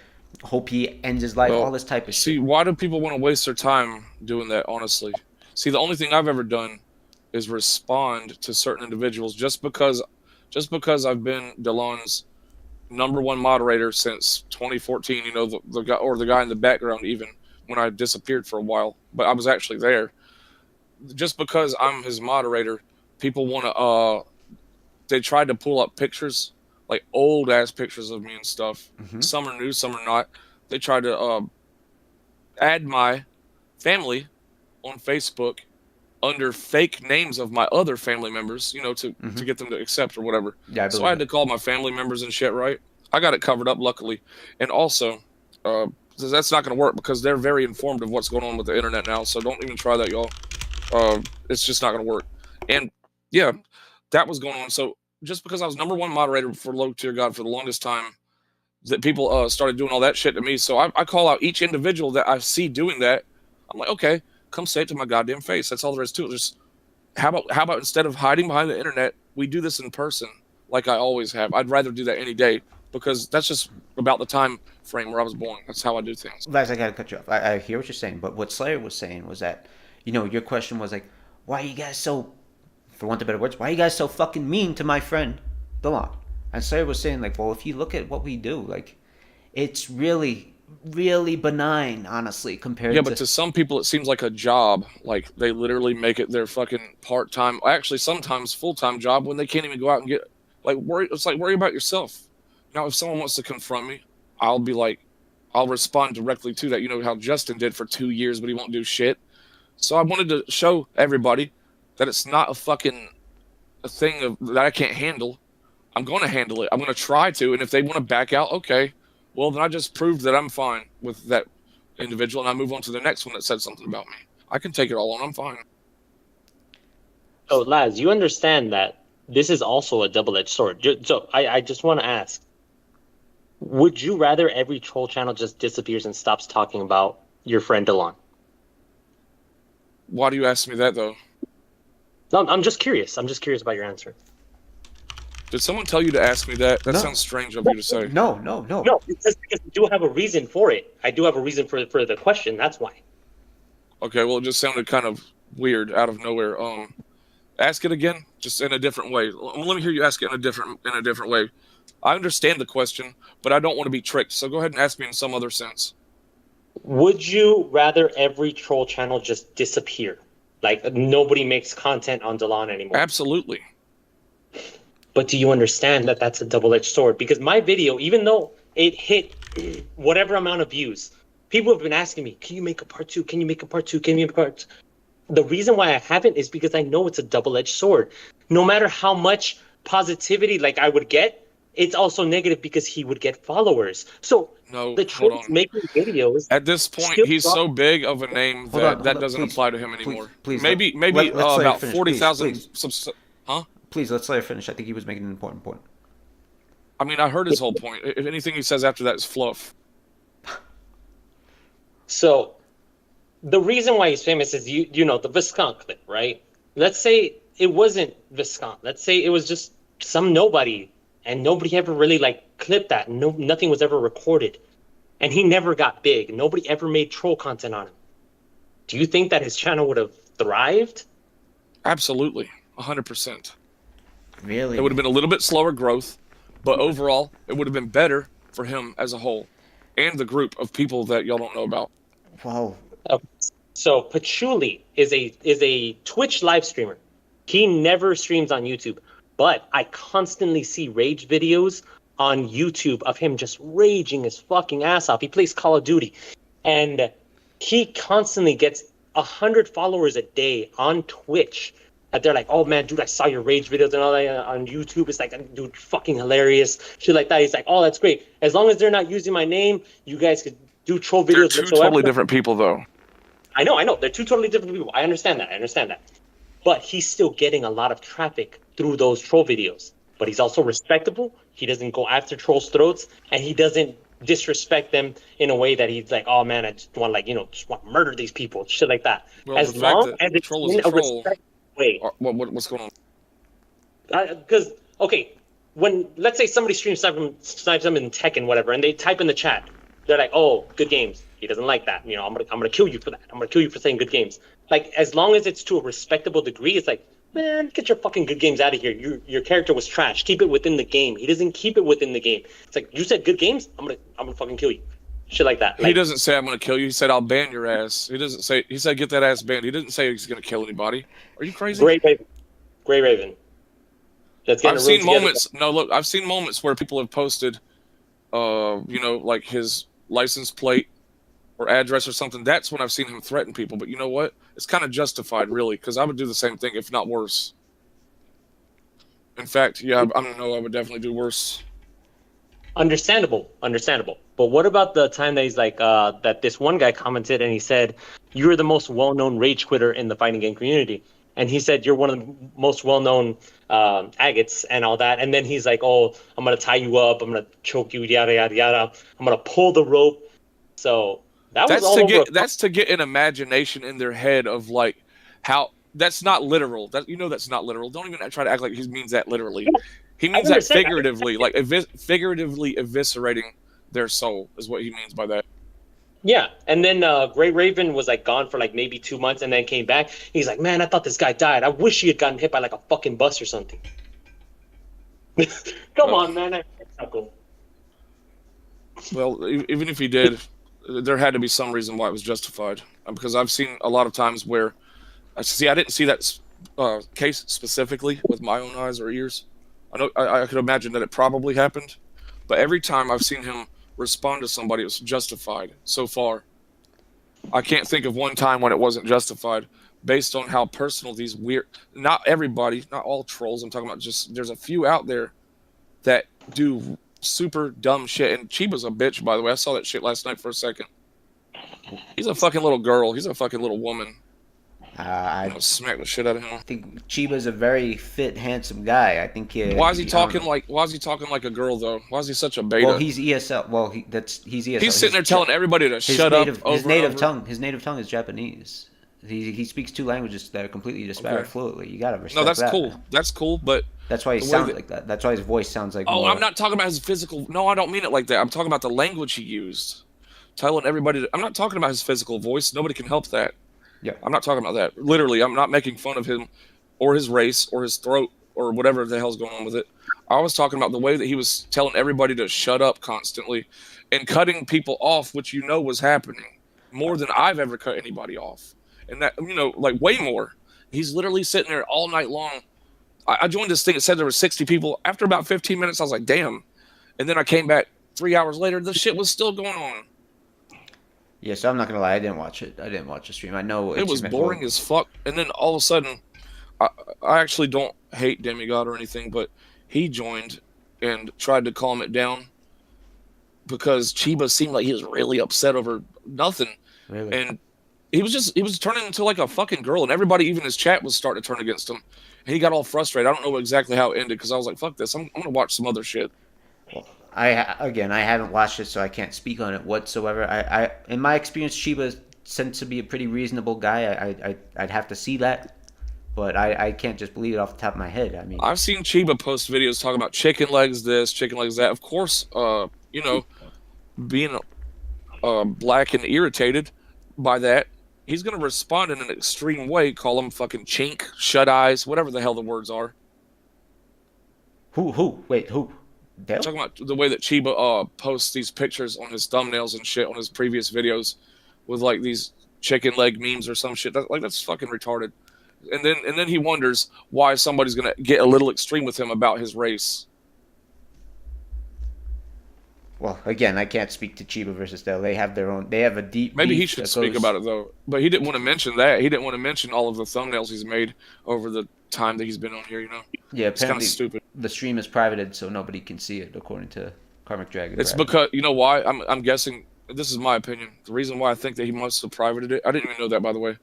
hope he ends his life, all this type of shit. See, why do people want to waste their time doing that, honestly? See, the only thing I've ever done is respond to certain individuals just because I've been Delon's #1 moderator since 2014, you know, the guy, or the guy in the background, even when I disappeared for a while, but I was actually there. Just because I'm his moderator, people want to, they tried to pull up pictures, like old ass pictures of me and stuff. Some are new, some are not. They tried to add my family on Facebook under fake names of my other family members, you know, to get them to accept or whatever. Yeah, so I had to call my family members and shit, right? I got it covered up, luckily. And also, that's not going to work because they're very informed of what's going on with the internet now, so don't even try that, y'all. It's just not going to work. And, yeah, that was going on. So just because I was #1 moderator for Low Tier God for the longest time, that people started doing all that shit to me. So I call out each individual that I see doing that. I'm like, okay, come say it to my goddamn face. That's all there is to it. Just how about instead of hiding behind the internet, we do this in person like I always have. I'd rather do that any day because that's just about the time frame where I was born. That's how I do things. Laz, I gotta cut you off. I hear what you're saying, but what Slayer was saying was that, you know, your question was like, why are you guys so, for want of better words, why are you guys so fucking mean to my friend Delon? And Slayer was saying like, well, if you look at what we do, like, it's really benign, honestly, compared to... Yeah, but to some people, it seems like a job. Like, they literally make it their fucking part-time, actually, sometimes full-time job when they can't even go out and get... Like, worry about yourself. Now, if someone wants to confront me, I'll be like, I'll respond directly to that. You know how Justin did for 2 years, but he won't do shit. So I wanted to show everybody that it's not a thing that I can't handle. I'm going to handle it. I'm going to try to, and if they want to back out, okay. Well, then I just proved that I'm fine with that individual, and I move on to the next one that said something about me. I can take it all on. I'm fine. Oh, Laz, you understand that this is also a double-edged sword. So I just want to ask, would you rather every troll channel just disappears and stops talking about your friend Delon? Why do you ask me that, though? No, I'm just curious. I'm just curious about your answer. Did someone tell you to ask me that? That No. sounds strange of you to say. No. No, because I do have a reason for it. I do have a reason for the question. That's why. Okay, well, it just sounded kind of weird out of nowhere. Ask it again, just in a different way. Let me hear you ask it in a different way. I understand the question, but I don't want to be tricked. So go ahead and ask me in some other sense. Would you rather every troll channel just disappear? Like, nobody makes content on Delon anymore? Absolutely. But do you understand that that's a double-edged sword? Because my video, even though it hit whatever amount of views, people have been asking me, can you make a part 2? Can you make a part 2? Can you make a part 2? The reason why I haven't is because I know it's a double-edged sword. No matter how much positivity like I would get, it's also negative because he would get followers. So No, the hold trolls on. making videos... At this point, still he's so big of a name that doesn't please, apply to him anymore. Please, maybe let's let him about finish, 40,000 please. Huh? Please, let's let her finish. I think he was making an important point. I mean, I heard his whole point. If anything he says after that is fluff. So the reason why he's famous is you know the Viscount clip, right? Let's say it wasn't Viscount. Let's say it was just some nobody, and nobody ever really like clipped that. Nothing was ever recorded, and he never got big. Nobody ever made troll content on him. Do you think that his channel would have thrived? Absolutely, 100%. Really? It would have been a little bit slower growth, but overall, it would have been better for him as a whole, and the group of people that y'all don't know about. Wow. So Patchouli is a Twitch live streamer. He never streams on YouTube, but I constantly see rage videos on YouTube of him just raging his fucking ass off. He plays Call of Duty, and he constantly gets 100 followers a day on Twitch. And they're like, oh man, dude, I saw your rage videos and all that on YouTube. It's like, dude, fucking hilarious. Shit like that. He's like, oh, that's great. As long as they're not using my name, you guys could do troll videos. They're two totally different people, though. I know. They're two totally different people. I understand that. But he's still getting a lot of traffic through those troll videos. But he's also respectable. He doesn't go after trolls' throats. And he doesn't disrespect them in a way that he's like, oh man, I just want just want to murder these people. Shit like that. Well, as the long fact that as the it's troll is in a a troll. respectful way. What's going on? Because, okay, when, let's say somebody snipes them in Tekken, whatever, and they type in the chat, they're like, oh, good games. He doesn't like that. I'm gonna kill you for that. I'm gonna kill you for saying good games. Like, as long as it's to a respectable degree, it's like, man, get your fucking good games out of here. Your character was trash. Keep it within the game. He doesn't keep it within the game. It's like, you said good games? I'm gonna fucking kill you. Shit like that. He doesn't say I'm gonna kill you. He said I'll ban your ass. He said get that ass banned. He didn't say he's gonna kill anybody. Are you crazy? Gray Raven. I've seen moments. No, look, I've seen moments where people have posted, like his license plate or address or something. That's when I've seen him threaten people. But you know what? It's kind of justified, really, because I would do the same thing, if not worse. In fact, yeah, I don't know. I would definitely do worse. Understandable. But what about the time that he's like, that this one guy commented and he said, you're the most well-known rage quitter in the fighting game community. and he said, you're one of the most well-known agates and all that. And then he's like, oh, I'm going to tie you up. I'm going to choke you, yada, yada, yada. I'm going to pull the rope. So that was all over. That's to get an imagination in their head of like how that's not literal. That's not literal. Don't even try to act like he means that literally. He means that figuratively, like figuratively eviscerating their soul is what he means by that. Yeah, and then Gray Raven was like gone for like maybe 2 months, and then came back. He's like, man, I thought this guy died. I wish he had gotten hit by like a fucking bus or something. Come on, man, that's not cool. Well, even if he did, there had to be some reason why it was justified. Because I've seen a lot of times where, I didn't see that case specifically with my own eyes or ears. I know I could imagine that it probably happened, but every time I've seen him respond to somebody, it was justified so far. I can't think of one time when it wasn't justified, based on how personal these weird. Not everybody, not all trolls. I'm talking about just there's a few out there that do super dumb shit. And Chiba's a bitch, by the way. I saw that shit last night for a second. He's a fucking little girl. He's a fucking little woman. I smack the shit out of him. I think Chiba's a very fit, handsome guy. I think. Why is he talking like? Why is he talking like a girl though? Why is he such a beta? Well, he's ESL. Well, he's ESL. He's sitting there telling everybody to shut up. His native tongue is Japanese. He speaks 2 languages that are completely disparate fluently. You gotta respect that. No, that's cool. That's cool, but that's why he sounds like that. That's why his voice sounds like. Oh, I'm not talking about his physical. No, I don't mean it like that. I'm talking about the language he used, telling everybody. I'm not talking about his physical voice. Nobody can help that. Yeah, I'm not talking about that. Literally, I'm not making fun of him or his race or his throat or whatever the hell's going on with it. I was talking about the way that he was telling everybody to shut up constantly and cutting people off, which was happening more than I've ever cut anybody off. And that, like way more. He's literally sitting there all night long. I joined this thing. It said there were 60 people. After about 15 minutes, I was like, damn. And then I came back 3 hours later. The shit was still going on. Yeah, so I'm not gonna lie, I didn't watch it. I didn't watch the stream. I know it was boring as fuck. And then all of a sudden, I actually don't hate Demigod or anything, but he joined and tried to calm it down because Chiba seemed like he was really upset over nothing. Really? And he was turning into like a fucking girl, and everybody, even his chat, was starting to turn against him. And he got all frustrated. I don't know exactly how it ended because I was like, fuck this. I'm gonna watch some other shit. Well, I haven't watched it, so I can't speak on it whatsoever. I in my experience, Chiba tends to be a pretty reasonable guy. I'd have to see that, but I can't just believe it off the top of my head. I mean, I've seen Chiba post videos talking about chicken legs this, chicken legs that. Of course, being black and irritated by that, he's gonna respond in an extreme way. Call him fucking chink, shut eyes, whatever the hell the words are. Who? Wait, who? I'm talking about the way that Chiba posts these pictures on his thumbnails and shit on his previous videos with like these chicken leg memes or some shit. That's fucking retarded. And then he wonders why somebody's gonna get a little extreme with him about his race. Well, again, I can't speak to Chiba versus Dell. They have their own. They have a deep. Maybe he should speak about it though. But he didn't want to mention that. He didn't want to mention all of the thumbnails he's made over the time that he's been on here. Yeah, it's kind of stupid. The stream is privated, so nobody can see it, according to Karmic Dragon. It's because why? I'm guessing. This is my opinion. The reason why I think that he must have privated it. I didn't even know that, by the way.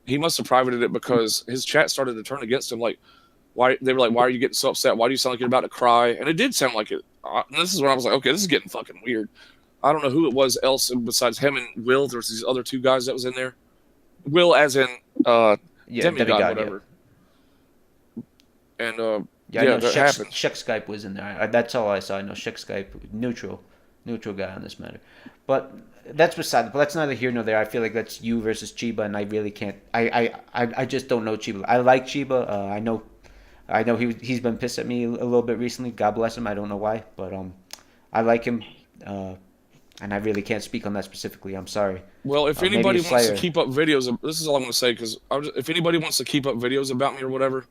He must have privated it because his chat started to turn against him. Like, why? They were like, "Why are you getting so upset? Why do you sound like you're about to cry?" And it did sound like it. And this is when I was like, "Okay, this is getting fucking weird." I don't know who it was else besides him and Will. There's these other 2 guys that was in there. Will, as in Demigod, whatever. Yeah. And I know that happened. Shek Skype was in there. That's all I saw. I know Shek Skype, neutral guy on this matter. But that's beside. But that's neither here nor there. I feel like that's you versus Chiba, and I really can't. I just don't know Chiba. I like Chiba. I know he's been pissed at me a little bit recently. God bless him. I don't know why, but I like him. And I really can't speak on that specifically. I'm sorry. Well, if anybody wants to keep up videos, this is all I'm going to say, because if anybody wants to keep up videos about me or whatever,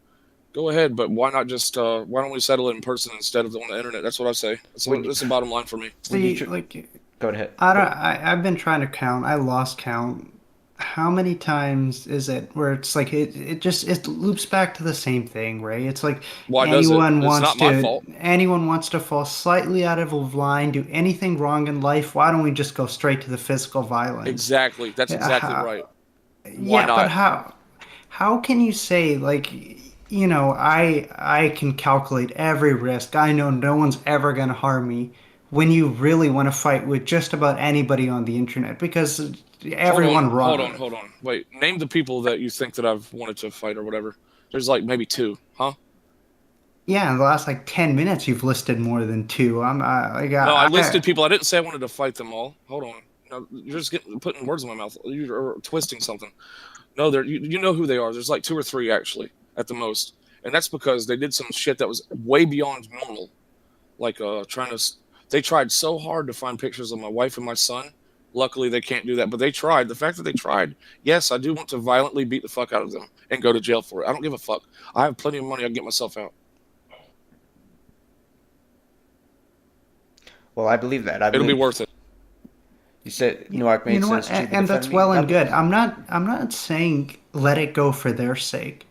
go ahead. But why not just, why don't we settle it in person instead of on the internet? That's what I say. That's the bottom line for me. See, go ahead. I've been trying to count. I lost count. How many times is it where it's like it loops back to the same thing, Ray? It's like anyone wants to fall slightly out of line, do anything wrong in life. Why don't we just go straight to the physical violence? Exactly. That's exactly right. Why not? But how can you say like, you know, I can calculate every risk. I know no one's ever gonna harm me when you really want to fight with just about anybody on the internet because everyone runs. Hold on. Wait, name the people that you think that I've wanted to fight or whatever. There's like maybe 2, huh? Yeah, in the last like 10 minutes, you've listed more than two. No, I listed people. I didn't say I wanted to fight them all. Hold on. No, you're just putting words in my mouth. You're twisting something. No, you know who they are. There's like 2 or 3 actually at the most, and that's because they did some shit that was way beyond normal. Like they tried so hard to find pictures of my wife and my son. Luckily, they can't do that, but they tried. The fact that they tried, yes, I do want to violently beat the fuck out of them and go to jail for it. I don't give a fuck. I have plenty of money. I can get myself out. Well, I believe that. It'll be worth it. You said Newark made You know what? sense. And that's well and good. I'm not saying let it go for their sake.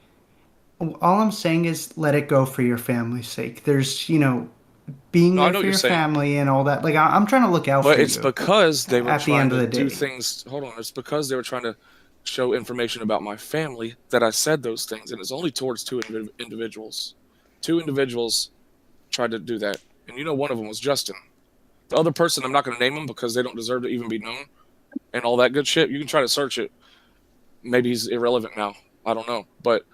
All I'm saying is let it go for your family's sake. There's, you know, being there for your family and all that. Like I'm trying to look out for you. But it's because they were trying to do day. things. Hold on. It's because they were trying to show information about my family that I said those things, and it's only towards 2 individuals. 2 individuals tried to do that, and you know one of them was Justin. The other person, I'm not going to name him because they don't deserve to even be known, and all that good shit. You can try to search it. Maybe he's irrelevant now. I don't know, but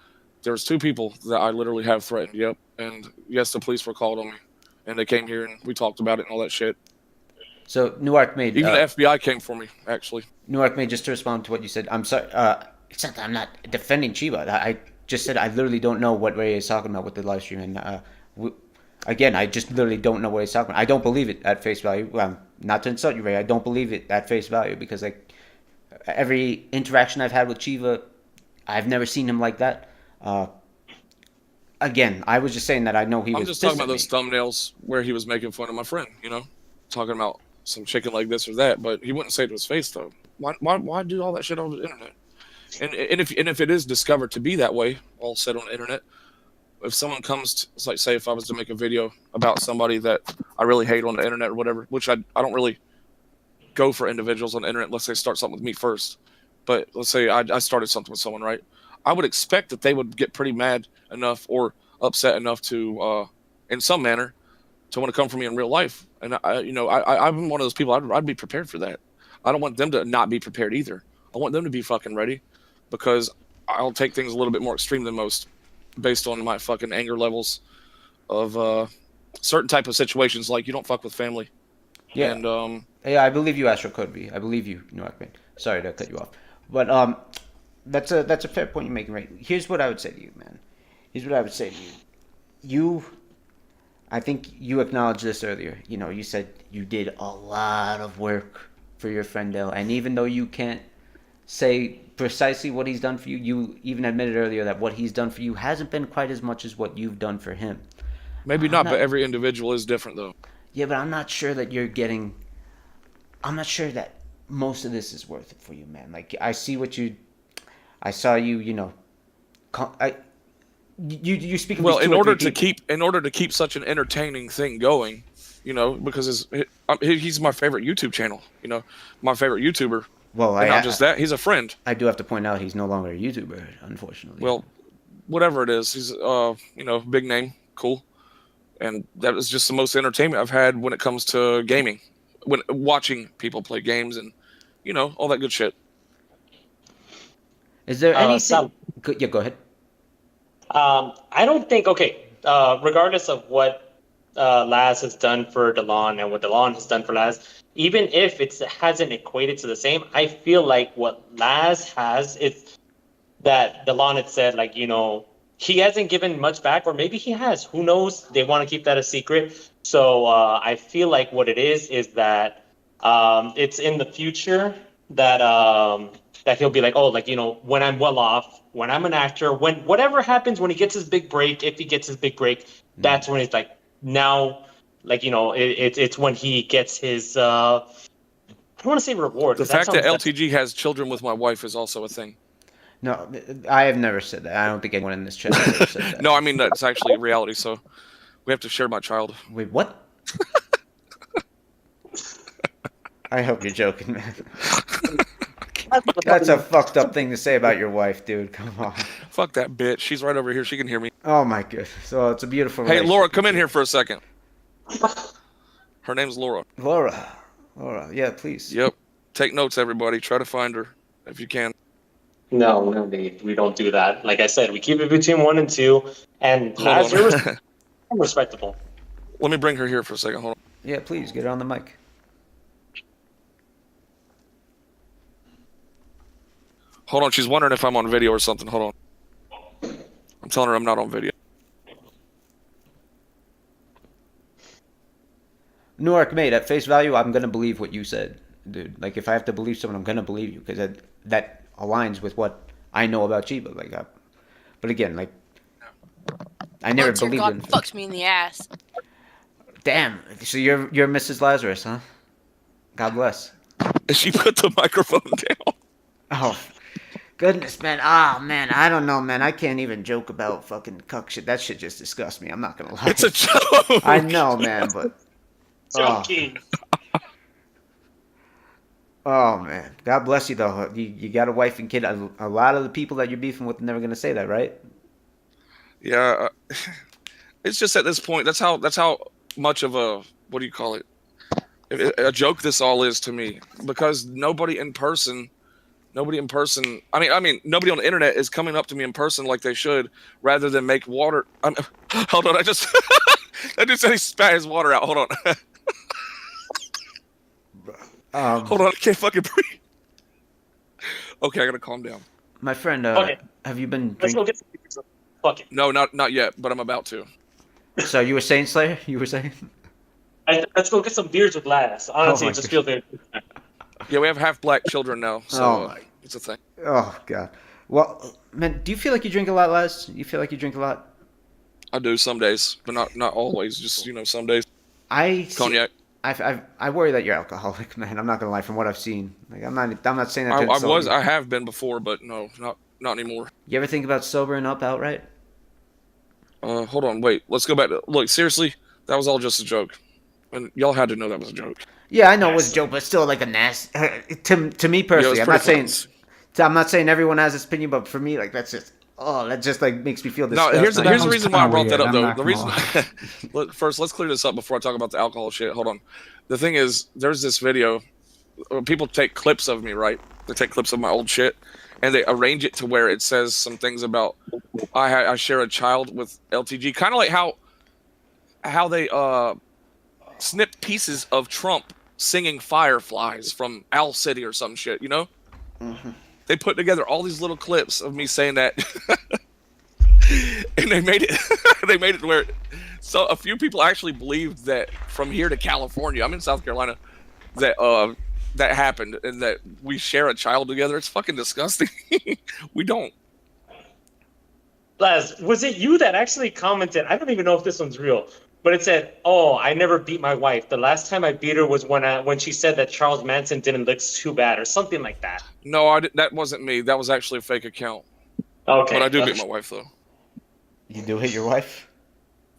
there was 2 people that I literally have threatened. Yep, and yes, the police were called on me, and they came here and we talked about it and all that shit. So Newark made even the FBI came for me actually. Newark made, just to respond to what you said. I'm sorry. It's not that I'm not defending Chiba. I just said I literally don't know what Ray is talking about with the live stream, and again, I just literally don't know what he's talking about. I don't believe it at face value. Not to insult you, Ray. I don't believe it at face value because like every interaction I've had with Chiba, I've never seen him like that. Again, I was just saying that I know he was. I'm just talking about those thumbnails where he was making fun of my friend. You know, talking about some chicken like this or that, but he wouldn't say it to his face though. Why do all that shit over the internet? And if it is discovered to be that way, all said on the internet. If someone comes to, it's like, say if I was to make a video about somebody that I really hate on the internet or whatever, which I don't really go for individuals on the internet unless they start something with me first. But let's say I started something with someone, right? I would expect that they would get pretty mad enough or upset enough to, in some manner, to want to come for me in real life. And I'm one of those people. I'd be prepared for that. I don't want them to not be prepared either. I want them to be fucking ready because I'll take things a little bit more extreme than most, based on my fucking anger levels of certain type of situations, like you don't fuck with family. Yeah. And yeah, I believe you, Astro Codeby. I believe you, Newark man. Sorry to cut you off, but that's a fair point you're making. Right. Here's what I would say to you, man. I think you acknowledged this earlier. You know, you said you did a lot of work for your friend Dell, and even though you can't say precisely what he's done for you, you even admitted earlier that what he's done for you hasn't been quite as much as what you've done for him. Maybe not, but every individual is different though. Yeah, but I'm not sure that I'm not sure that most of this is worth it for you, man. Like I saw you, you know, you speak. Well, in order to keep such an entertaining thing going, you know, because he's my favorite YouTube channel, you know, my favorite YouTuber. Well, not just that, he's a friend. I do have to point out he's no longer a YouTuber, unfortunately. Well, whatever it is, he's you know, big name, cool, and that was just the most entertainment I've had when it comes to gaming, when watching people play games and, you know, all that good shit. Is there anything? Yeah, go ahead. I don't think. Okay, regardless of what Laz has done for Delon and what Delon has done for Laz, even if it hasn't equated to the same, I feel like what Laz has is that Delon had said, like, you know, he hasn't given much back, or maybe he has. Who knows? They want to keep that a secret. So I feel like what it is that it's in the future that that he'll be like, oh, like, you know, when I'm well off, when I'm an actor, when whatever happens, when he gets his big break, if he gets his big break, that's when he's like, now, like, you know, it's when he gets his, I don't want to say reward. The fact that LTG has children with my wife is also a thing. No, I have never said that. I don't think anyone in this chat has ever said that. No, I mean, that's actually reality, so we have to share my child. Wait, what? I hope you're joking, man. That's a fucked up thing to say about your wife, dude. Come on. Fuck that bitch. She's right over here. She can hear me. Oh my god. So it's a beautiful. Hey, Laura, relationship. come in here for a second. Her name's Laura. Laura, yeah, please. Yep. Take notes, everybody. Try to find her if you can. No, we don't do that. Like I said, we keep it between 1 and 2. And Laz, you're respectable. Let me bring her here for a second. Hold on. Yeah, please get her on the mic. Hold on. She's wondering if I'm on video or something. Hold on. I'm telling her I'm not on video. Newark, mate, at face value, I'm gonna believe what you said, dude. Like, if I have to believe someone, I'm gonna believe you because that aligns with what I know about Chiba. Like, but again, like, I never Once your believed God in. fucks me in the ass. Damn. So you're Mrs. Lazarus, huh? God bless. She put the microphone down. Oh, goodness, man. Ah, man. I don't know, man. I can't even joke about fucking cuck shit. That shit just disgusts me. I'm not gonna lie. It's a joke. I know, man, but. Joking. Oh man, God bless you though. You got a wife and kid. A lot of the people that you're beefing with are never gonna say that, right? Yeah, it's just at this point. That's how much of a, what do you call it? A joke this all is to me, because nobody in person. I mean, nobody on the internet is coming up to me in person like they should, rather than make water. Hold on, I just said he spat his water out. Hold on. Hold on, I can't fucking breathe. Okay, I gotta calm down. My friend, Okay. have you been Let's go drinking? get some fuck it. No, not yet, but I'm about to. So you were saying, Slayer? You were saying? Let's go get some beers with Laz. Honestly, Oh my it just feels very. Yeah, we have half black children now, so Oh my. it's a thing. Oh God. Well, man, do you feel like you drink a lot, Laz? You feel like you drink a lot? I do some days, but not always. Just some days. Cognac. I worry that you're alcoholic, man. I'm not gonna lie. From what I've seen, like I'm not saying that. I have been before, but no, not anymore. You ever think about sobering up outright? Hold on, wait. Let's go back. Look, seriously, that was all just a joke, and y'all had to know that was a joke. Yeah, I know it was a joke, but still, like a nasty. To me personally, Yeah, I'm not saying everyone has this opinion, but for me, like that just like makes me feel No, disgusting. here's the reason why I brought kinda that up, weird, though. I'm The not reason, first, let's clear this up before I talk about the alcohol shit. Hold on. The thing is, there's this video. People take clips of me, right? They take clips of my old shit, and they arrange it to where it says some things about I share a child with LTG, kind of like how they snip pieces of Trump singing Fireflies from Owl City or some shit, you know? Mm-hmm. They put together all these little clips of me saying that, and they made it where so a few people actually believed that from here to California, I'm in South Carolina, that that happened and that we share a child together. It's fucking disgusting. We don't. Laz, was it you that actually commented? I don't even know if this one's real, but it said, "Oh, I never beat my wife. The last time I beat her was when she said that Charles Manson didn't look too bad," or something like that. No, that wasn't me. That was actually a fake account. Okay, But I do beat my wife though. You do hit your wife?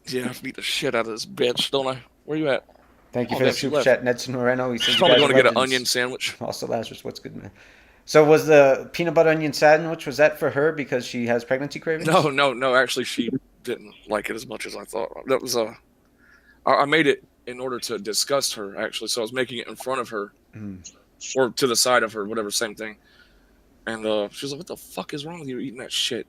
Yeah, I beat the shit out of this bitch, don't I? Where you at? Thank you Oh, for the damn, she super left. chat, Nedson Moreno. He said She's you probably guys going are to get an legends. onion sandwich. Also, Lazarus, what's good, man? So was the peanut butter onion sandwich, was that for her because she has pregnancy cravings? No. Actually, she didn't like it as much as I thought. That was I made it in order to disgust her, actually. So I was making it in front of her, or to the side of her, whatever, same thing. And she was like, "What the fuck is wrong with you eating that shit?"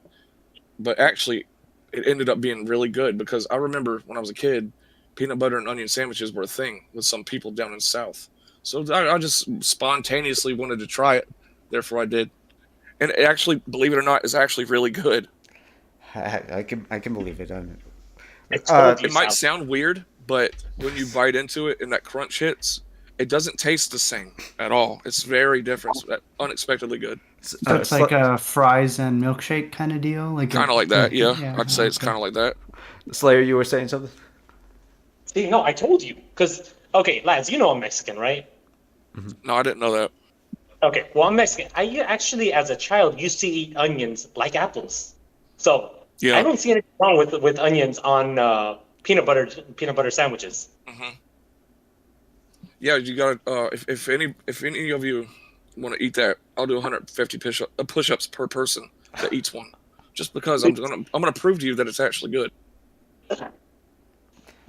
But actually, it ended up being really good because I remember when I was a kid, peanut butter and onion sandwiches were a thing with some people down in the South. So I just spontaneously wanted to try it. Therefore, I did. And it actually, believe it or not, is actually really good. I can believe it. It might sound weird, but when you bite into it and that crunch hits, it doesn't taste the same at all. It's very different. It's unexpectedly good. So it's like a fries and milkshake kind of deal? Kind of like that, yeah. I'd say it's kind of like that. Slayer, you were saying something? See, no, I told you. Because, okay, Laz, you know I'm Mexican, right? No, I didn't know that. Okay, well, I'm Mexican. I actually, as a child, used to eat onions like apples. So Yeah. I don't see anything wrong with onions on peanut butter sandwiches. Yeah, you got if any of you want to eat that, I'll do 150 push-ups per person that eats one. just because I'm gonna prove to you that it's actually good.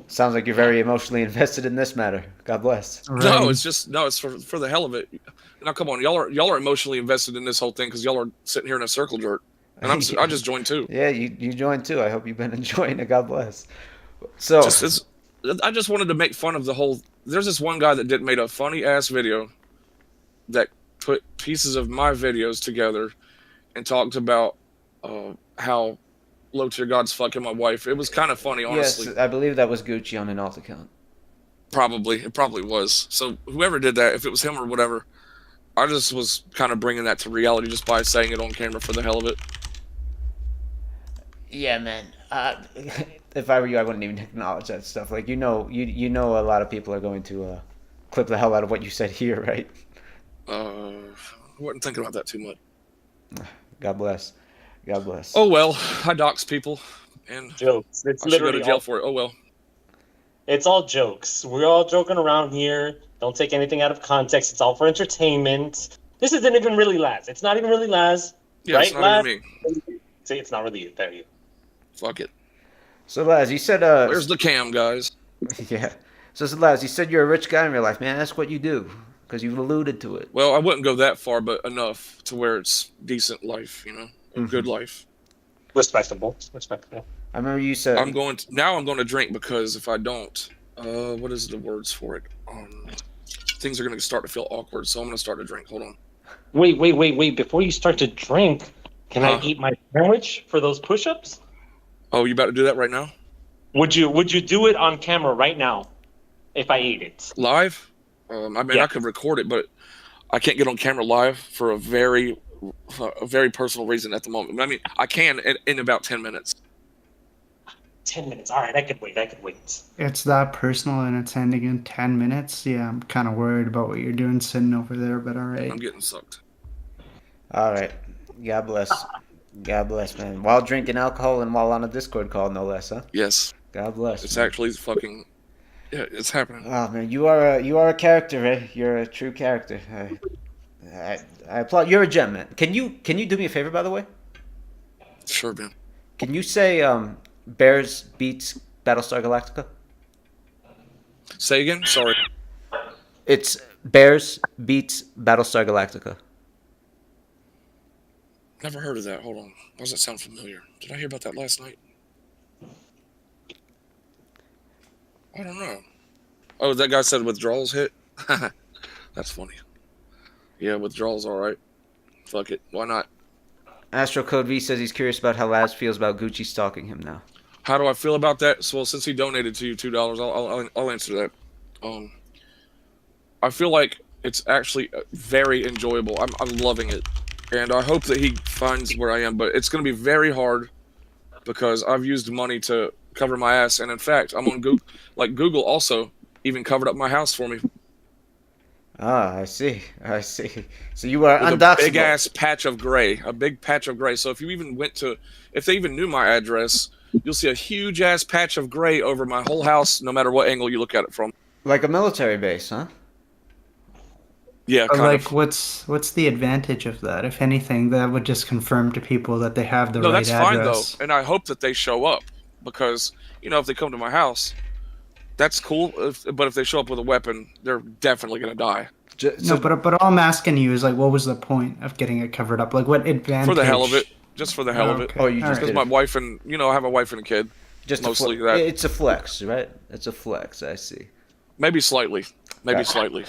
Sounds like you're very emotionally invested in this matter. God bless. Right. No, it's for the hell of it. Now come on, y'all are emotionally invested in this whole thing because y'all are sitting here in a circle jerk, and I just joined too. Yeah, you joined too. I hope you've been enjoying it. God bless. So I just wanted to make fun of the whole. There's this one guy that made a funny ass video that put pieces of my videos together and talked about how low tier god's fucking my wife. It was kind of funny, honestly. yes, I believe that was Gucci on an alt account. It probably was. So whoever did that, if it was him or whatever, I just was kind of bringing that to reality just by saying it on camera for the hell of it. Yeah, man. If I were you, I wouldn't even acknowledge that stuff. Like you know, a lot of people are going to clip the hell out of what you said here, right? I wasn't thinking about that too much. God bless. God bless. Oh well, I dox people, and Jokes. It's I should go literally to jail all, for it. Oh well. it's all jokes. We're all joking around here. Don't take anything out of context. It's all for entertainment. This isn't even really Laz. It's not even really Laz. Yeah, right, it's not Laz? even me. See, it's not really you. There you. Fuck it. So Laz, you said Where's the cam, guys? yeah. So Laz, you said you're a rich guy in real life, man. That's what you do because you've alluded to it. Well, I wouldn't go that far, but enough to where it's decent life, you know, a good life. Respectable. Respectable. I remember you said I'm going to drink because if I don't, what is the words for it? Things are going to start to feel awkward, so I'm going to start to drink. Hold on. Wait. Before you start to drink, can I eat my sandwich for those push-ups? Oh, you about to do that right now? Would you do it on camera right now if I ate it? Live? I mean, Yeah. I could record it, but I can't get on camera live for a very personal reason at the moment. I mean, I can in about 10 minutes. 10 minutes. All right, I could wait. It's that personal and it's ending in 10 minutes. Yeah, I'm kind of worried about what you're doing sitting over there, but all right. I'm getting sucked. all right. God bless. God bless, man. While drinking alcohol and while on a Discord call, no less, huh? Yes, God bless. it's man. actually fucking. Yeah, it's happening. Oh man, you are a character, Ray. You're a true character. I applaud. You're a gem, man. Can you do me a favor, by the way? Sure, man. Can you say Bears beats Battlestar Galactica? Say again? Sorry. It's Bears beats Battlestar Galactica. Never heard of that. Hold on. Why does that sound familiar? Did I hear about that last night? I don't know. Oh, that guy said withdrawals hit? That's funny. Yeah, withdrawals all right. Fuck it. Why not? Astro Code V says he's curious about how Laz feels about Gucci stalking him now. How do I feel about that? So, well, since he donated to you $2, I'll answer that. I feel like it's actually very enjoyable. I'm loving it, and I hope that he finds where I am. But it's going to be very hard because I've used money to cover my ass, and in fact, I'm on Google. Like Google also even covered up my house for me. Ah, I see. So you are With undoxable. a big ass patch of gray, a big patch of gray. So if you even if they even knew my address, you'll see a huge ass patch of gray over my whole house, no matter what angle you look at it from. Like a military base, huh? Yeah, But kind like, of. what's the advantage of that? If anything, that would just confirm to people that they have the No, right that's fine address. though, and I hope that they show up because if they come to my house, that's cool. But if they show up with a weapon, they're definitely gonna die. No, but all I'm asking you is like, what was the point of getting it covered up? Like, what advantage? For the hell of it, just for the hell of it. Okay. Oh, you All just right. Because my wife and I have a wife and a kid. Just mostly a that. It's a flex, right? It's a flex. I see. Maybe slightly. Maybe Gotcha. slightly.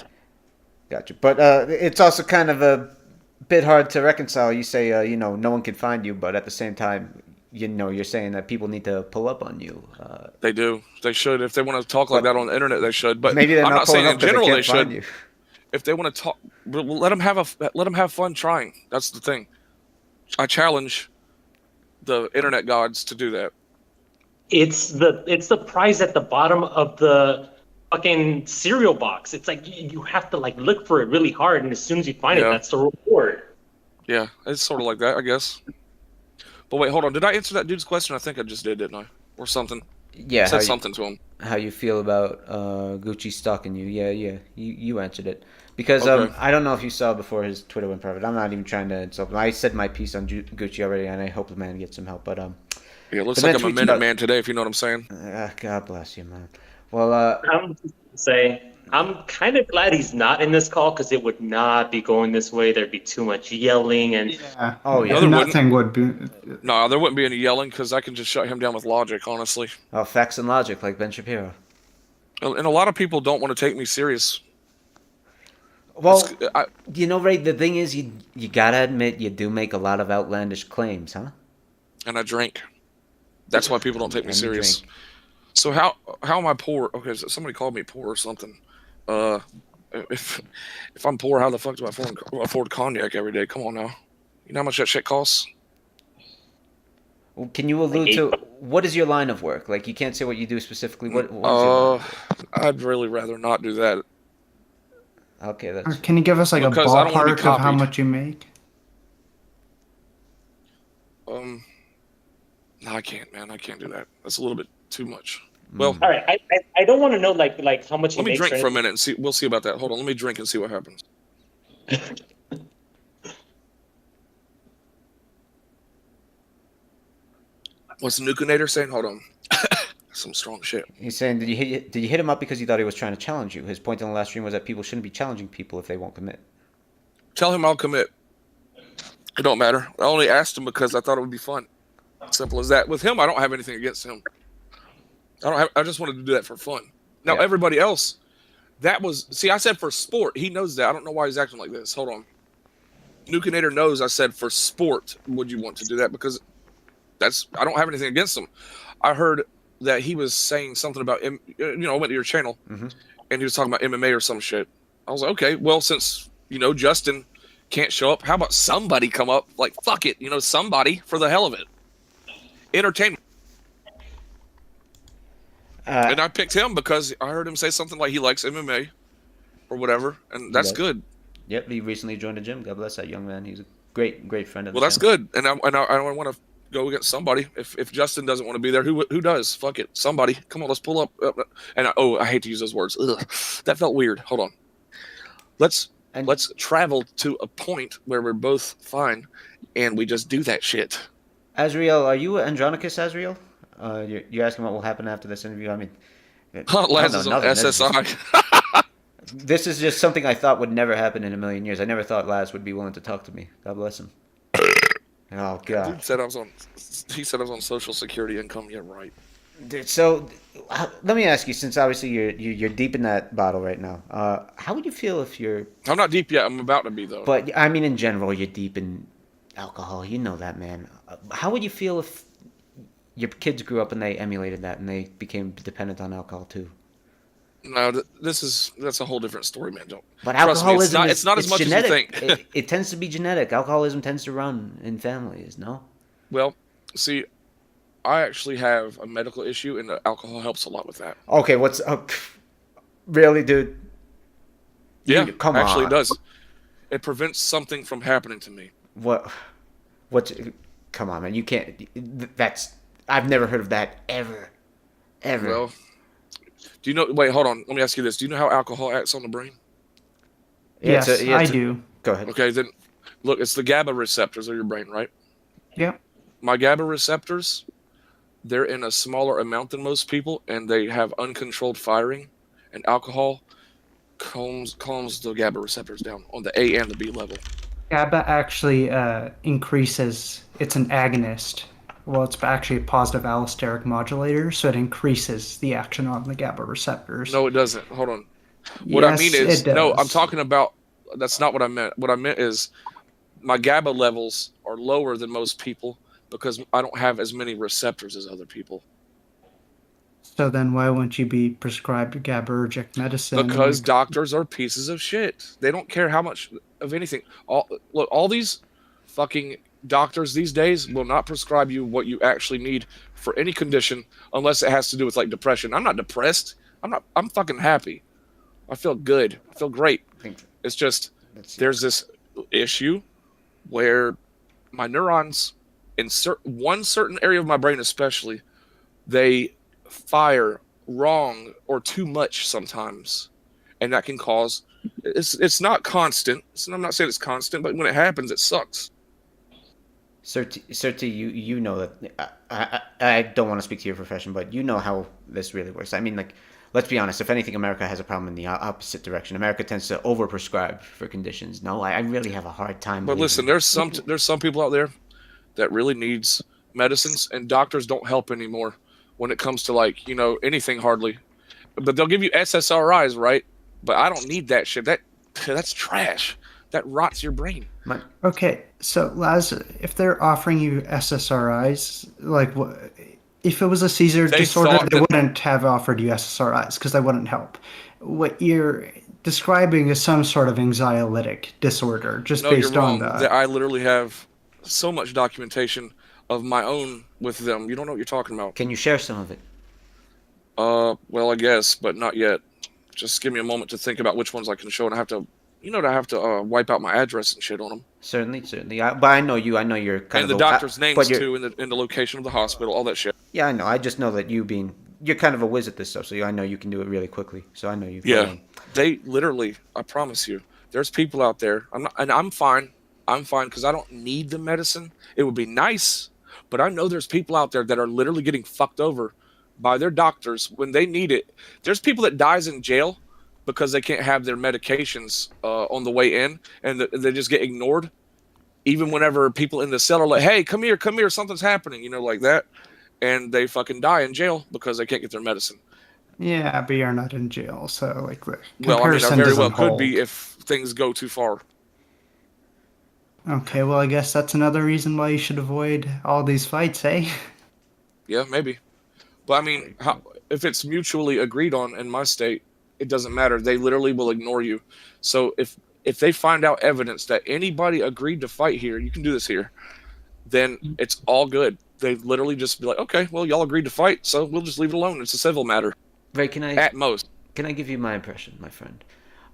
Gotcha. But it's also kind of a bit hard to reconcile. You say, no one can find you, but at the same time, you're saying that people need to pull up on you. They do. They should. If they want to talk like that on the internet, they should. But maybe they're I'm not not saying pulling in up 'cause general they they can't find should. you. If they want to talk, well, let them have fun trying. That's the thing. I challenge the internet gods to do that. It's the prize at the bottom of the fucking cereal box. It's like you have to like look for it really hard, and as soon as you find it, Yeah. that's the reward. Yeah, it's sort of like that, I guess. But wait, hold on. Did I answer that dude's question? I think I just did, didn't I? Or something. Yeah. I said something to him. How you feel about Gucci stalking you? Yeah. You answered it Because Okay. I don't know if you saw before his Twitter went private. I'm not even trying to insult him. I said my piece on Gucci already, and I hope the man gets some help. But Yeah, it looks the like man I'm a tweets minute about- man today, if you know what I'm saying. God bless you, man. Well, I'm just gonna say I'm kind of glad he's not in this call because it would not be going this way. There'd be too much yelling and Yeah. Oh, yeah. No, there Nothing would be. No, there wouldn't be any yelling because I can just shut him down with logic, honestly. facts and logic, like Ben Shapiro. And a lot of people don't want to take me serious. Well, I, you know, Ray, the thing is, you gotta admit you do make a lot of outlandish claims, huh? and I drink. That's why people don't take me And you serious. drink. So how am I poor? Okay, so somebody called me poor or something. If I'm poor, how the fuck do I afford cognac every day? Come on now. You know how much that shit costs? Well, can you allude Like to what is your line of work? Like, you can't say what you do specifically. What is your line of work? I'd really rather not do that. Okay, Or that's can you give us like a Because I don't wanna be ballpark of how copied. much you make? No, I can't, man. I can't do that. That's a little bit too much. Well, all right. I don't want to know like how much he let me makes drink or for a anything. minute and see. We'll see about that. Hold on. Let me drink and see what happens. What's the Nukenator saying? Hold on. Some strong shit. he's saying. Did you hit him up because he thought he was trying to challenge you? His point on the last stream was that people shouldn't be challenging people if they won't commit. Tell him I'll commit. It don't matter. I only asked him because I thought it would be fun. Simple as that. With him, I don't have anything against him. I just wanted to do that for fun. Now Yeah. everybody else, that was. See, I said for sport. He knows that. I don't know why he's acting like this. Hold on. Nukenator knows I said for sport. Would you want to do that? Because I don't have anything against him. I heard that he was saying something about I went to your channel and he was talking about MMA or some shit. I was like, okay, well, since Justin can't show up, how about somebody come up? Like, fuck it, somebody for the hell of it. Entertainment. And I picked him because I heard him say something like he likes MMA or whatever, and that's Yep. good. Yep, he recently joined a gym. God bless that young man. He's a great friend of the Well, that's channel. good, and I don't want to go against somebody. If Justin doesn't want to be there, who does? Fuck it, somebody. Come on, let's pull up. And I hate to use those words. Ugh, that felt weird. Hold on. Let's travel to a point where we're both fine, and we just do that shit. Azriel, are you Andronicus Azriel? You're asking what will happen after this interview. I mean, Laz is on nothing. That's SSI. This is just something I thought would never happen in a million years. I never thought Laz would be willing to talk to me. God bless him. Oh God. He said I was on Social Security income. Yeah, right. Dude, so let me ask you, since obviously you're deep in that bottle right now, how would you feel if you're? I'm not deep yet. I'm about to be though. But I mean, in general, you're deep in alcohol. You know that, man. How would you feel if your kids grew up and they emulated that and they became dependent on alcohol too? No, that's a whole different story, man. Don't. But Trust me, alcoholism it's not as much genetic. as you think. It tends to be genetic. Alcoholism tends to run in families, no? Well, see, I actually have a medical issue, and alcohol helps a lot with that. Okay, really, dude? Yeah, Come actually on. it does. It prevents something from happening to me. What's? Come on, man. You can't. I've never heard of that ever. Well, do you know? Wait, hold on. Let me ask you this. Do you know how alcohol acts on the brain? Yeah, Yes, I do. Go ahead. Okay, then look, it's the GABA receptors of your brain, right? Yep. My GABA receptors, they're in a smaller amount than most people, and they have uncontrolled firing, and alcohol calms the GABA receptors down on the A and the B level. GABA actually increases. It's an agonist. Well, it's actually a positive allosteric modulator, so it increases the action on the GABA receptors. No, it doesn't. Hold on. What I mean is, it no, does. I'm talking about, that's not what I meant. What I meant is my GABA levels are lower than most people because I don't have as many receptors as other people. So then why wouldn't you be prescribed GABAergic medicine? Because doctors are pieces of shit. They don't care how much of anything. All these fucking doctors these days will not prescribe you what you actually need for any condition unless it has to do with like depression. I'm not depressed. I'm fucking happy. I feel good. I feel great. It's just there's this issue where my neurons in one certain area of my brain especially, they fire wrong or too much sometimes, and that can cause It's not constant. I'm not saying it's constant, but when it happens, it sucks. SirT, you know that I don't want to speak to your profession, but you know how this really works. I mean, like, let's be honest. If anything, America has a problem in the opposite direction. America tends to overprescribe for conditions. No, I really have a hard time. But listen, there's some people out there that really needs medicines, and doctors don't help anymore when it comes to, like, you know, anything hardly. But they'll give you SSRIs, right? But I don't need that shit. That's trash. That rots your brain. Okay, so Laz, if they're offering you SSRIs, like, if it was a seizure disorder, they wouldn't have offered you SSRIs because they wouldn't help. What you're describing is some sort of anxiolytic disorder, just based on that. I literally have so much documentation of my own with them. You don't know what you're talking about. Can you share some of it? Well, I guess, but not yet. Just give me a moment to think about which ones I can show, and I have to wipe out my address and shit on them. Certainly. But I know you. I know you're kind of... And the doctor's names, too, and the location of the hospital, all that shit. Yeah, I know. I just know that you're kind of a whiz at this stuff, so I know you can do it really quickly. So I know you. Yeah. They literally, I promise you, there's people out there. I'm fine. I'm fine because I don't need the medicine. It would be nice, but I know there's people out there that are literally getting fucked over by their doctors when they need it. There's people that dies in jail because they can't have their medications on the way in, and they just get ignored. Even whenever people in the cell are like, "Hey, come here, something's happening," you know, like that, and they fucking die in jail because they can't get their medicine. Yeah, but you're not in jail, so like the well, I mean, I very well could be if things go too far. Okay, well, I guess that's another reason why you should avoid all these fights, eh? Yeah, maybe. But I mean, if it's mutually agreed on in my state, it doesn't matter. They literally will ignore you. So if they find out evidence that anybody agreed to fight here, you can do this here, then it's all good. They literally just be like, okay, well, y'all agreed to fight, so we'll just leave it alone. It's a civil matter. Ray, at most. Can I give you my impression, my friend?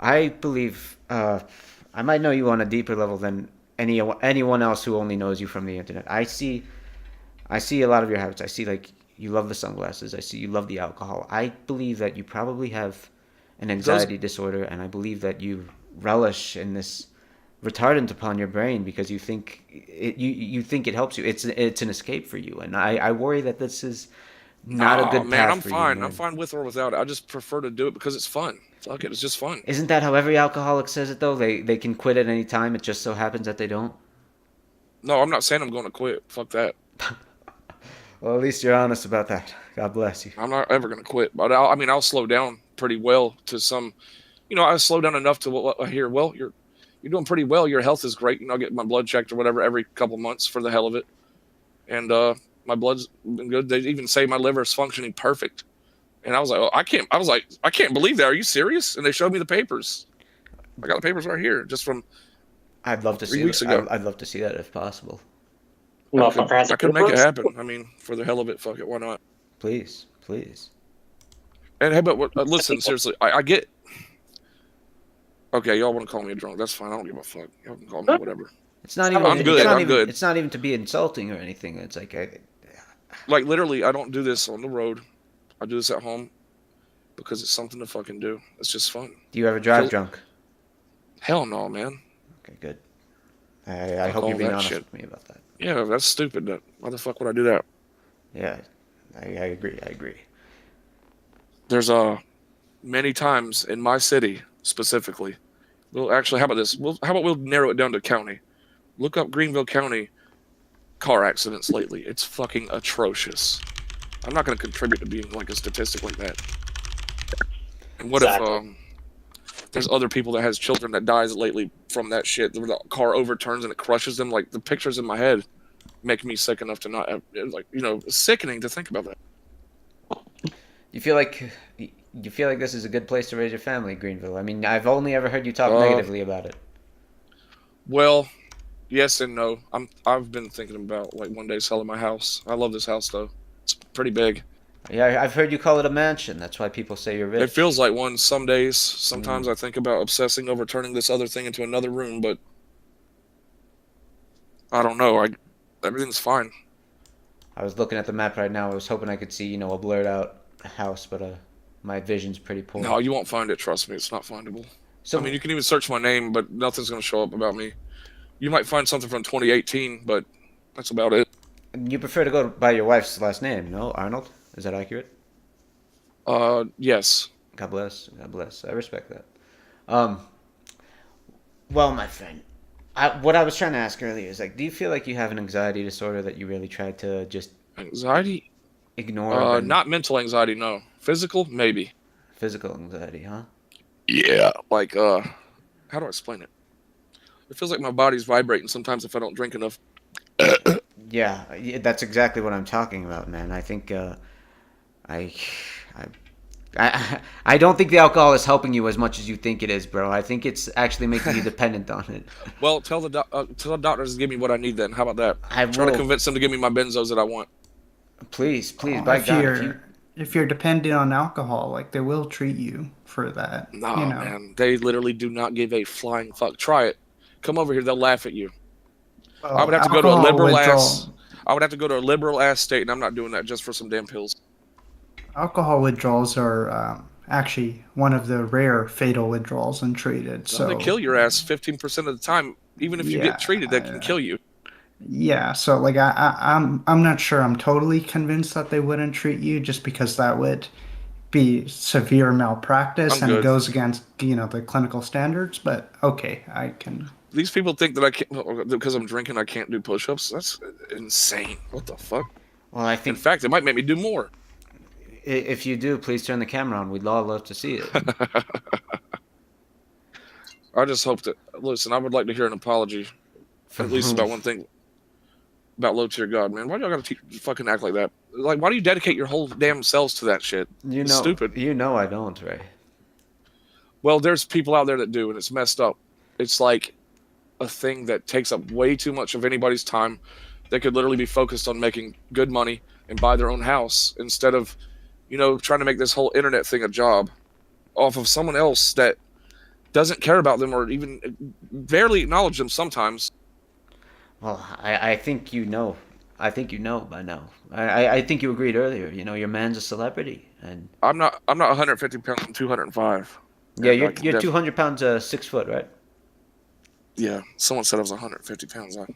I believe I might know you on a deeper level than anyone else who only knows you from the internet. I see a lot of your habits. I see, like, you love the sunglasses. I see you love the alcohol. I believe that you probably have an anxiety disorder, and I believe that you relish in this retardant upon your brain because you think it helps you. It's an escape for you, and I worry that this is not a good path for you. I'm fine with or without it. I just prefer to do it because it's fun. Fuck it, it's just fun. Isn't that how every alcoholic says it, though? They can quit at any time. It just so happens that they don't. No, I'm not saying I'm going to quit. Fuck that. Well, at least you're honest about that. God bless you. I'm not ever going to quit, but I'll slow down pretty well to some. You know, I slow down enough to hear. Well, you're doing pretty well. Your health is great. You know, I get my blood checked or whatever every couple months for the hell of it, and my blood's been good. They even say my liver is functioning perfect, and I was like, I can't believe that. Are you serious? And they showed me the papers. I got the papers right here, just from. I'd love to 3 see weeks ago. I'd love to see that if possible. I could make it happen. I mean, for the hell of it, fuck it, why not? Please. And hey, but listen, seriously, I get. Okay, y'all want to call me a drunk? That's fine. I don't give a fuck. Y'all can call me whatever. It's not even. I'm good. It's not even to be insulting or anything. It's like like literally, I don't do this on the road. I do this at home because it's something to fucking do. It's just fun. Do you ever drive drunk? Hell no, man. Okay, good. I hope you're being honest with me about that. Yeah, that's stupid. Why the fuck would I do that? Yeah, I agree. There's many times in my city specifically. Well, actually, how about this? How about we'll narrow it down to county? Look up Greenville County car accidents lately. It's fucking atrocious. I'm not going to contribute to being like a statistic like that. And what if there's other people that has children that dies lately from that shit? The car overturns and it crushes them. Like, the pictures in my head make me sick enough to not have, like, you know, sickening to think about that. You feel like this is a good place to raise your family, Greenville? I mean, I've only ever heard you talk negatively about it. Well, yes and no. I've been thinking about, like, one day selling my house. I love this house though. It's pretty big. Yeah, I've heard you call it a mansion. That's why people say you're rich. It feels like one some days. Sometimes I think about obsessing over turning this other thing into another room, but I don't know. Everything's fine. I was looking at the map right now. I was hoping I could see, a blurred out house, but my vision's pretty poor. No, you won't find it. Trust me, it's not findable. So I mean, you can even search my name, but nothing's going to show up about me. You might find something from 2018, but that's about it. you prefer to go by your wife's last name, no? Arnold? Is that accurate? Yes. God bless. God bless. I respect that. Um, well, my friend, what I was trying to ask earlier is like, do you feel like you have an anxiety disorder that you really try to just Anxiety? ignore? Not mental anxiety, no. Physical, maybe. Physical anxiety, huh? Yeah. Like, how do I explain it? It feels like my body's vibrating sometimes if I don't drink enough. Yeah, that's exactly what I'm talking about, man. I think I, I, I don't think the alcohol is helping you as much as you think it is, bro. I think it's actually making you dependent on it. Well, tell the doctors to give me what I need then. How about that? I Try to will. convince them to give me my benzos that I want. Please, by If God, if you're dependent on alcohol, like they will treat you for that. Nah, You know. man. They literally do not give a flying fuck. Try it. Come over here. They'll laugh at you. I would have to go to a Alcohol liberal withdrawal- ass. I would have to go to a liberal ass state, and I'm not doing that just for some damn pills. Alcohol withdrawals are actually one of the rare fatal withdrawals untreated. So They kill your ass 15% of the time. Even if you Yeah, get treated, they can kill you. yeah, so like I'm not sure I'm totally convinced that they wouldn't treat you just because that would be severe malpractice I'm and good. it goes against the clinical standards. But okay, I can. These people think that I can't because I'm drinking. I can't do push-ups. That's insane. What the fuck? well, I In think fact, it might make me do more. if you do, please turn the camera on. We'd all love to see it. I just hope that. Listen, I would like to hear an apology, at least about one thing. About low tier God, man. Why do y'all gotta fucking act like that? Like, why do you dedicate your whole damn selves to that shit? You It's know, stupid. You know, I don't, Ray. Well, there's people out there that do, and it's messed up. It's like a thing that takes up way too much of anybody's time. They could literally be focused on making good money and buy their own house instead of, trying to make this whole internet thing a job off of someone else that doesn't care about them or even barely acknowledge them sometimes. Well, I think you know. I think you know by now. I think you agreed earlier. Your man's a celebrity, and I'm not 150 pounds. I'm 205. yeah, And you're 200 pounds, 6 foot, right? Yeah, someone said I was 150 pounds. No, man.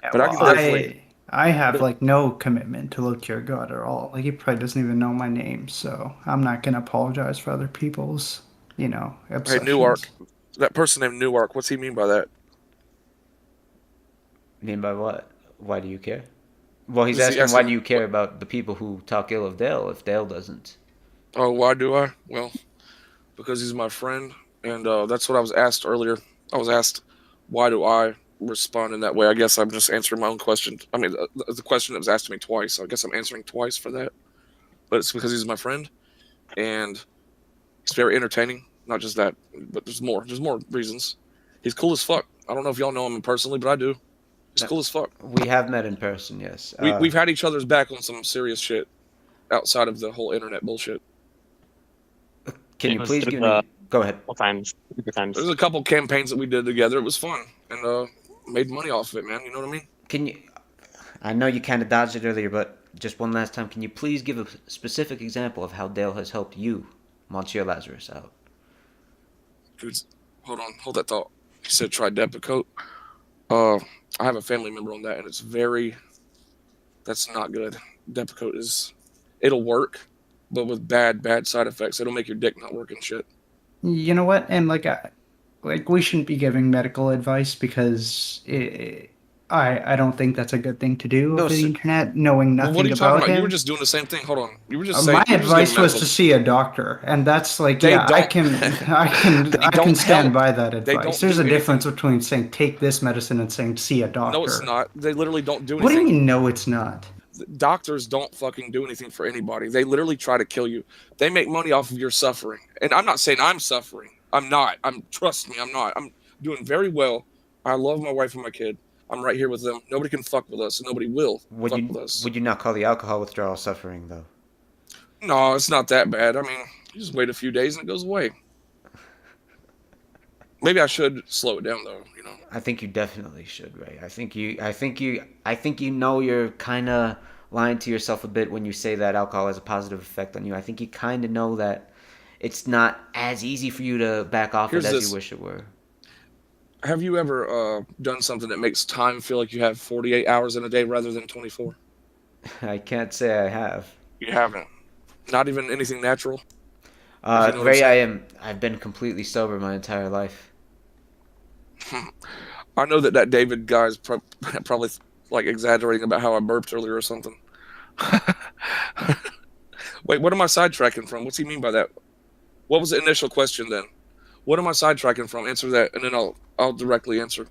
Yeah, But I well, can definitely. I have like no commitment to look your God at all. Like he probably doesn't even know my name, so I'm not gonna apologize for other people's, Hey, obsessions. Newark. That person named Newark. What's he mean by that? Mean by what? Why do you care? Well, he's Is he asking why asking- do you care about the people who talk ill of Dale if Dale doesn't? Oh, why do I? Well, because he's my friend, and that's what I was asked earlier. I was asked, why do I respond in that way? I guess I'm just answering my own question. I mean, the question that was asked to me twice. So I guess I'm answering twice for that. But it's because he's my friend, and he's very entertaining. Not just that, but there's more. There's more reasons. He's cool as fuck. I don't know if y'all know him personally, but I do. He's cool as fuck. We have met in person, yes. We've had each other's back on some serious shit outside of the whole internet bullshit. Can you It was please through give the- me? Go ahead. Times. There's a couple campaigns that we did together. It was fun, and made money off of it, man. You know what I mean? Can you? I know you kind of dodged it earlier, but just one last time, can you please give a specific example of how Dale has helped you, Monsieur Lazarus, out? Dudes, hold on, hold that thought. He said try Depakote. I have a family member on that, and it's that's not good. Depakote it'll work, but with bad side effects. It'll make your dick not work and shit. You know what? And like we shouldn't be giving medical advice because I don't think that's a good thing to do No, over the sir. internet, knowing Well, nothing what are you about talking about? him. You were just doing the same thing. Hold on. You were just saying. My you were just advice giving was to medical- see a doctor, and that's like, They yeah, I don't- can I don't can stand help. by that They don't advice. There's do a difference between saying take this medicine and saying see a doctor. No, it's not. They literally don't do anything. What do you mean? No, it's not. Doctors don't fucking do anything for anybody. They literally try to kill you. They make money off of your suffering. And I'm not saying I'm suffering. I'm not. Trust me, I'm not. I'm doing very well. I love my wife and my kid. I'm right here with them. Nobody can fuck with us, and nobody will fuck with us. Would you not call the alcohol withdrawal suffering though? No, it's not that bad. I mean, you just wait a few days and it goes away. Maybe I should slow it down though, I think you definitely should, Ray. I think you know you're kind of lying to yourself a bit when you say that alcohol has a positive effect on you. I think you kind of know that it's not as easy for you to back off it as you wish it were. Have you ever done something that makes time feel like you have 48 hours in a day rather than 24? I can't say I have. You haven't. Not even anything natural. Ray, I've been completely sober my entire life. I know that David guy's probably like exaggerating about how I burped earlier or something. Wait, what am I sidetracking from? What's he mean by that? What was the initial question then? What am I sidetracking from? Answer that, and then I'll directly answer.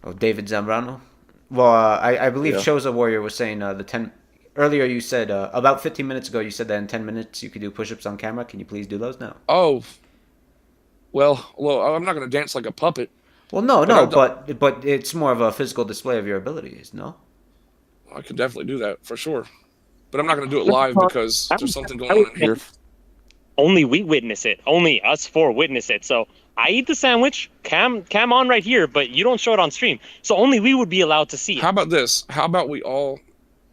Oh, David Zambrano? Well, I believe Choza Warrior was saying earlier you said, about 15 minutes ago, you said that in 10 minutes you could do push-ups on camera. Can you please do those now? Oh. Well, I'm not going to dance like a puppet. Well, no, but it's more of a physical display of your abilities, no? I could definitely do that, for sure. But I'm not going to do it live because there's something going on in here. Only we witness it. Only us four witness it. So I eat the sandwich, cam on right here, but you don't show it on stream. So only we would be allowed to see it. How about this? How about we all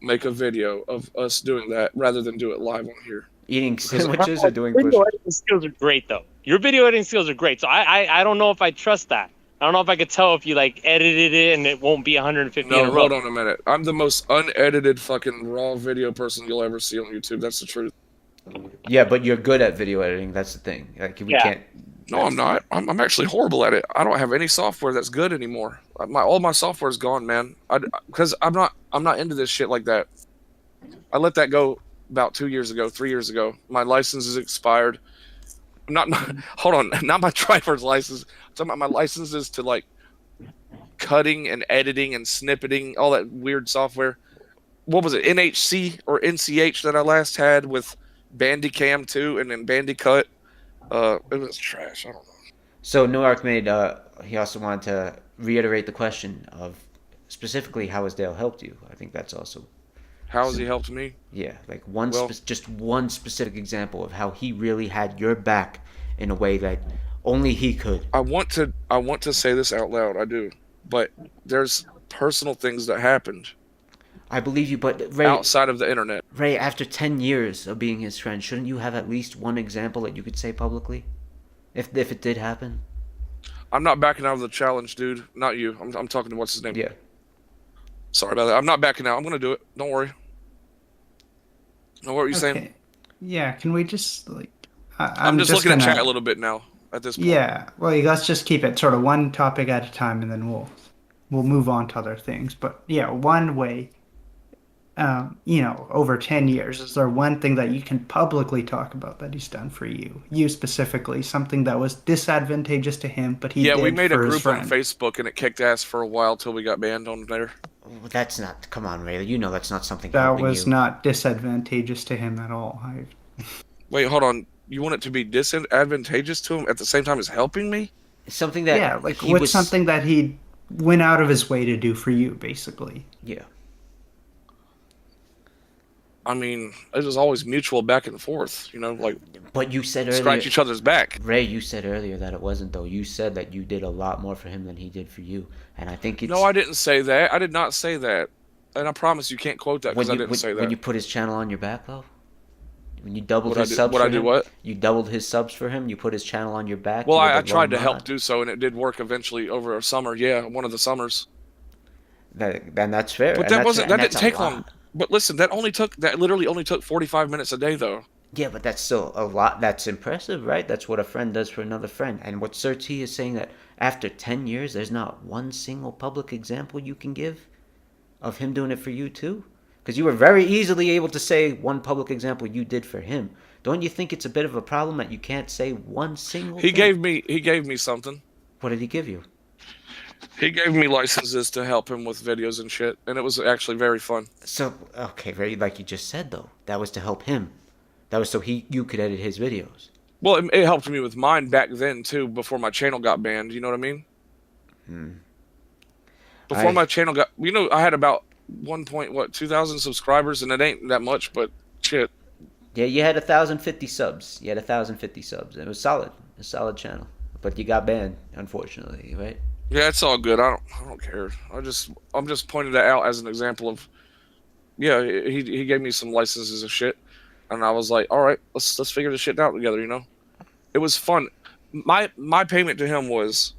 make a video of us doing that rather than do it live on here? Eating sandwiches or doing video editing skills are great, though. Your video editing skills are great. So I don't know if I trust that. I don't know if I could tell if you like edited it and it won't be 150 in a row. No, hold on a minute. I'm the most unedited fucking raw video person you'll ever see on YouTube. That's the truth. Yeah, but you're good at video editing. That's the thing. Like we can't. No, I'm not. I'm actually horrible at it. I don't have any software that's good anymore. All my software is gone, man. Because I'm not into this shit like that. I let that go about 2 years ago, 3 years ago. My license is expired. Hold on, not my driver's license. I'm talking about my licenses to like cutting and editing and snippeting, all that weird software. What was it, NHC or NCH that I last had with Bandicam 2 and then Bandicut? It was trash. I don't know. So New Archmade, he also wanted to reiterate the question of specifically how has Dale helped you. I think that's also. How has he helped me? Yeah, like just one specific example of how he really had your back in a way that only he could. I want to say this out loud. I do, but there's personal things that happened. I believe you, but Ray, outside of the internet. Ray, after 10 years of being his friend, shouldn't you have at least one example that you could say publicly, if it did happen? I'm not backing out of the challenge, dude. Not you. I'm talking to what's his name. Yeah. Sorry about that. I'm not backing out. I'm gonna do it. Don't worry. What were you saying? Yeah. Can we just like? I'm just looking at chat a little bit now. At this point. Yeah. Well, let's just keep it sort of one topic at a time, and then we'll move on to other things. But yeah, one way. Over 10 years, is there one thing that you can publicly talk about that he's done for you? You specifically, something that was disadvantageous to him, but he did for his friend. Yeah, we made a group on Facebook, and it kicked ass for a while till we got banned on there. That's not. Come on, Ray. You know that's not something. That was not disadvantageous to him at all. Wait, hold on. You want it to be disadvantageous to him at the same time as helping me? Something that something that he went out of his way to do for you, basically. Yeah. I mean, it was always mutual back and forth, like. But you said earlier, scratch each other's back. Ray, you said earlier that it wasn't though. You said that you did a lot more for him than he did for you, and I think it's. No, I didn't say that. I did not say that, and I promise you can't quote that because I didn't say that. When you put his channel on your back, though. When you doubled his subs for him. What I do? What? You doubled his subs for him. You put his channel on your back. Well, I tried to help do so, and it did work eventually over a summer. Yeah, one of the summers. Then that's fair. But that didn't take long. But listen, that literally only took 45 minutes a day, though. Yeah, but that's still a lot. That's impressive, right? That's what a friend does for another friend. And what SirT is saying that after 10 years, there's not one single public example you can give of him doing it for you too? Because you were very easily able to say one public example you did for him. Don't you think it's a bit of a problem that you can't say one single thing? He gave me something. What did he give you? He gave me licenses to help him with videos and shit, and it was actually very fun. So, okay, right, like you just said, though, that was to help him. That was so you could edit his videos. Well, it helped me with mine back then, too, before my channel got banned, you know what I mean? Before my channel got... I had about 2,000 subscribers, and it ain't that much, but shit. Yeah, you had 1,050 subs. It was solid. A solid channel. But you got banned, unfortunately, right? Yeah, it's all good. I don't care. I'm just pointing that out as an example of, yeah, he gave me some licenses of shit. and I was like, all right, let's figure this shit out together. You know, it was fun. My payment to him was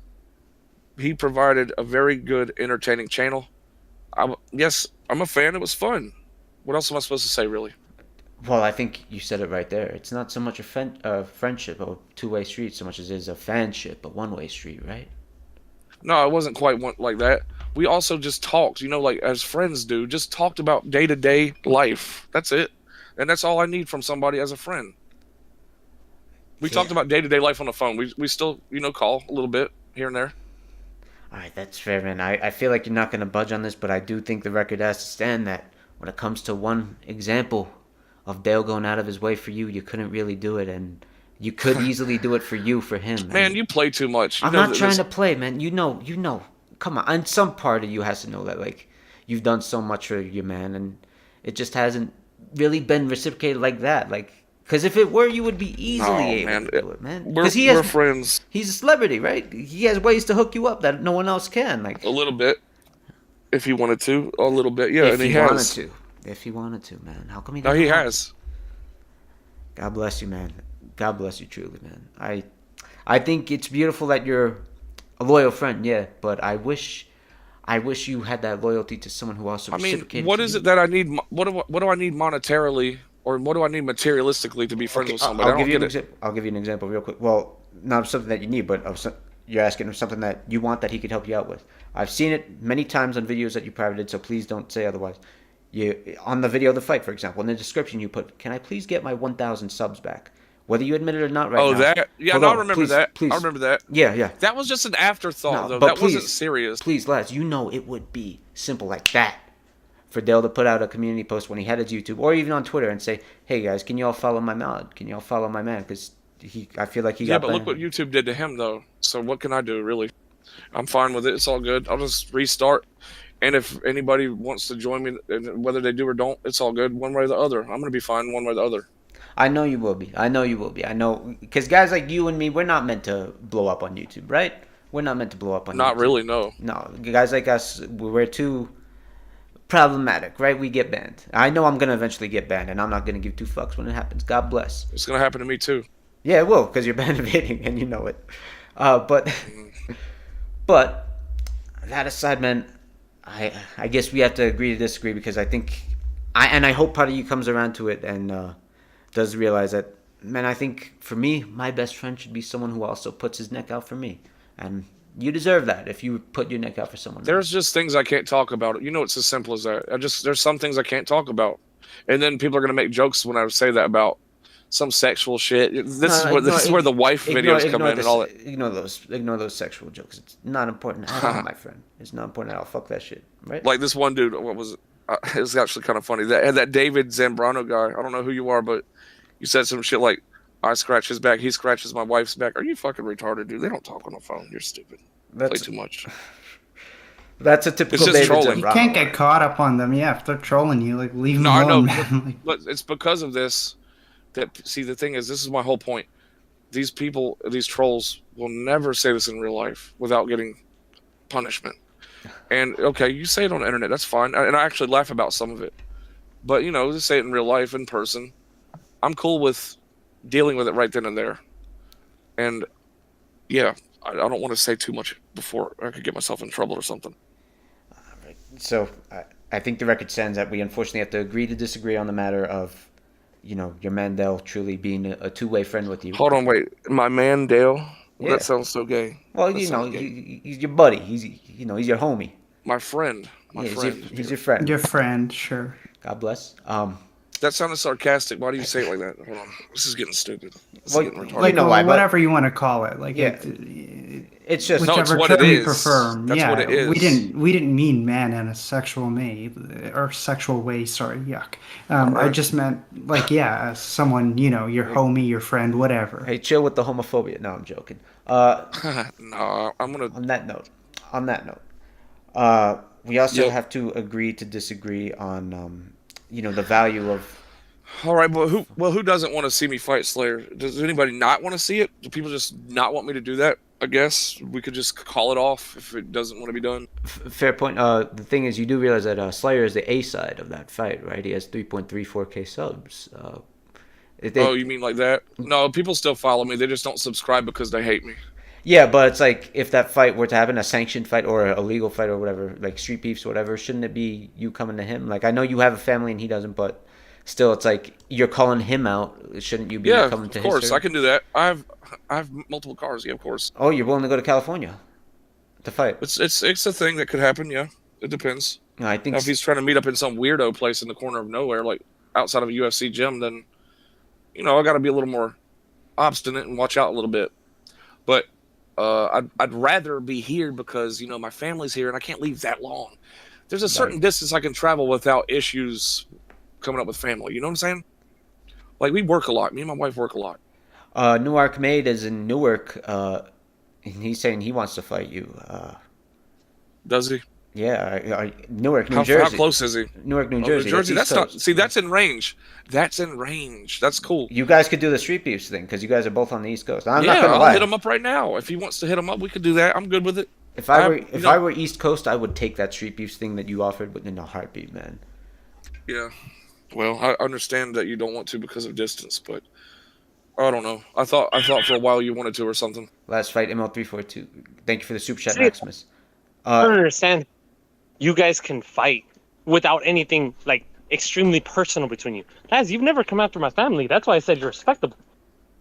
he provided a very good, entertaining channel. Yes, I'm a fan. It was fun. What else am I supposed to say, really? Well, I think you said it right there. It's not so much a friendship or two-way street so much as it is a fanship, a one-way street, right? No, it wasn't quite like that. We also just talked, you know, like as friends do, just talked about day-to-day life. That's it. And that's all I need from somebody as a friend. We talked about day-to-day life on the phone. We still, you know, call a little bit here and there. All right, that's fair, man. I feel like you're not going to budge on this, but I do think the record has to stand that when it comes to one example of Dale going out of his way for you, you couldn't really do it, and you could easily do it for him. Man, you play too much. I'm not trying to play, man. You know. Come on, and some part of you has to know that, like, you've done so much for your man, and it just hasn't really been reciprocated like that. Like, because if it were, you would be easily able to do it, man. We're friends. He's a celebrity, right? He has ways to hook you up that no one else can. Like a little bit, if he wanted to, a little bit, yeah. If he wanted to, man. How come he? No, he has. God bless you, man. God bless you, truly, man. I think it's beautiful that you're a loyal friend, yeah. But I wish you had that loyalty to someone who also reciprocated. What is it that I need? What do I need monetarily? Or what do I need materialistically to be friends with somebody? I'll give you an example real quick. Well, not something that you need, but you're asking him something that you want that he could help you out with. I've seen it many times on videos that you privated, so please don't say otherwise. On the video of the fight, for example, in the description you put, "Can I please get my 1,000 subs back?" Whether you admit it or not, right now. Oh, that? Yeah, no, I remember that. Please. I remember that. Yeah. That was just an afterthought, though. But That wasn't serious. Please, Laz, you know it would be simple like that for Dale to put out a community post when he had his YouTube, or even on Twitter, and say, "Hey guys, can you all follow my mod? Can you all follow my man?" Because I feel like he got. Yeah, but look what YouTube did to him, though. So what can I do, really? I'm fine with it. It's all good. I'll just restart. And if anybody wants to join me, whether they do or don't, it's all good. One way or the other, I'm gonna be fine. One way or the other. I know you will be. I know because guys like you and me, we're not meant to blow up on YouTube, right? We're not meant to blow up on. Not YouTube. really, no. No, guys like us, we're too problematic, right? We get banned. I know I'm gonna eventually get banned, and I'm not gonna give two fucks when it happens. God bless. It's gonna happen to me too. Yeah, it will, because you're ban-evading, and you know it. But that aside, man, I guess we have to agree to disagree, because I think I hope part of you comes around to it and does realize that, man, I think for me, my best friend should be someone who also puts his neck out for me, and you deserve that if you put your neck out for someone. There's just things I can't talk about. You know, it's as simple as that. There's some things I can't talk about, and then people are gonna make jokes when I say that about some sexual shit. This is where the wife videos come in and all that. Ignore those sexual jokes. It's not important at all, my friend. It's not important at all. Fuck that shit, right? Like this one dude. What was it? It was actually kind of funny. That David Zambrano guy. I don't know who you are, but you said some shit like, "I scratch his back, he scratches my wife's back." Are you fucking retarded, dude? They don't talk on the phone. You're stupid. Play too much. That's a typical David trolling. You can't get caught up on them. Yeah, if they're trolling you, like, leave them alone, man. But it's because of this that, see, the thing is, this is my whole point. These people, these trolls, will never say this in real life without getting punishment. And, okay, you say it on the internet, that's fine. And I actually laugh about some of it. But, you know, just say it in real life, in person. I'm cool with dealing with it right then and there. And, yeah, I don't want to say too much before I could get myself in trouble or something. So I think the record stands that we unfortunately have to agree to disagree on the matter of, you know, your man Dale truly being a two-way friend with you. Hold on, wait. My man Dale? Well, yeah. That sounds so gay. Well, you know, he's your buddy. He's your homie. My friend. He's your friend. Your friend, sure. God bless. That sounded sarcastic. Why do you say it like that? Hold on. This is getting stupid. Like, whatever you want to call it. Like, yeah. It's just whichever what it term is. you prefer. That's what it is. We didn't mean man in a sexual sexual way. Sorry, yuck. Right. I just meant someone, you know, your homie, your friend, whatever. Hey, chill with the homophobia. No, I'm joking. No, I'm gonna. On that note, we also have to agree to disagree on, you know, the value of. All right, but who doesn't want to see me fight Slayer? Does anybody not want to see it? Do people just not want me to do that? I guess we could just call it off if it doesn't want to be done. Fair point. The thing is, you do realize that Slayer is the A side of that fight, right? He has 3.34k subs. Oh, you mean like that? No, people still follow me. They just don't subscribe because they hate me. Yeah, but it's like if that fight were to happen, a sanctioned fight or a legal fight or whatever, like street beefs or whatever, shouldn't it be you coming to him? Like I know you have a family and he doesn't, but still, it's like you're calling him out. Shouldn't you be coming to his? Yeah, of course, I can do that. I have multiple cars. Yeah, of course. Oh, you're willing to go to California to fight? It's a thing that could happen. Yeah, it depends. No, I think now, if he's trying to meet up in some weirdo place in the corner of nowhere, like outside of a UFC gym, then I got to be a little more obstinate and watch out a little bit. But I'd rather be here because my family's here and I can't leave that long. There's a certain distance I can travel without issues coming up with family. You know what I'm saying? Like we work a lot. Me and my wife work a lot. Newark Made is in Newark, and he's saying he wants to fight you. Does he? Yeah, Newark, New Jersey. How close is he? Newark, New Jersey. New Jersey. That's not. See, that's in range. That's in range. That's cool. You guys could do the street beefs thing because you guys are both on the East Coast. I'm not gonna I'll lie. hit him up right now. If he wants to hit him up, we could do that. I'm good with it. If I were East Coast, I would take that street beefs thing that you offered in a heartbeat, man. Yeah. Well, I understand that you don't want to because of distance, but I don't know. I thought for a while you wanted to or something. Last fight, ML342. Thank you for the super chat, Maximus. I don't understand. You guys can fight without anything like extremely personal between you. Laz, you've never come after my family. That's why I said you're respectable.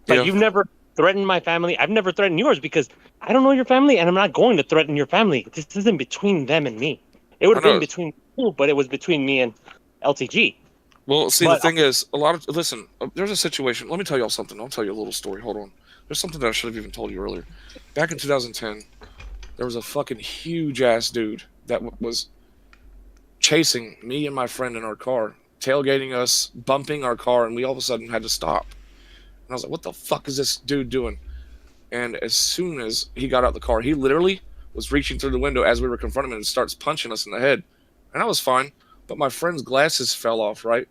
Like you've never threatened my family. I've never threatened yours because I don't know your family and I'm not going to threaten your family. This isn't between them and me. It would have been between you, but it was between me and LTG. Well, see, the thing is, listen, there's a situation. Let me tell y'all something. I'll tell you a little story. Hold on. There's something that I should have even told you earlier. Back in 2010, there was a fucking huge-ass dude that was chasing me and my friend in our car, tailgating us, bumping our car, and we all of a sudden had to stop. And I was like, what the fuck is this dude doing? And as soon as he got out the car, he literally was reaching through the window as we were confronting him and starts punching us in the head. And I was fine, but my friend's glasses fell off, right?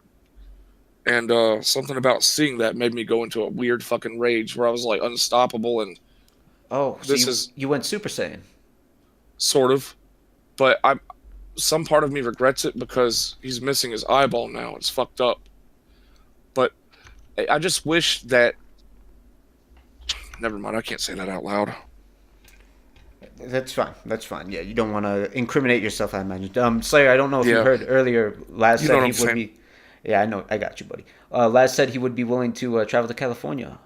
And something about seeing that made me go into a weird fucking rage where I was like unstoppable. And you went Super Saiyan, sort of, but some part of me regrets it because he's missing his eyeball now. It's fucked up. But I just wish that. Never mind. I can't say that out loud. That's fine. That's fine. Yeah, you don't want to incriminate yourself, I imagine. Slayer, I don't know if you heard earlier. Laz said he would be. Yeah, I know. I got you, buddy. Laz said he would be willing to travel to California.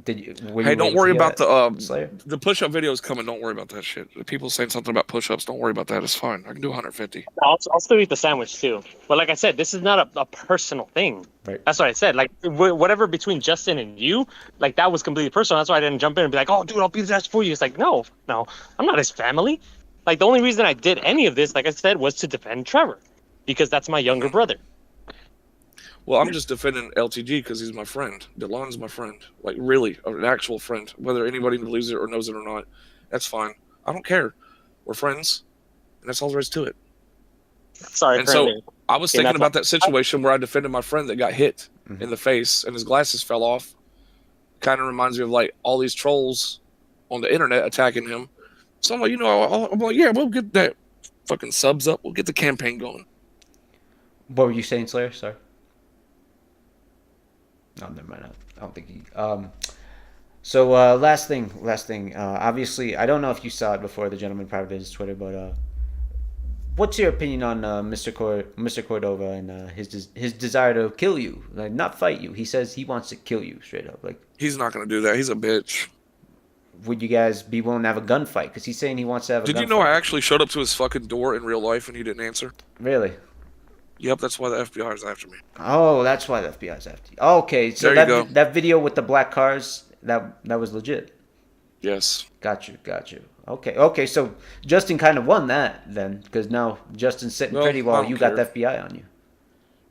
Hey, don't worry about the push-up videos coming. Don't worry about that shit. The people saying something about push-ups. Don't worry about that. It's fine. I can do 150. I'll still eat the sandwich too. But like I said, this is not a personal thing. Right. That's what I said. Like whatever between Justin and you, like that was completely personal. That's why I didn't jump in and be like, "Oh, dude, I'll beat his ass for you." It's like, no, I'm not his family. Like the only reason I did any of this, like I said, was to defend Trevor, because that's my younger brother. Well, I'm just defending LTG because he's my friend. DeLon's my friend. Like, really, an actual friend. Whether anybody believes it or knows it or not, that's fine. I don't care. We're friends, and that's all there is to it. Sorry. And so I was thinking about that situation where I defended my friend that got hit in the face and his glasses fell off. Kind of reminds me of, like, all these trolls on the internet attacking him. So I'm like, I'm like, yeah, we'll get that fucking subs up. We'll get the campaign going. What were you saying, Slayer? Sorry. No, never mind. I don't think he. So last thing. Obviously, I don't know if you saw it before the gentleman private his Twitter, but what's your opinion on Mr. Cordova and his desire to kill you, like not fight you? He says he wants to kill you straight up. Like he's not gonna do that. He's a bitch. Would you guys be willing to have a gunfight? Because he's saying he wants to have a gunfight. Did you know I actually showed up to his fucking door in real life and he didn't answer? Really? Yep, that's why the FBI is after me. Oh, that's why the FBI is after you. Okay, so that video with the black cars, that was legit. Yes. Got you. Okay, so Justin kind of won that then, because now Justin's sitting pretty while you got the FBI on you.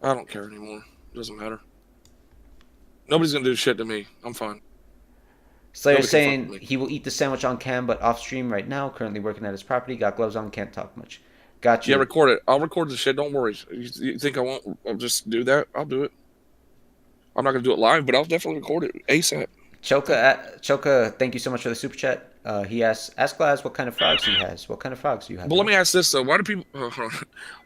I don't care anymore. It doesn't matter. Nobody's going to do shit to me. I'm fine. Slayer saying he will eat the sandwich on cam, but off stream right now, currently working at his property, got gloves on, can't talk much. Got you. Yeah, record it. I'll record the shit. Don't worry. You think I won't? I'll just do that. I'll do it. I'm not gonna do it live, but I'll definitely record it ASAP. Choka, thank you so much for the super chat. He asks, ask Laz what kind of frogs he has. What kind of frogs do you have? But let me ask this though: why do people?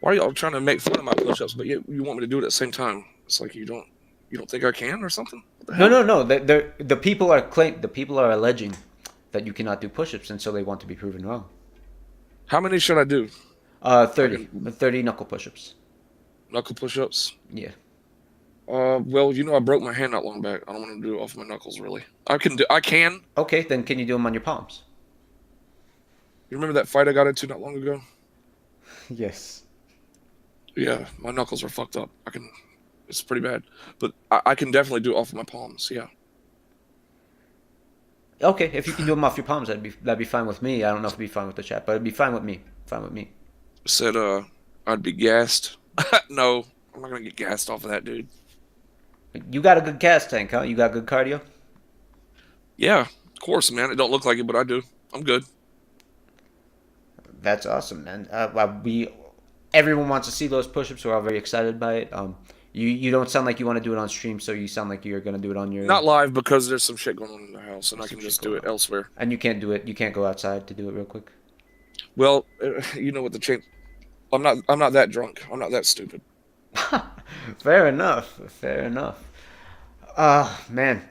Why are y'all trying to make fun of my push-ups, but you want me to do it at the same time? It's like you You don't think I can or something? What the hell? No. The people are alleging that you cannot do push-ups, and so they want to be proven wrong. How many should I do? 30 knuckle push-ups. Knuckle push-ups? Yeah. Well, I broke my hand not long back. I don't want to do it off my knuckles, really. I can. Okay, then can you do them on your palms? You remember that fight I got into not long ago? Yes. Yeah, my knuckles are fucked up. It's pretty bad. But I can definitely do it off of my palms, yeah. Okay, if you can do them off your palms, that'd be fine with me. I don't know if it'd be fine with the chat, but it'd be fine with me. Fine with me. Said I'd be gassed. No, I'm not gonna get gassed off of that, dude. You got a good gas tank, huh? You got good cardio? Yeah, of course, man. It don't look like it, but I do. I'm good. That's awesome, man. Everyone wants to see those push-ups. We're all very excited by it. You don't sound like you want to do it on stream, so you sound like you're gonna do it on your. Not live because there's some shit going on in the house, and I can just do it elsewhere. And you can't do it. You can't go outside to do it real quick. Well, you know what the change. I'm not that drunk. I'm not that stupid. Fair enough. Man.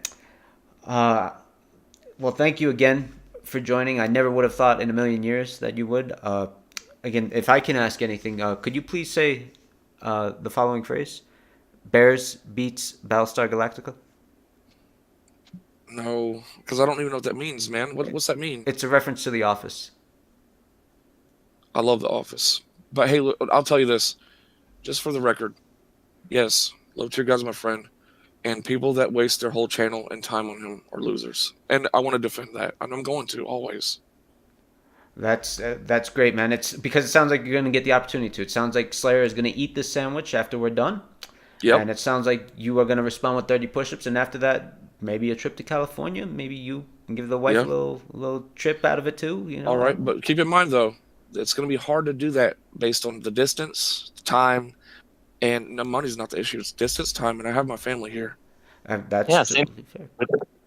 Well, thank you again for joining. I never would have thought in a million years that you would. Again, if I can ask anything, could you please say the following phrase? Bears beats Battlestar Galactica? No, because I don't even know what that means, man. What's that mean? It's a reference to The Office. I love The Office. But hey, look, I'll tell you this. Just for the record. Yes, love to you guys, my friend. And people that waste their whole channel and time on him are losers. And I want to defend that. And I'm going to, always. That's great, man. It's because it sounds like you're going to get the opportunity to. It sounds like Slayer is going to eat this sandwich after we're done. Yep. And it sounds like you are going to respond with 30 push-ups. And after that, maybe a trip to California. Maybe you can give the wife a little trip out of it too. All right, but keep in mind, though, it's going to be hard to do that based on the distance, time, and the money's not the issue. It's distance, time, and I have my family here. And that's same fair.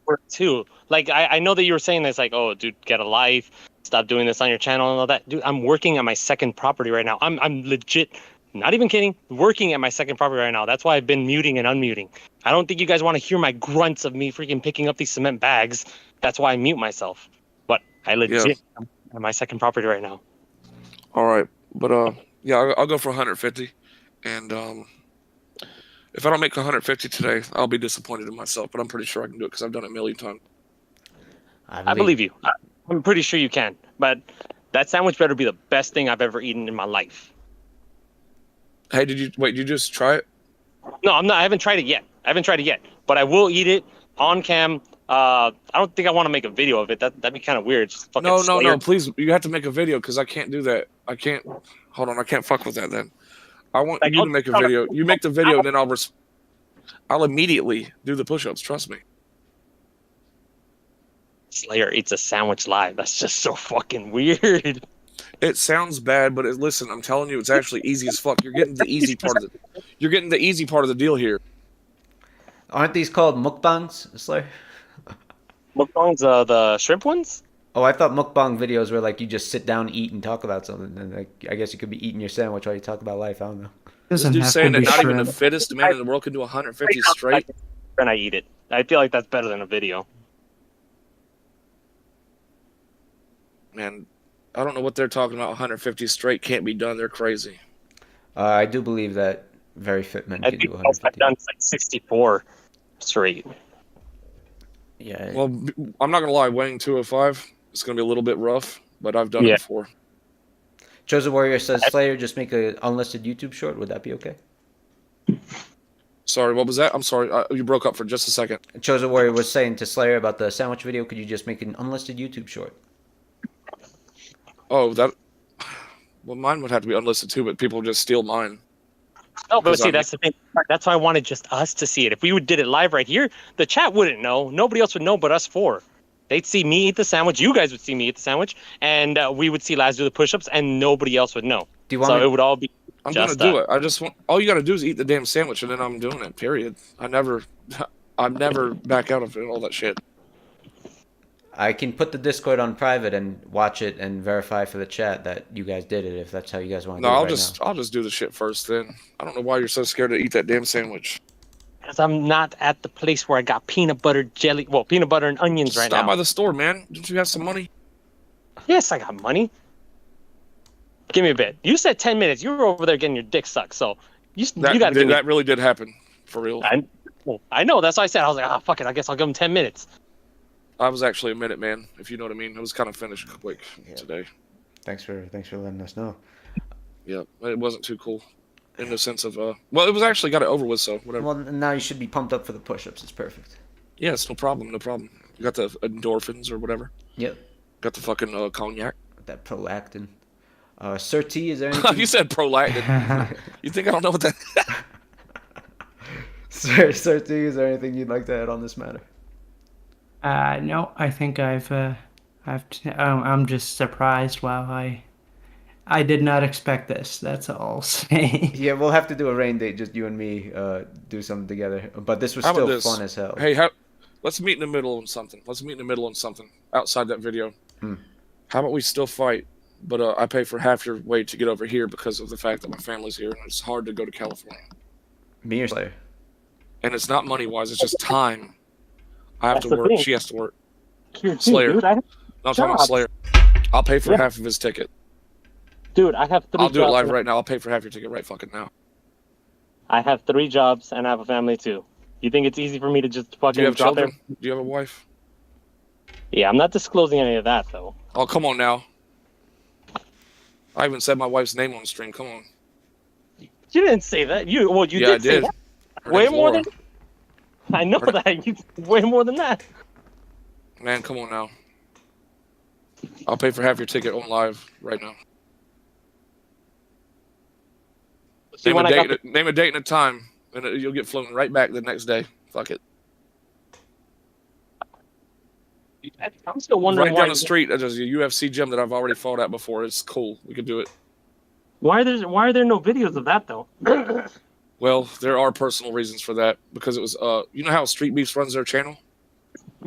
Work too. Like I know that you were saying this, like, oh, dude, get a life, stop doing this on your channel and all that. Dude, I'm working at my second property right now. I'm legit, not even kidding, working at my second property right now. That's why I've been muting and unmuting. I don't think you guys want to hear my grunts of me freaking picking up these cement bags. That's why I mute myself. But I legit am at my second property right now. All right, but I'll go for 150, and if I don't make 150 today, I'll be disappointed in myself. But I'm pretty sure I can do it because I've done it a million times. I believe you. I'm pretty sure you can. But that sandwich better be the best thing I've ever eaten in my life. Hey, did you just try it? No, I'm not. I haven't tried it yet. But I will eat it on cam. I don't think I want to make a video of it. That'd be kind of weird. Just fucking no. Please, you have to make a video because I can't do that. I can't. Hold on, I can't fuck with that then. I want you to make a video. You make the video, and then I'll immediately do the push-ups. Trust me. Slayer eats a sandwich live. That's just so fucking weird. It sounds bad, but listen, I'm telling you, it's actually easy as fuck. You're getting the easy part of it. You're getting the easy part of the deal here. Aren't these called mukbangs, Slayer? Mukbangs, the shrimp ones? Oh, I thought mukbang videos were like you just sit down, eat, and talk about something. And like, I guess you could be eating your sandwich while you talk about life. I don't know. This dude's saying that not even the fittest man in the world can do 150 straight. And I eat it. I feel like that's better than a video. Man, I don't know what they're talking about. 150 straight can't be done. They're crazy. I do believe that very fit men can do 150. I've done like 64 straight. Yeah. Well, I'm not gonna lie. Weighing 205, it's gonna be a little bit rough, but I've done it before. Chosen Warrior says, Slayer, just make an unlisted YouTube short. Would that be okay? Sorry, what was that? I'm sorry. You broke up for just a second. Chosen Warrior was saying to Slayer about the sandwich video, could you just make an unlisted YouTube short? Oh, that... Well, mine would have to be unlisted too, but people just steal mine. No, but see, that's the thing. That's why I wanted just us to see it. If we did it live right here, the chat wouldn't know. Nobody else would know but us four. They'd see me eat the sandwich. You guys would see me eat the sandwich, and we would see Laz do the push-ups, and nobody else would know. Do you want it would all be. I'm gonna do it. I just want. All you gotta do is eat the damn sandwich, and then I'm doing it. Period. I never back out of it, all that shit. I can put the Discord on private and watch it and verify for the chat that you guys did it. If that's how you guys want to do it. No, I'll just do the shit first. Then I don't know why you're so scared to eat that damn sandwich. because I'm not at the place where I got peanut butter and onions right now. Stop by the store, man. Don't you have some money? Yes, I got money. Give me a bit. You said 10 minutes. You were over there getting your dick sucked, so you got to give me... That really did happen, for real. I know. That's why I said. I was like, fuck it. I guess I'll give him 10 minutes. I was actually a minute, man, if you know what I mean. It was kind of finished quick today. Thanks for letting us know. Yeah, it wasn't too cool. In the sense of, well, it was actually got it over with, so whatever. Well, now you should be pumped up for the push-ups. It's perfect. Yeah, it's no problem, no problem. You got the endorphins or whatever. Yep. Got the fucking cognac. That prolactin. SirT, is there anything... You said prolactin. You think I don't know what that... SirT, is there anything you'd like to add on this matter? No, I think I'm just surprised. Wow, I did not expect this. That's all I'll say. Yeah, we'll have to do a rain date, just you and me, do something together. But this was still fun as hell. Hey, let's meet in the middle on something. Outside that video. How about we still fight, but I pay for half your way to get over here because of the fact that my family's here and it's hard to go to California. Me or Slayer? And it's not money-wise, it's just time. I have to work. She has to work. Slayer. Dude, I'm talking about Slayer. I'll pay for half of his ticket. Dude, I have 3 jobs. I'll do it live right now. I'll pay for half your ticket right fucking now. I have 3 jobs and I have a family too. You think it's easy for me to just fucking Do you have drop children? Do you have a wife? Yeah, I'm not disclosing any of that though. Oh, come on now. I even said my wife's name on the stream. Come on. You didn't say that. You did say that. Way more than... I know that. You way more than that. Man, come on now. I'll pay for half your ticket on live right now. Name a date and a time, and you'll get flown right back the next day. Fuck it. I'm still wondering right down the street, there's a UFC gym that I've already fought at before. It's cool. We could do it. Why are there no videos of that though? Well, there are personal reasons for that because it was you know how Street Beefs runs their channel?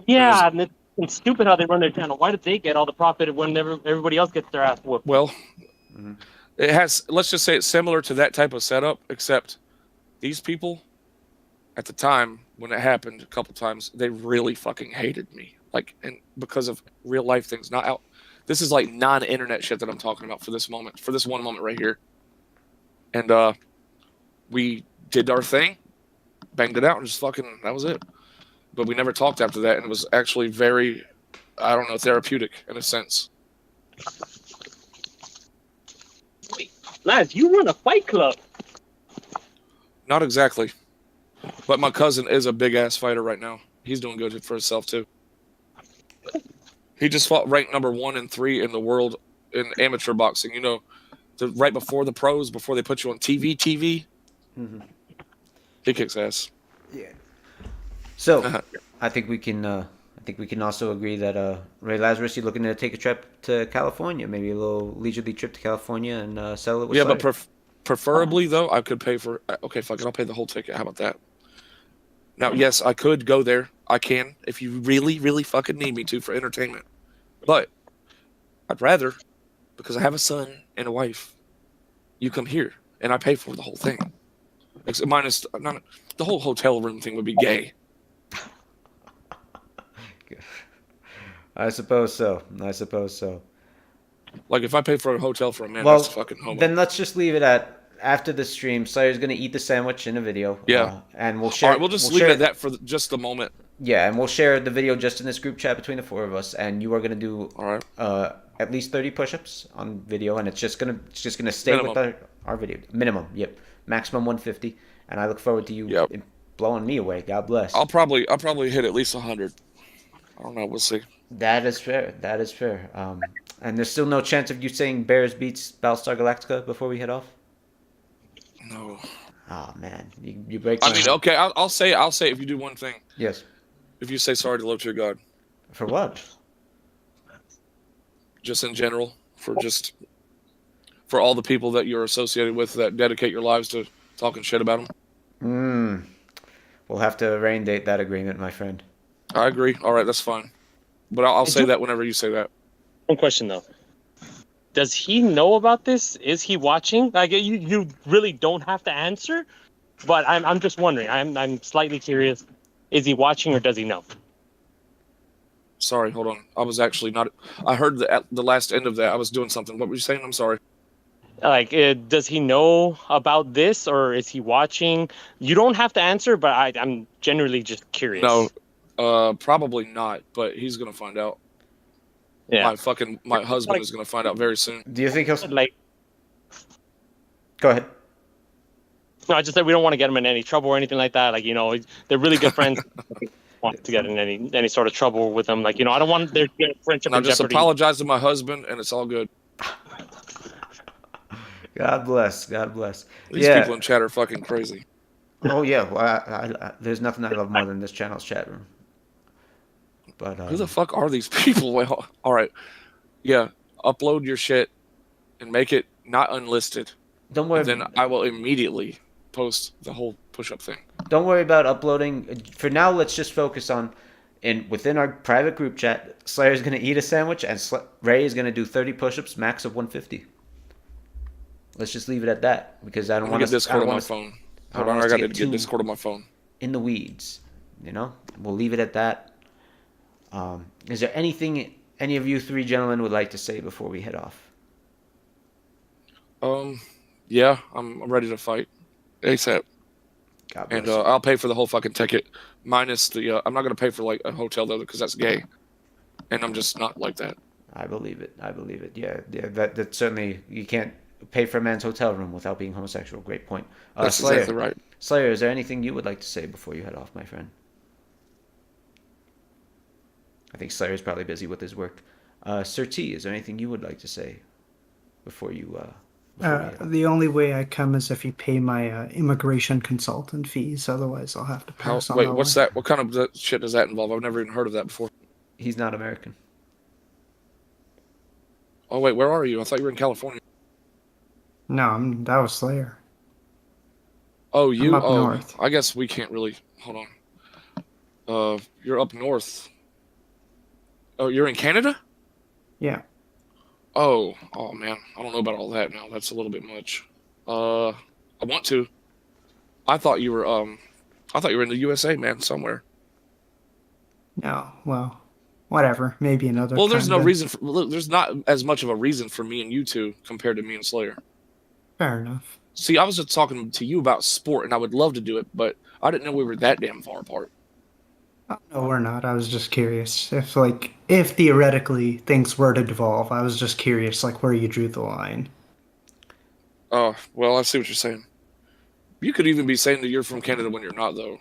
Yeah, and it's stupid how they run their channel. Why did they get all the profit whenever everybody else gets their ass whooped? Well, it has. Let's just say it's similar to that type of setup, except these people at the time when it happened a couple times, they really fucking hated me. Like, and because of real life things, not out. This is like non-internet shit that I'm talking about for this moment, for this one moment right here. And we did our thing, banged it out, and just fucking, that was it. But we never talked after that, and it was actually very, I don't know, therapeutic in a sense. Wait, Laz, you run a fight club. Not exactly. But my cousin is a big-ass fighter right now. He's doing good for himself, too. He just fought ranked number 1 and 3 in the world in amateur boxing. You know, right before the pros, before they put you on TV. Mm-hmm. He kicks ass. Yeah. So, I think we can also agree that Ray Lazarus, you're looking to take a trip to California, maybe a little leisurely trip to California and sell it with Slayer. But preferably though, I could pay for. Okay, fuck it, I'll pay the whole ticket. How about that? Now, yes, I could go there. I can if you really, really fucking need me to for entertainment. But I'd rather, because I have a son and a wife, you come here and I pay for the whole thing. Minus, the whole hotel room thing would be gay. I suppose so. Like, if I pay for a hotel for a man, well, that's fucking homo. Then let's just leave it at, after the stream, Slayer's going to eat the sandwich in a video. Yeah. And we'll share... All right, we'll just leave it at that for just a moment. Yeah, and we'll share the video just in this group chat between the 4 of us, and you are going to do at least 30 push-ups on video, and it's just going to stay minimum. With our video. Minimum, yep. Maximum 150, and I look forward to you blowing me away. God bless. I'll probably hit at least 100. I don't know. We'll see. That is fair. And there's still no chance of you saying Bears beats Battlestar Galactica before we head off? No. Oh, man. You break my heart. Okay, I'll say if you do one thing. Yes. If you say sorry to low-tier God. For what? Just in general. For all the people that you're associated with that dedicate your lives to talking shit about them. We'll have to rain date that agreement, my friend. I agree. All right, that's fine. But I'll say that whenever you say that. One question, though. Does he know about this? Is he watching? Like, you really don't have to answer. But I'm just wondering. I'm slightly curious. Is he watching or does he know? Sorry, hold on. I was actually not. I heard the last end of that. I was doing something. What were you saying? I'm sorry. Like, does he know about this or is he watching? You don't have to answer, but I'm generally just curious. No, probably not. But he's gonna find out. Yeah. My husband is gonna find out very soon. Do you think he'll Like, go ahead? no, I just said we don't want to get him in any trouble or anything like that. Like, they're really good friends. Want to get in any sort of trouble with them. Like, I don't want their friendship And I in just jeopardy. apologize to my husband, and it's all good. God bless. God bless. These people in chat are fucking crazy. Oh yeah. Well, there's nothing I love more than this channel's chat room. But who the fuck are these people? Well, all right. Yeah, upload your shit and make it not unlisted. Don't worry. Then I will immediately post the whole push-up thing. Don't worry about uploading. For now, let's just focus on, within our private group chat, Slayer's going to eat a sandwich, and Ray is going to do 30 push-ups, max of 150. Let's just leave it at that, because I don't want to get Discord on my phone. Hold on, I got to get Discord on my phone. In the weeds, We'll leave it at that. Is there anything any of you three gentlemen would like to say before we head off? Yeah, I'm ready to fight ASAP. And I'll pay for the whole fucking ticket, minus the. I'm not gonna pay for like a hotel though, because that's gay, and I'm just not like that. I believe it. Yeah. That certainly, you can't pay for a man's hotel room without being homosexual. Great point. That's Slayer, exactly right. Slayer, is there anything you would like to say before you head off, my friend? I think Slayer's probably busy with his work. SirT, is there anything you would like to say before you? The only way I come is if you pay my immigration consultant fees. Otherwise, I'll have to pass on. Wait, what's that? What kind of shit does that involve? I've never even heard of that before. He's not American. Oh wait, where are you? I thought you were in California. No, that was Slayer. Oh, you? I'm up north. I guess we can't really. Hold on. You're up north. Oh, you're in Canada? Yeah. Oh man, I don't know about all that now. That's a little bit much. I want to. I thought you were in the USA, man, somewhere. No, well, whatever. Maybe another. Well, there's no reason for. Look, there's not as much of a reason for me and you two compared to me and Slayer. Fair enough. See, I was just talking to you about sport, and I would love to do it, but I didn't know we were that damn far apart. No, we're not. I was just curious if theoretically things were to devolve. I was just curious, where you drew the line. Oh, well, I see what you're saying. You could even be saying that you're from Canada when you're not, though.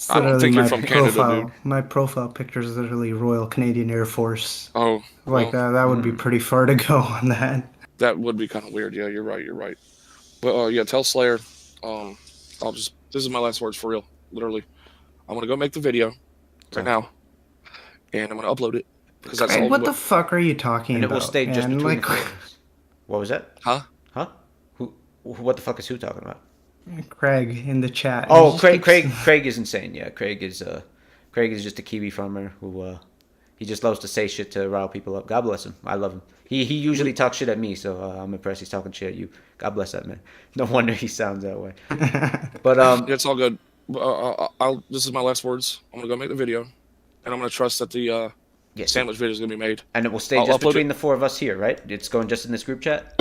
I don't think you're from Canada, dude. My profile picture is literally Royal Canadian Air Force. Oh, that would be pretty far to go on that. That would be kind of weird. Yeah, you're right. But yeah, tell Slayer. This is my last words for real, literally. I'm gonna go make the video right now, and I'm gonna upload it because that's all. What the fuck are you talking about? And it will stay just between the photos. What was that? Huh? Who? What the fuck is who talking about? Craig in the chat. Oh, Craig is insane. Yeah, Craig is just a Kiwi farmer who he just loves to say shit to rile people up. God bless him. I love him. He usually talks shit at me, so I'm impressed he's talking shit at you. God bless that man. No wonder he sounds that way. But it's all good. This is my last words. I'm gonna go make the video, and I'm gonna trust that the sandwich video is gonna be made. And it will stay just between the four of us here, right? It's going just in this group chat.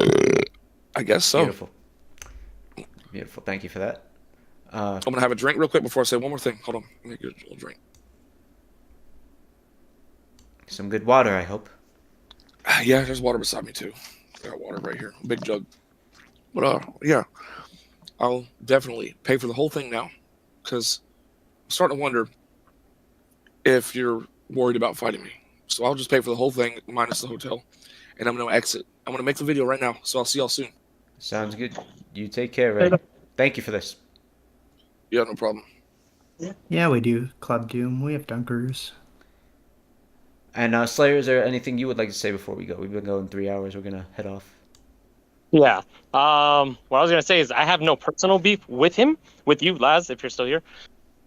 I guess so. Beautiful. Thank you for that. I'm gonna have a drink real quick before I say one more thing. Hold on. Let me get a little drink. Some good water, I hope. Yeah, there's water beside me too. I got water right here, big jug. But yeah, I'll definitely pay for the whole thing now, because I'm starting to wonder if you're worried about fighting me. So I'll just pay for the whole thing minus the hotel, and I'm gonna exit. I'm gonna make the video right now. So I'll see y'all soon. Sounds good. You take care, Ray. Thank you for this. Yeah, no problem. Yeah, we do. Club Doom. We have dunkers. And Slayer, is there anything you would like to say before we go? We've been going 3 hours. We're gonna head off. Yeah. What I was gonna say is I have no personal beef with him, with you, Laz, if you're still here.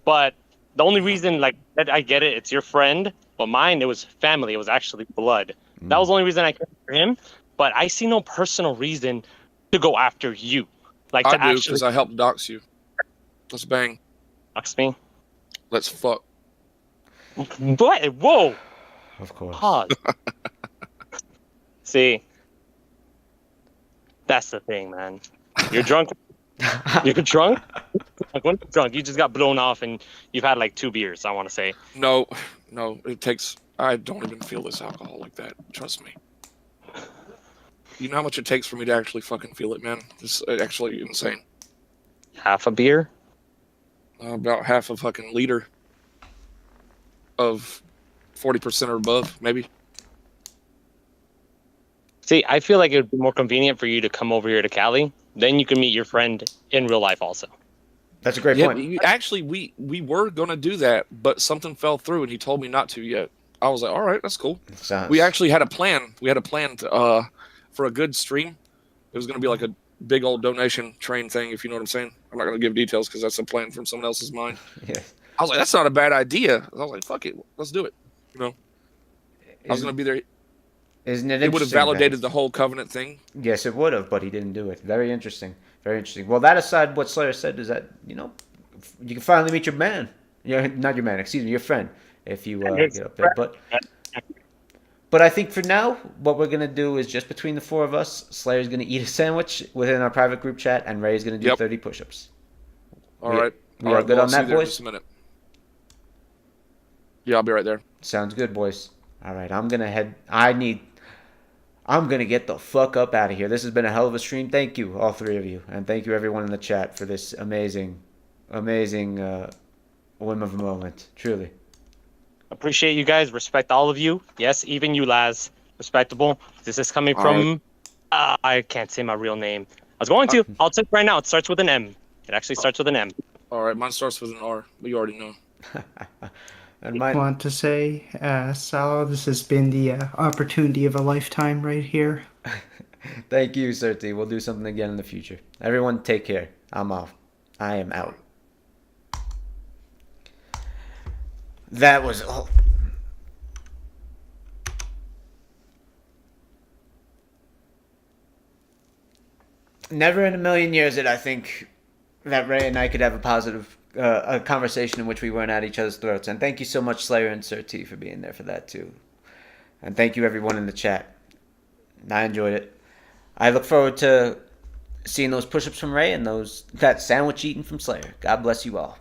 But the only reason, that I get it, it's your friend. But mine, it was family. It was actually blood. That was the only reason I cared for him. But I see no personal reason to go after you. Like I to do actually because I helped dox you. Let's bang. dox me? Let's fuck. What? Whoa! Of course. Pause. See, that's the thing, man. You're drunk. You're drunk. Like when you're drunk, you just got blown off, and you've had like 2 beers. I want to say. No, it takes. I don't even feel this alcohol like that. Trust me. You know how much it takes for me to actually fucking feel it, man? It's actually insane. Half a beer? About half a fucking liter of 40% or above, maybe. See, I feel like it would be more convenient for you to come over here to Cali. Then you can meet your friend in real life also. That's a great Yeah, point. actually, we were gonna do that, but something fell through, and he told me not to yet. I was like, all right, that's cool. We actually had a plan. We had a plan to, for a good stream. It was gonna be like a big old donation train thing, if you know what I'm saying. I'm not gonna give details because that's a plan from someone else's mind. Yeah. I was like, that's not a bad idea. I was like, fuck it, let's do it. You know, I was gonna be there. Isn't it? It would have interesting, validated man? the whole covenant thing. Yes, it would have, but he didn't do it. Very interesting. Very interesting. Well, that aside, what Slayer said is that, you know, you can finally meet your man. Yeah, not your man. Excuse me, your friend. If you get up there, but I think for now, what we're gonna do is just between the 4 of us, Slayer's gonna eat a sandwich within our private group chat, and Ray's gonna do 30 push-ups. All right. We are good on that, boys? Just a minute. Yeah, I'll be right there. Sounds good, boys. All right, I'm gonna head. I'm gonna get the fuck up out of here. This has been a hell of a stream. Thank you, all 3 of you, and thank you everyone in the chat for this amazing whim of a moment. Truly. Appreciate you guys. Respect all of you. Yes, even you, Laz. Respectable. This is coming from. I can't say my real name. I was going to. I'll tell you right now. It starts with an M. It actually starts with an M. All right, mine starts with an R, but you already know. And I want to say, Sal, this has been the opportunity of a lifetime right here. Thank you, SirT. We'll do something again in the future. Everyone, take care. I'm off. I am out. That was all. Never in a million years did I think that Ray and I could have a positive a conversation in which we weren't at each other's throats. And thank you so much, Slayer and SirT, for being there for that too. And thank you everyone in the chat. I enjoyed it. I look forward to seeing those push-ups from Ray and that sandwich eating from Slayer. God bless you all.